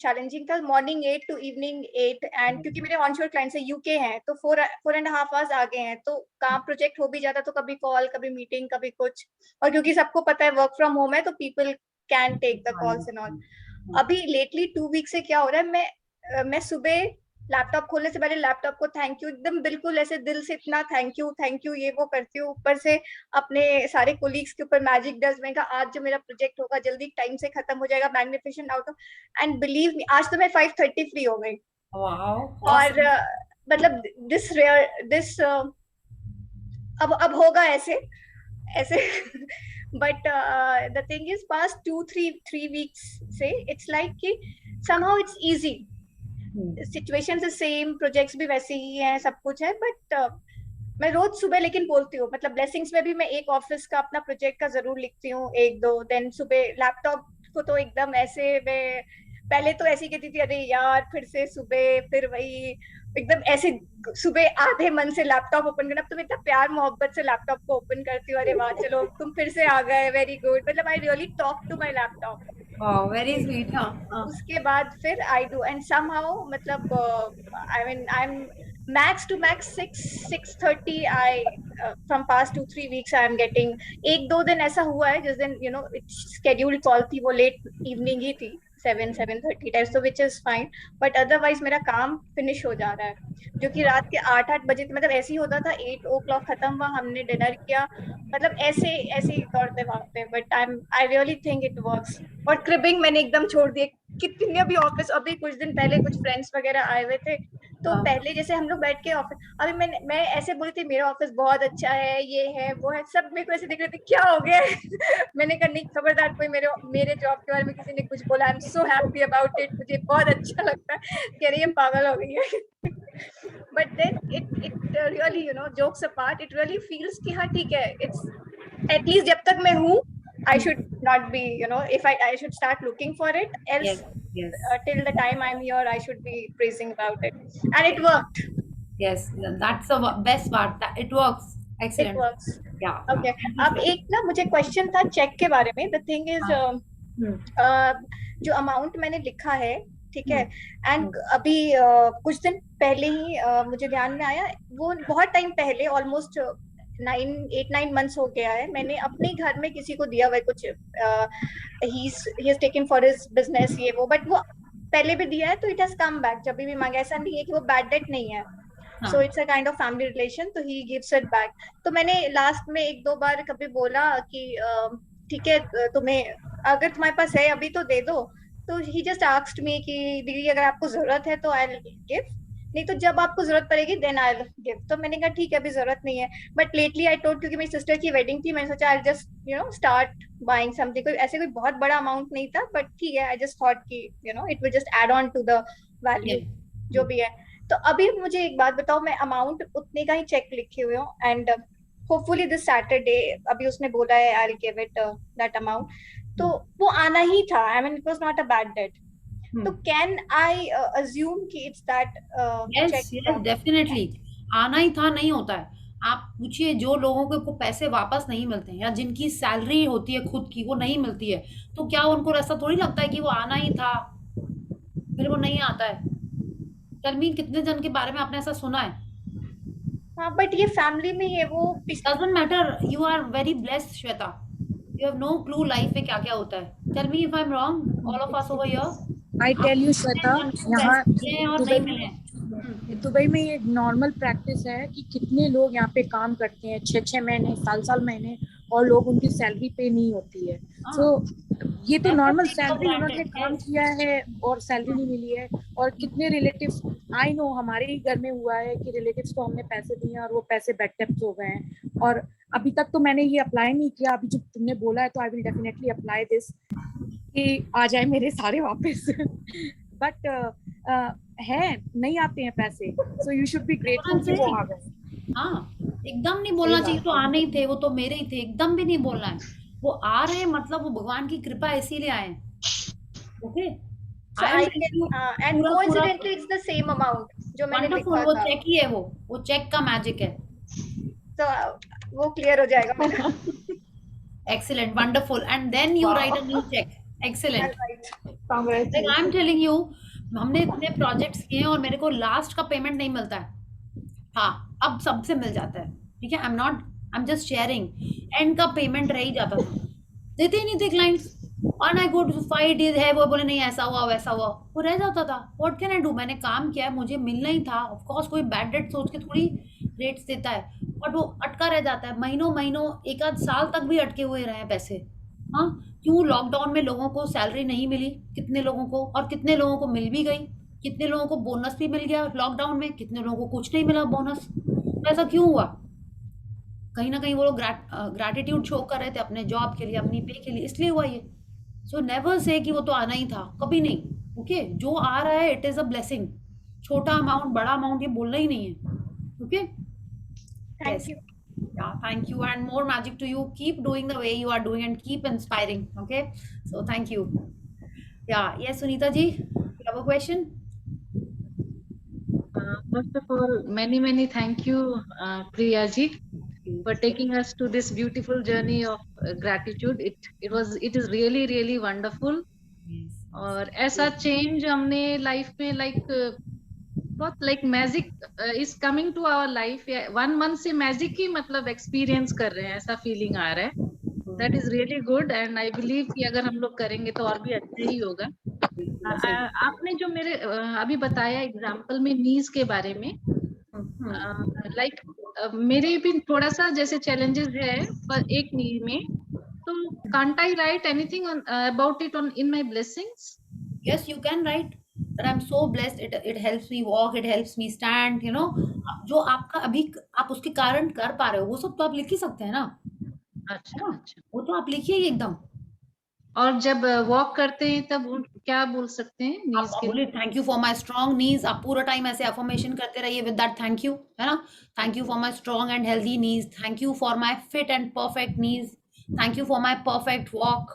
चैलेंजिंग था, मॉर्निंग 8 to evening 8, एंड क्योंकि मेरे ऑनशोर क्लाइंट्स है, यूके हैं, तो 4.5 hours आगे हैं, तो काम प्रोजेक्ट हो भी जाता, तो कभी कॉल, कभी मीटिंग, कभी कुछ, और क्योंकि सबको पता है वर्क फ्रॉम होम है तो people can take the calls and all. अभी लेटली 2 weeks से क्या हो रहा है, मैं सुबह लैपटॉप खोलने से पहले लैपटॉप को थैंक यू, एकदम बिल्कुल ऐसे दिल से इतना थैंक यू ये वो करती हूँ, ऊपर से अपने सारे कोलीग्स के ऊपर मैजिक डस्ट, मैं कहा आज जो मेरा प्रोजेक्ट होगा जल्दी टाइम से खत्म हो जाएगा, magnificent outcome, and believe me आज तो मैं 5:30 फ्री हो गई। और मतलब दिस अब होगा ऐसे but the thing is past 2-3 weeks से इट्स लाइक कि somehow it's easy, सिचुएशन से सेम, प्रोजेक्ट्स भी वैसे ही हैं, सब कुछ है, बट मैं रोज सुबह लेकिन बोलती हूँ, मतलब ब्लेसिंग्स में भी मैं एक ऑफिस का अपना प्रोजेक्ट का जरूर लिखती हूँ, 1-2, देन सुबह लैपटॉप को तो एकदम ऐसे मैं पहले तो ऐसी कहती थी अरे यार फिर से सुबह, फिर वही एकदम ऐसे सुबह आधे मन से लैपटॉप ओपन करना, तुम इतना प्यार मोहब्बत से लैपटॉप को ओपन करती हो, अरे वाह चलो तुम फिर से आ गए, वेरी गुड, मतलब I really talk to my laptop. Very sweet. उसके बाद फिर आई डू एंड समहाउ मतलब I mean I am max to max 6:30 I from past 2-3 weeks I am getting, एक दो दिन ऐसा हुआ है जिस दिन scheduled call थी वो late evening ही थी 7-7:30 time, so which is fine, but otherwise मेरा काम finish हो जा रहा है, जो कि रात के 8 बजे मतलब ऐसे ही होता था, 8 o'clock खत्म हुआ, हमने डिनर किया, मतलब ऐसे ही दौड़ते भागते, but I really think it works. और क्रिबिंग मैंने एकदम छोड़ दिया, कितने भी ऑफिस, अभी कुछ दिन पहले कुछ फ्रेंड्स वगैरह आए हुए थे, तो पहले जैसे हम लोग बैठ के ऑफिस, अभी मैं ऐसे बोली थी मेरा ऑफिस बहुत अच्छा है, ये है वो है, सब मेरे को ऐसे देख रहे थे क्या हो गया मैंने कहा नहीं खबरदार कोई मेरे जॉब के बारे में किसी ने कुछ बोला, आई am so happy about it, मुझे बहुत अच्छा लगता है, कह रही है पागल हो गई है but then it really jokes apart, it really feels कि हाँ ठीक है, इट्स एटलीस्ट जब तक मैं हूँ I should not be, if I should start looking for it, else yes. Till the time I'm here I should be praising about it, and it worked. Yes, that's the best part, that it works. Excellent. It works. Yeah. Okay. अब एक ना मुझे क्वेश्चन था चेक के बारे में, the thing is जो अमाउंट मैंने लिखा है, ठीक है, एंड अभी कुछ दिन पहले ही मुझे ध्यान में आया, वो बहुत टाइम पहले ऑलमोस्ट 8-9 months हो गया है, मैंने अपने घर में किसी को दिया हुआ कुछ, he has taken for his business ये वो, बट वो पहले भी दिया है तो it has come back, जब भी मांगा, ऐसा नहीं है कि वो bad debt नहीं है, so it's a kind of family relation, तो he gives it back। तो मैंने लास्ट में 1-2 बार कभी बोला कि ठीक है तुम्हें अगर तुम्हारे पास है अभी तो दे दो, तो he just asked me कि दीदी अगर आपको जरूरत है तो I'll give, नहीं तो जब आपको जरूरत पड़ेगी देन आई विल गिव। तो मैंने कहा ठीक है अभी जरूरत नहीं है, बट लेटली आई टोल्ड, क्योंकि मेरी सिस्टर की वेडिंग थी, मैंने सोचा I just start buying something, कोई ऐसे कोई बहुत बड़ा अमाउंट नहीं था, बट ठीक है आई जस्ट थॉट कि it will just add on to the value जो भी है। तो अभी मुझे एक बात बताओ, मैं अमाउंट उतने का ही चेक लिखे हुए हूँ, एंड होपफुली दिस सैटरडे अभी उसने बोला है I will give it that amount, तो वो आना ही था, I mean it was not a bad debt, तो कैन आई अज्यूम कि इट्स दैट yes, डेफिनेटली आना ही था, नहीं होता है। आप पूछिए जो लोगों को पैसे वापस नहीं मिलते हैं या जिनकी सैलरी होती है खुद की वो नहीं मिलती है, तो क्या उनको ऐसा थोड़ी लगता है कि वो आना ही था फिर वो नहीं आता है? तलमीन कितने जन के बारे में आपने ऐसा सुना है? हाँ बट ये फैमिली में है, वो doesn't matter, you are very blessed Shweta, you have no clue life में क्या क्या होता है। Tell me if I am wrong, all of us over here, I tell you Shweta, यहाँ दुबई में ये नॉर्मल प्रैक्टिस है कि कितने लोग यहाँ पे काम करते हैं 6-6 महीने, साल महीने, और लोग उनकी सैलरी पे नहीं होती है। तो ये तो नॉर्मल सैलरी, उन्होंने काम किया है और सैलरी नहीं मिली है। और कितने रिलेटिव्स, आई नो हमारे ही घर में हुआ है कि रिलेटिव्स को हमने पैसे दिए और वो पैसे बैड डेब्ट हो गए हैं, और अभी तक तो मैंने ये अप्लाई नहीं किया, अभी जब तुमने बोला है तो I will definitely apply this कि आ जाए मेरे सारे वापस बट है नहीं आते हैं पैसे, so you should be grateful कि वो आ गए। हाँ एकदम नहीं बोलना चाहिए तो आने ही थे, वो तो मेरे ही थे, एकदम भी नहीं बोलना है। वो आ रहे हैं मतलब वो भगवान की कृपा इसीलिए आए। Okay, and coincidentally it's the same amount जो मैंने लिखा था, वो चेक ही है, वो चेक का मैजिक है, तो वो क्लियर हो जाएगा मेरा। Excellent, wonderful, and then you write a new cheque. Excellent, I am telling you, हमने इतने प्रोजेक्ट्स किए हैं और मेरे को लास्ट का पेमेंट नहीं मिलता है। हाँ अब सबसे मिल जाता है, ठीक है, I am just sharing, and का पेमेंट रह ही जाता था, देते ही नहीं थे क्लाइंट्स, और आई गो टू फाइट है, वो बोले नहीं ऐसा हुआ वैसा हुआ, वो रह जाता था। व्हाट कैन आई डू, मैंने काम किया है, मुझे मिलना ही था, ऑफ कोर्स कोई बैड डेट सोच के थोड़ी रेट्स देता है, बट वो अटका रह जाता है, महीनों एक आध साल तक भी अटके हुए रहे पैसे। हाँ क्यों, लॉकडाउन में लोगों को सैलरी नहीं मिली, कितने लोगों को, और कितने लोगों को मिल भी गई, कितने लोगों को बोनस भी मिल गया लॉकडाउन में, कितने लोगों को कुछ नहीं मिला बोनस। तो ऐसा क्यों हुआ? कहीं ना कहीं वो लोग ग्रैटिट्यूड शो कर रहे थे अपने जॉब के लिए, अपनी पे के लिए, इसलिए हुआ ये। सो नेवर से कि वो तो आना ही था, कभी नहीं। ओके, जो आ रहा है इट इज अ ब्लेसिंग, छोटा अमाउंट बड़ा अमाउंट ये बोलना ही नहीं है। Okay, thank you. Yeah, thank you, and more magic to you. Keep doing the way you are doing and keep inspiring. Okay, so thank you. Yes, Sunita ji, you have a question? First of all, many thank you, Priya ji, for taking us to this beautiful journey of gratitude. It is really wonderful. और ऐसा चेंज हमने लाइफ में बहुत magic is coming to our life, 1 month से मैजिक ही मतलब एक्सपीरियंस कर रहे हैं, ऐसा फीलिंग आ रहा है. That is really good and I believe कि अगर हम लोग करेंगे तो और भी अच्छा ही होगा. आपने जो मेरे अभी बताया एग्जाम्पल में नीज के बारे में, मेरे भी थोड़ा सा जैसे चैलेंजेस है पर एक नी में, तो can't I write anything on about it on in my blessings? Yes, you can write that I'm so blessed. It helps me walk, it helps me stand. You know, जो आपका अभी आप उसके कारण कर पा रहे हो वो सब तो आप लिख ही सकते हैं ना. अच्छा, वो तो आप लिखिए ही एकदम. और जब वॉक करते हैं तब क्या बोल सकते हैं नीज के लिए? Thank you for my strong knees. आप पूरा टाइम ऐसे अफर्मेशन करते रहिए विद दैट थैंक यू, है ना. Thank you for my strong and healthy knees. Thank you for my fit and perfect knees. Thank you for my perfect walk.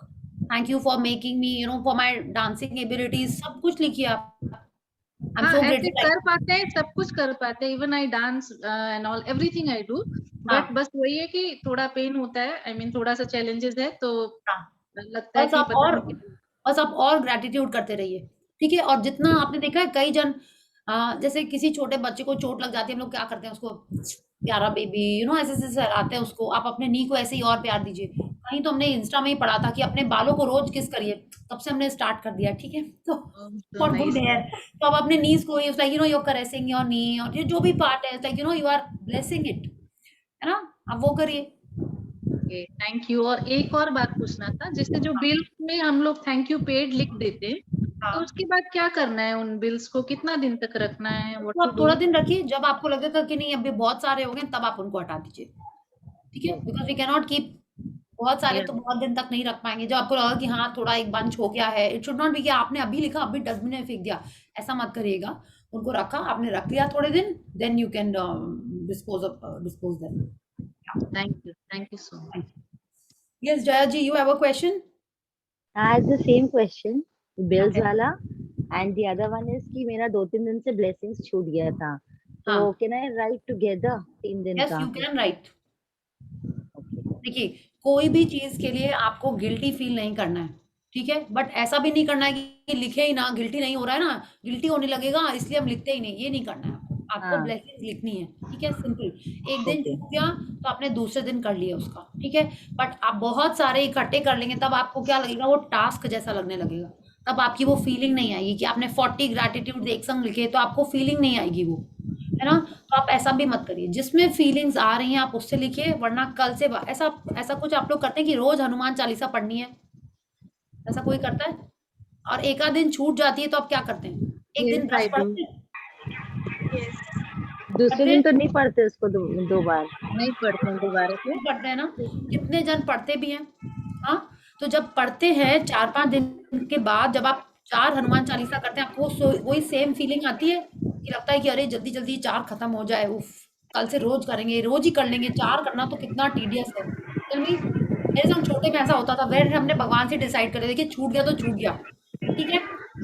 Thank you for making me, for my dancing abilities. सब कुछ लिखिए आप. I'm so ऐसे grateful. कर पाते हैं, सब कुछ कर पाते हैं. Even I dance and all everything I do, but बस वही है कि थोड़ा पेन होता है. आई मीन थोड़ा सा चैलेंजेस है, तो लगता है कि बस आप और ग्रेटिट्यूड करते रहिए, ठीक है. और जितना आपने देखा है कई जन जैसे किसी छोटे बच्चे को चोट लग जाती है, हम लोग क्या करते हैं, उसको प्यारा बेबी ऐसे ऐसे सहलाते हैं उसको. आप अपने नी को ऐसे ही और प्यार दीजिए. कहीं तो हमने इंस्टा में ही पढ़ा था कि अपने बालों को रोज किस करिए, तब से हमने स्टार्ट कर दिया, ठीक है. तो फॉर गुड हेयर, तो आप अपने नीज को you are caressing your knee, और ये जो भी पार्ट है like you are blessing it, है ना. आप वो करिए. Thank you. और एक और बात पूछना था, जैसे जो बिल में हम लोग थैंक यू पेड लिख देते हैं, तो उसके बाद क्या करना है? उन बिल्स को कितना दिन तक रखना है? तो आप थोड़ा दिन रखिए, जब आपको लगेगा कि नहीं अभी बहुत सारे हो गए तब आप उनको हटा दीजिए, ठीक है. Because we can not keep बहुत सारे, तो बहुत दिन तक नहीं रख पाएंगे. जब आपको लगा कि हाँ थोड़ा एक बंच हो गया है, इट शुड नॉट बी कि आपने अभी लिखा अभी डस्टबिन में फेंक दिया, ऐसा मत करिएगा. उनको रखा, आपने रख लिया थोड़े दिन, then you can dispose them. Thank you so much. Yes, Jaya ji, you have a question? I have the same question, bills वाला, and the other one is कि मेरा 2-3 दिन से blessings छूट गया था, तो can I write together 3 दिन का? Yes, you can write. देखिए, कोई भी चीज के लिए आपको गिल्टी फील नहीं करना है, ठीक है. बट ऐसा भी नहीं करना है कि लिखे ही ना, गिल्टी नहीं हो रहा है ना, गिल्टी होने लगेगा इसलिए हम लिखते ही नहीं, ये नहीं करना है. आपको ब्लेसिंग्स लिखनी है, ठीक है. सिंपल. एक दिन छूट गया तो आपने दूसरे दिन कर लिया उसका, ठीक है. बट आप बहुत सारे इकट्ठे कर लेंगे तब आपको क्या लगेगा, वो टास्क जैसा लगने लगेगा. तब आपकी वो फीलिंग नहीं आएगी कि आपने 40 ग्रेटिट्यूड एक संग लिखे, तो आपको फीलिंग नहीं आएगी वो, है ना. तो आप ऐसा भी मत करिए. जिसमें फीलिंग्स आ रही हैं आप उससे लिखिए, वरना कल से ऐसा कुछ आप लोग करते हैं कि रोज हनुमान चालीसा पढ़नी है, ऐसा कोई करता है? और एक आध दिन छूट जाती है तो आप क्या करते हैं, एक दिन ब्रश पढ़ते हैं, दूसरे दिन तो नहीं पढ़ते उसको, दो बार नहीं पढ़ते हैं, दोबारा क्यों पढ़ते हैं ना. कितने जन पढ़ते भी हैं. हाँ, तो जब पढ़ते हैं 4-5 दिन के बाद, जब आप 4 हनुमान चालीसा करते हैं, आपको वही सेम फीलिंग आती है कि लगता है कि अरे जल्दी जल्दी 4 खत्म हो जाए, उफ कल से रोज करेंगे, रोज ही कर लेंगे. 4 करना तो कितना टीडियस है. मेरे साथ छोटे में ऐसा होता था, फिर हमने भगवान से डिसाइड कर, देखिए छूट गया तो छूट गया, ठीक है.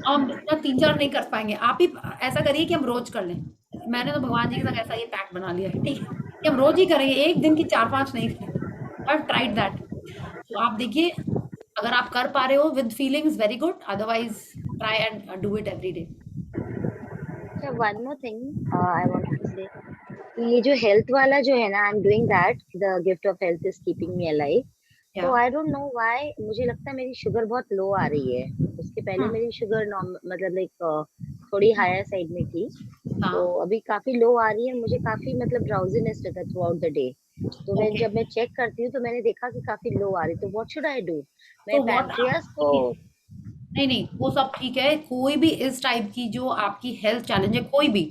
हम 3-4 नहीं कर पाएंगे, आप ही ऐसा करिए कि हम रोज कर लें. मैंने तो भगवान जी के साथ ऐसा ये पैक्ट बना लिया है, ठीक है, कि हम रोज ही करेंगे, एक दिन की 4-5 नहीं करेंगे. I tried that. तो आप देखिए, अगर आप कर पा रहे हो with feelings, very good. Otherwise try and do it every day. One more thing I want to say, ये जो हेल्थ वाला जो है ना, I am doing that, the gift of health is keeping me alive. तो आई डोंट नो व्हाई, मुझे लगता है मेरी शुगर बहुत लो आ रही है. उसके पहले मेरी शुगर मतलब लाइक थोड़ी हायर साइड में थी, तो अभी काफी लो आ रही है. मुझे काफी मतलब ड्राउजीनेस रहता है थ्रू आउट द डे. तो जब मैं चेक करती हूँ तो मैंने देखा कि काफी लो आ रही. तो व्हाट शुड आई डू? मैं पैंक्रियास को नहीं, वो सब ठीक है. कोई भी इस टाइप की जो आपकी हेल्थ चैलेंज है, कोई भी,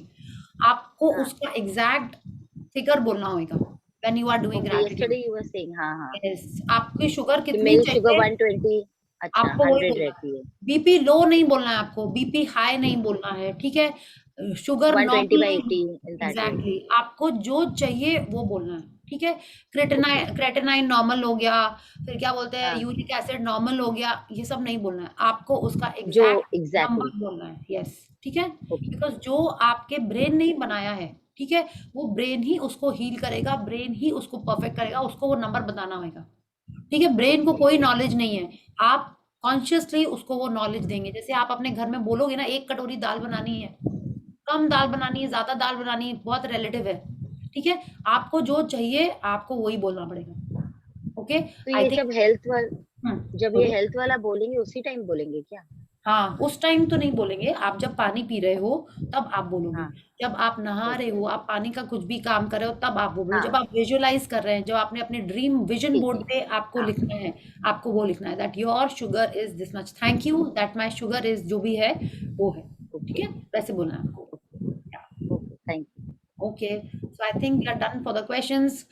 आपको उसका एग्जैक्ट फिगर बोलना होगा. When you are doing gratitude. Yesterday you were saying, हाँ. Yes. आपकी शुगर कितनी मेरी शुगर 120, अच्छा 100 रहती है. बीपी लो नहीं बोलना है आपको, बीपी हाई नहीं बोलना है, ठीक है. Sugar 120/80 exactly. आपको जो चाहिए वो बोलना है, ठीक है। क्रेटेनाइन नॉर्मल हो गया, फिर क्या बोलते हैं हाँ यूरिक एसिड नॉर्मल हो गया, ये सब नहीं बोलना है आपको, उसका जो एग्जैक्ट एग्जैक्टली नंबर बोलना है। यस, ठीक है। ओके बिकॉज जो आपके ब्रेन ने ही बनाया है, ठीक है, वो ब्रेन ही उसको हील करेगा, ब्रेन ही उसको परफेक्ट करेगा, उसको वो नंबर बताना होगा। ठीक है, ब्रेन को कोई नॉलेज नहीं है, आप कॉन्शियसली उसको वो नॉलेज देंगे। जैसे आप अपने घर में बोलोगे ना 1 कटोरी दाल बनानी है, कम दाल बनानी है, ज्यादा दाल बनानी है, बहुत रिलेटिव है। ठीक है, आपको जो चाहिए आपको वही बोलना पड़ेगा। ओके, तो आई ये थिंक सब जब ये बोलिए। हेल्थ वाला बोलेंगे उसी टाइम बोलेंगे क्या? हाँ, उस टाइम तो नहीं बोलेंगे, आप जब पानी पी रहे हो तब आप बोलोगे। हाँ जब आप नहा रहे ओके हो, आप पानी का कुछ भी काम कर रहे हो तब आप वो बोलो। जब हाँ आप विजुअलाइज कर रहे हैं, जब आपने अपने ड्रीम विजन ठीक बोर्ड है पे आपको हाँ लिखना है, आपको वो लिखना है that your sugar is this much, thank you that my sugar is, जो भी है वो है। ठीक ओके है, वैसे बोलना है आपको। Okay okay thank you okay, so I think we are done for the questions.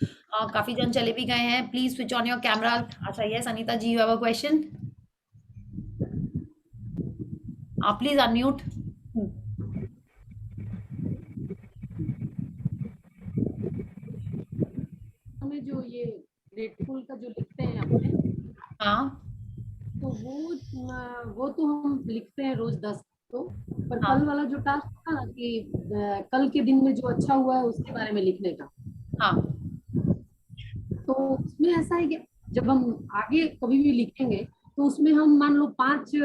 काफी जन चले भी गए हैं, please switch on your camera. अच्छा, yes Anita ji, you have a question, please unmute. हमें जो ये ग्रेटफुल का जो लिखते हैं अपने, हाँ तो वो तो हम लिखते हैं रोज 10 तो, पर हाँ कल वाला जो टास्क था ना कि कल के दिन में जो अच्छा हुआ है उसके बारे में लिखने का, हाँ तो उसमें ऐसा है कि जब हम आगे कभी भी लिखेंगे तो उसमें हम मान लो 5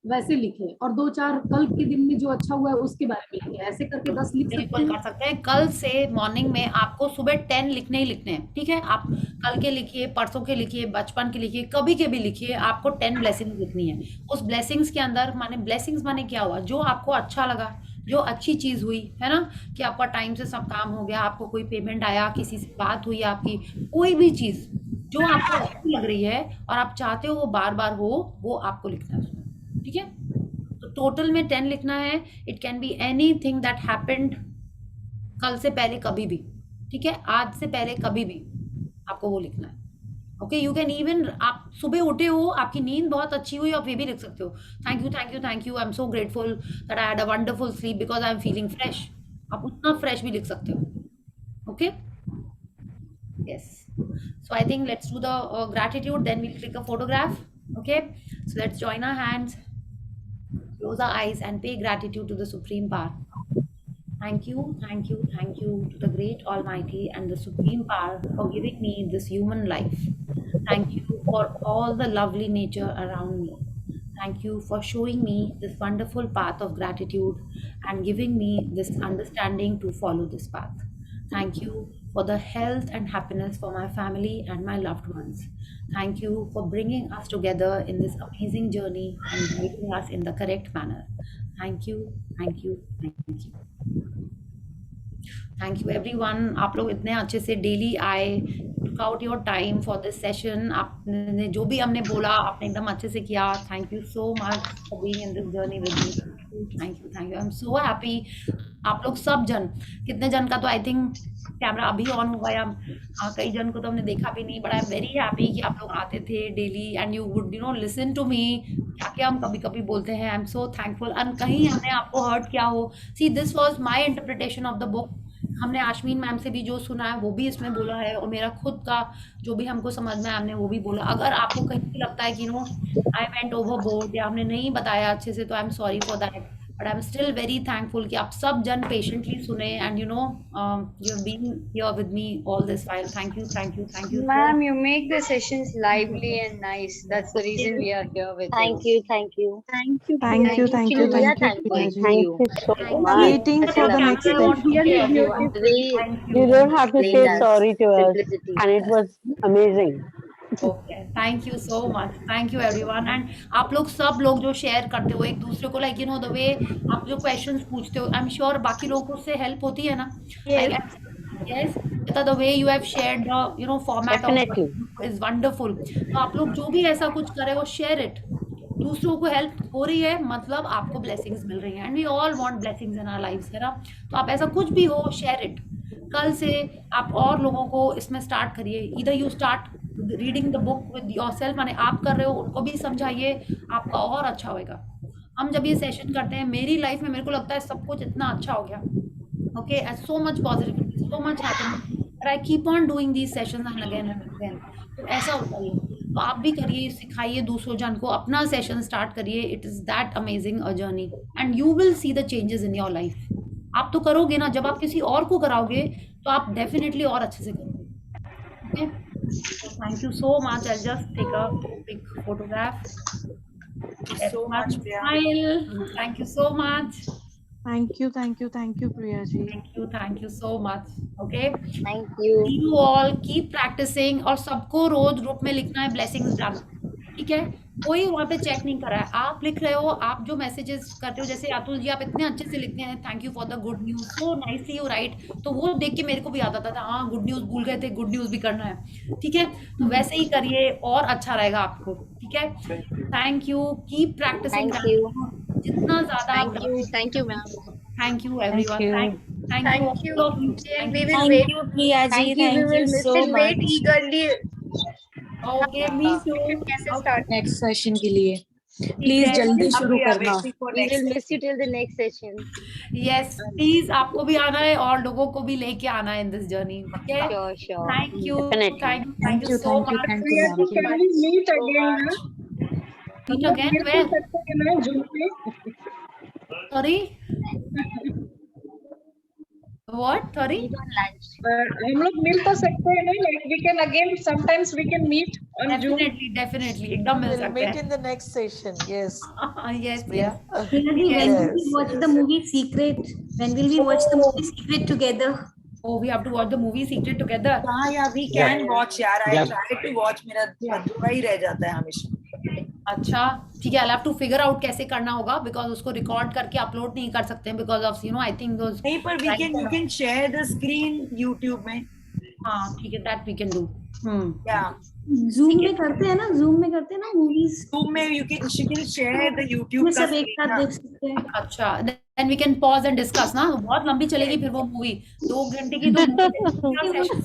वैसे लिखें और 2-4 कल के दिन में जो अच्छा हुआ है उसके बारे में लिखें, ऐसे करके 10 लिख सकते बिल्कुल हैं। कर सकते हैं। कल से मॉर्निंग में आपको सुबह 10 लिखने ही लिखने हैं। ठीक है, आप कल के लिखिए, परसों के लिखिए, बचपन के लिखिए, कभी के भी लिखिए, आपको 10 ब्लेसिंग्स लिखनी है। उस ब्लेसिंग्स के अंदर, माने ब्लेसिंग्स माने क्या हुआ, जो आपको अच्छा लगा, जो अच्छी चीज हुई है ना, कि आपका टाइम से सब काम हो गया, आपको कोई पेमेंट आया, किसी से बात हुई आपकी, कोई भी चीज जो आपको अच्छी लग रही है और आप चाहते हो वो बार बार हो, वो आपको लिखना है उसमें। ठीक है, तो टोटल में 10 लिखना है। It can be anything that happened कल से पहले कभी भी। ठीक है, आज से पहले कभी भी आपको वो लिखना है। ओके, यू कैन इवन, आप सुबह उठे हो, आपकी नींद बहुत अच्छी हुई, आप ये भी लिख सकते हो, thank you thank you thank you, I am so grateful that I had a wonderful sleep because I am feeling fresh. आप उतना फ्रेश भी लिख सकते हो। Okay, yes, so I think let's do the gratitude, then we'll click a photograph. Okay, so let's join our hands, close our eyes and pay gratitude to the supreme power. Thank you, thank you, thank you to the great almighty and the supreme power for giving me this human life. Thank you for all the lovely nature around me. Thank you for showing me this wonderful path of gratitude and giving me this understanding to follow this path. Thank you for the health and happiness for my family and my loved ones. Thank you for bringing us together in this amazing journey and guiding us in the correct manner. Thank you, thank you, thank you. Thank you everyone. आप लोग इतने अच्छे से डेली आए, took out your time for this session. आपने जो भी हमने बोला आपने एकदम अच्छे से किया। Thank you so much for being in this journey with me. Thank you, thank you, I am so happy. आप लोग सब जन, कितने जन का तो आई थिंक कैमरा अभी ऑन हुआ, या कई जन को तो हमने देखा भी नहीं, but I am very happy कि आप लोग आते थे daily and you would listen to me. क्या क्या हम कभी कभी बोलते हैं, I am so thankful. And कहीं हमने आपको हर्ट किया हो, see this was my interpretation of the book. हमने आशमीन मैम से भी जो सुना है वो भी इसमें बोला है, और मेरा खुद का जो भी हमको समझ में हमने वो भी बोला। अगर आपको कहीं भी लगता है कि आई वेंट ओवरबोर्ड या हमने नहीं बताया अच्छे से, तो I am sorry for that, but I am still very thankful कि आप सब जन पेशेंटली सुने and you have been here with me all this while. Thank you, thank you, thank you. Ma'am, you make the sessions lively and nice. That's the reason we are here with thank you. you thank you Thank you Thank you, thank thank you you, we are thank you, thankful Priya to ji. you Thank you so thank much. you Waiting such a for the lovely next session. session. really You beautiful really Thank You you. don't have to say explained us sorry to us, simplicity. and it was amazing. Okay, thank you so much, thank you everyone. And आप लोग सब लोग जो शेयर करते हो एक दूसरे को, लाइक द वे आप जो क्वेश्चंस पूछते हो, आई एम श्योर बाकी लोगों को उससे हेल्प होती है ना, like yes, the way you have shared the format of Definitely. Is wonderful. तो आप लोग जो भी ऐसा कुछ करे हो, शेयर इट। दूसरों को हेल्प हो रही है मतलब आपको ब्लेसिंग्स मिल रही हैं, and we all want blessings in our lives, है ना। तो आप ऐसा कुछ भी हो, शेयर इट। कल से आप और लोगों को इसमें स्टार्ट करिए। इधर you start reading the book with yourself, माने आप कर रहे हो, उनको भी समझाइए, आपका और अच्छा होएगा। हम जब ये सेशन करते हैं, मेरी लाइफ में मेरे को लगता है सब कुछ इतना अच्छा हो गया। Okay, so much positivity, so much happiness, but I keep on doing these sessions and again. तो ऐसा होता है, तो आप भी करिए, सिखाइए दूसरों जन को, अपना सेशन स्टार्ट करिए. It is that amazing a journey and you will see the changes in your life. आप तो करोगे ना, जब आप किसी और को कराओगे तो आप डेफिनेटली और अच्छे से करोगे. Okay, thank you so much. I just take a big photograph. So much, Priya. Smile. Thank you so much. Thank you, Priya ji. Thank you so much. Okay. Thank you. See you all. Keep practicing. और सबको रोज ग्रुप में लिखना है blessings done. ठीक है, कोई वहाँ पे चेक नहीं कर रहा है. आप लिख रहे हो, आप जो मैसेजेस करते हो, जैसे अतुल जी आप इतने अच्छे से लिखते हैं, thank you for the good news, so nicely you right. तो वो देख के मेरे को भी याद आता था, हाँ गुड न्यूज भूल गए थे, गुड न्यूज भी करना है. ठीक है, तो वैसे ही करिए और अच्छा रहेगा आपको. ठीक है, thank you. Keep practising. Thank you. जितना ज्यादा. Thank you, ma'am. Thank you everyone. Thank you. We will Thank wait. you, Priya ji. Thank you. We Thank you will so still wait much. eagerly. Okay, me too. कैसे start? नेक्स्ट सेशन के लिए प्लीज जल्दी शुरू करना. We will miss you till the next session. Yes, please आपको भी आना है और लोगों को भी लेके आना है in this journey. Okay? Sure, sure. Thank you. Definitely. Thank you so much. Thank you, ma'am. Can we meet again? Meet again mill where? सकते हैं ना Zoom पे? Sorry? What? Sorry? हम लोग मिल तो सकते हैं ना, like we can again sometimes we can meet on Zoom. Definitely. एकदम मिल We'll सकते meet हैं. in the next session. Yes. Yes, Priya. yes. When will we watch the movie Secret? When will we watch the movie Secret together? Oh, we have to watch the movie Secret together. Yeah, we can watch. यार, I Yeah. try to watch. मेरा अधूरा ही रह जाता है हमेशा. अच्छा, ठीक है. I'll have to figure out कैसे करना होगा, because उसको रिकॉर्ड करके अपलोड नहीं कर सकते हैं, because of I think those. नहीं, पर you can share the screen YouTube में. हाँ, ठीक है, that we can do. Yeah. Zoom में करते हैं ना, Zoom में करते हैं ना movies. Zoom में she can share the YouTube में का सब एक साथ देख सकते हैं. अच्छा, then we can pause and discuss ना. बहुत लंबी चलेगी फिर वो मूवी, 2 घंटे की तो movie.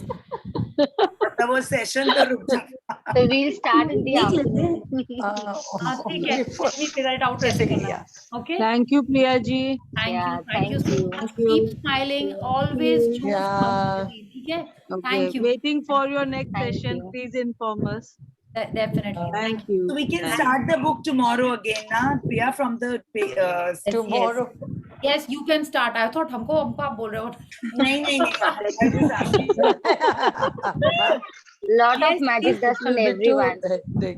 मतलब वो सेशन तो रुक जाएगा. So we'll start in the afternoon. ठीक है, let me figure it out कैसे करना है. Okay. Thank you, Priya ji. Thank you so much. Keep smiling, always choose positivity. ठीक है. Okay. Thank you. Waiting for your next session. Please inform us. Definitely. Thank you. So we can start the book tomorrow again, na Priya, from the Tomorrow. Yes, you can start. I thought हमको आप बोल रहे हो. नहीं. I just asking. Lot of magic dust on everyone.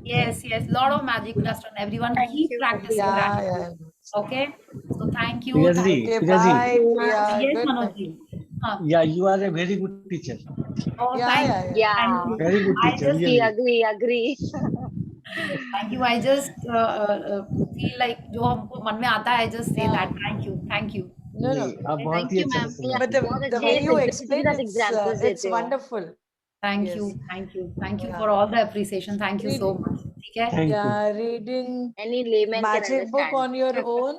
Yes, lot of magic dust on everyone. Keep practicing that. Yeah. Okay. So thank you. Priya ji, Okay, Priya ji. bye, Priya. Yes, Good Manoj night. ji. हाँ. Yeah, you are a very good teacher. Oh, Yeah. Yeah. Very good I teacher. just Really. agree. Thank you. I just feel like जो हमको मन में आता है, I just say that. Thank you. No. आप बहुत ही अच्छा समझा. But the way you explain it's wonderful. Thank you. Yeah. For all the appreciation. Thank you so much. ठीक है. Thank you. Yeah, reading Any layman can magic book understand. on your own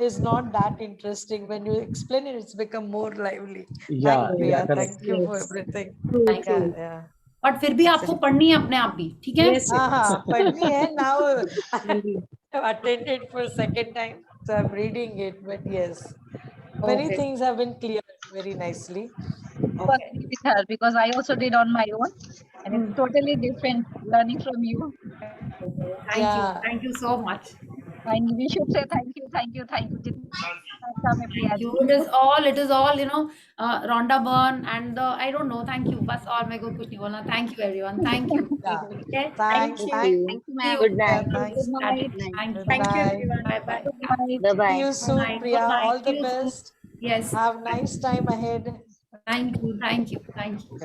is not that interesting. When you explain it, it's become more lively. Yeah, Priya. correct. Thank you for everything. Thank you. Yeah. But फिर भी आपको पढ़नी है अपने आप भी, ठीक है? हाँ, पढ़नी है. Now I've attended for second time, so I'm reading it. But yes, many Okay. things have been cleared very nicely. Agree with her because I also did on my own, and it's totally different learning from you. Thank you so much. And we should say thank you. It is all, Rhonda Byrne and I don't know. Thank you. बस और मेरे को कुछ नहीं बोलना. Thank you everyone. Thank you. Okay. Thanks. Thank you, ma'am. Good night. Thanks. Thank you, everyone. Bye. Bye-bye. See you soon, Good night. Priya. Good night. All the See you soon. best. Yes. Have nice time ahead. Thank you.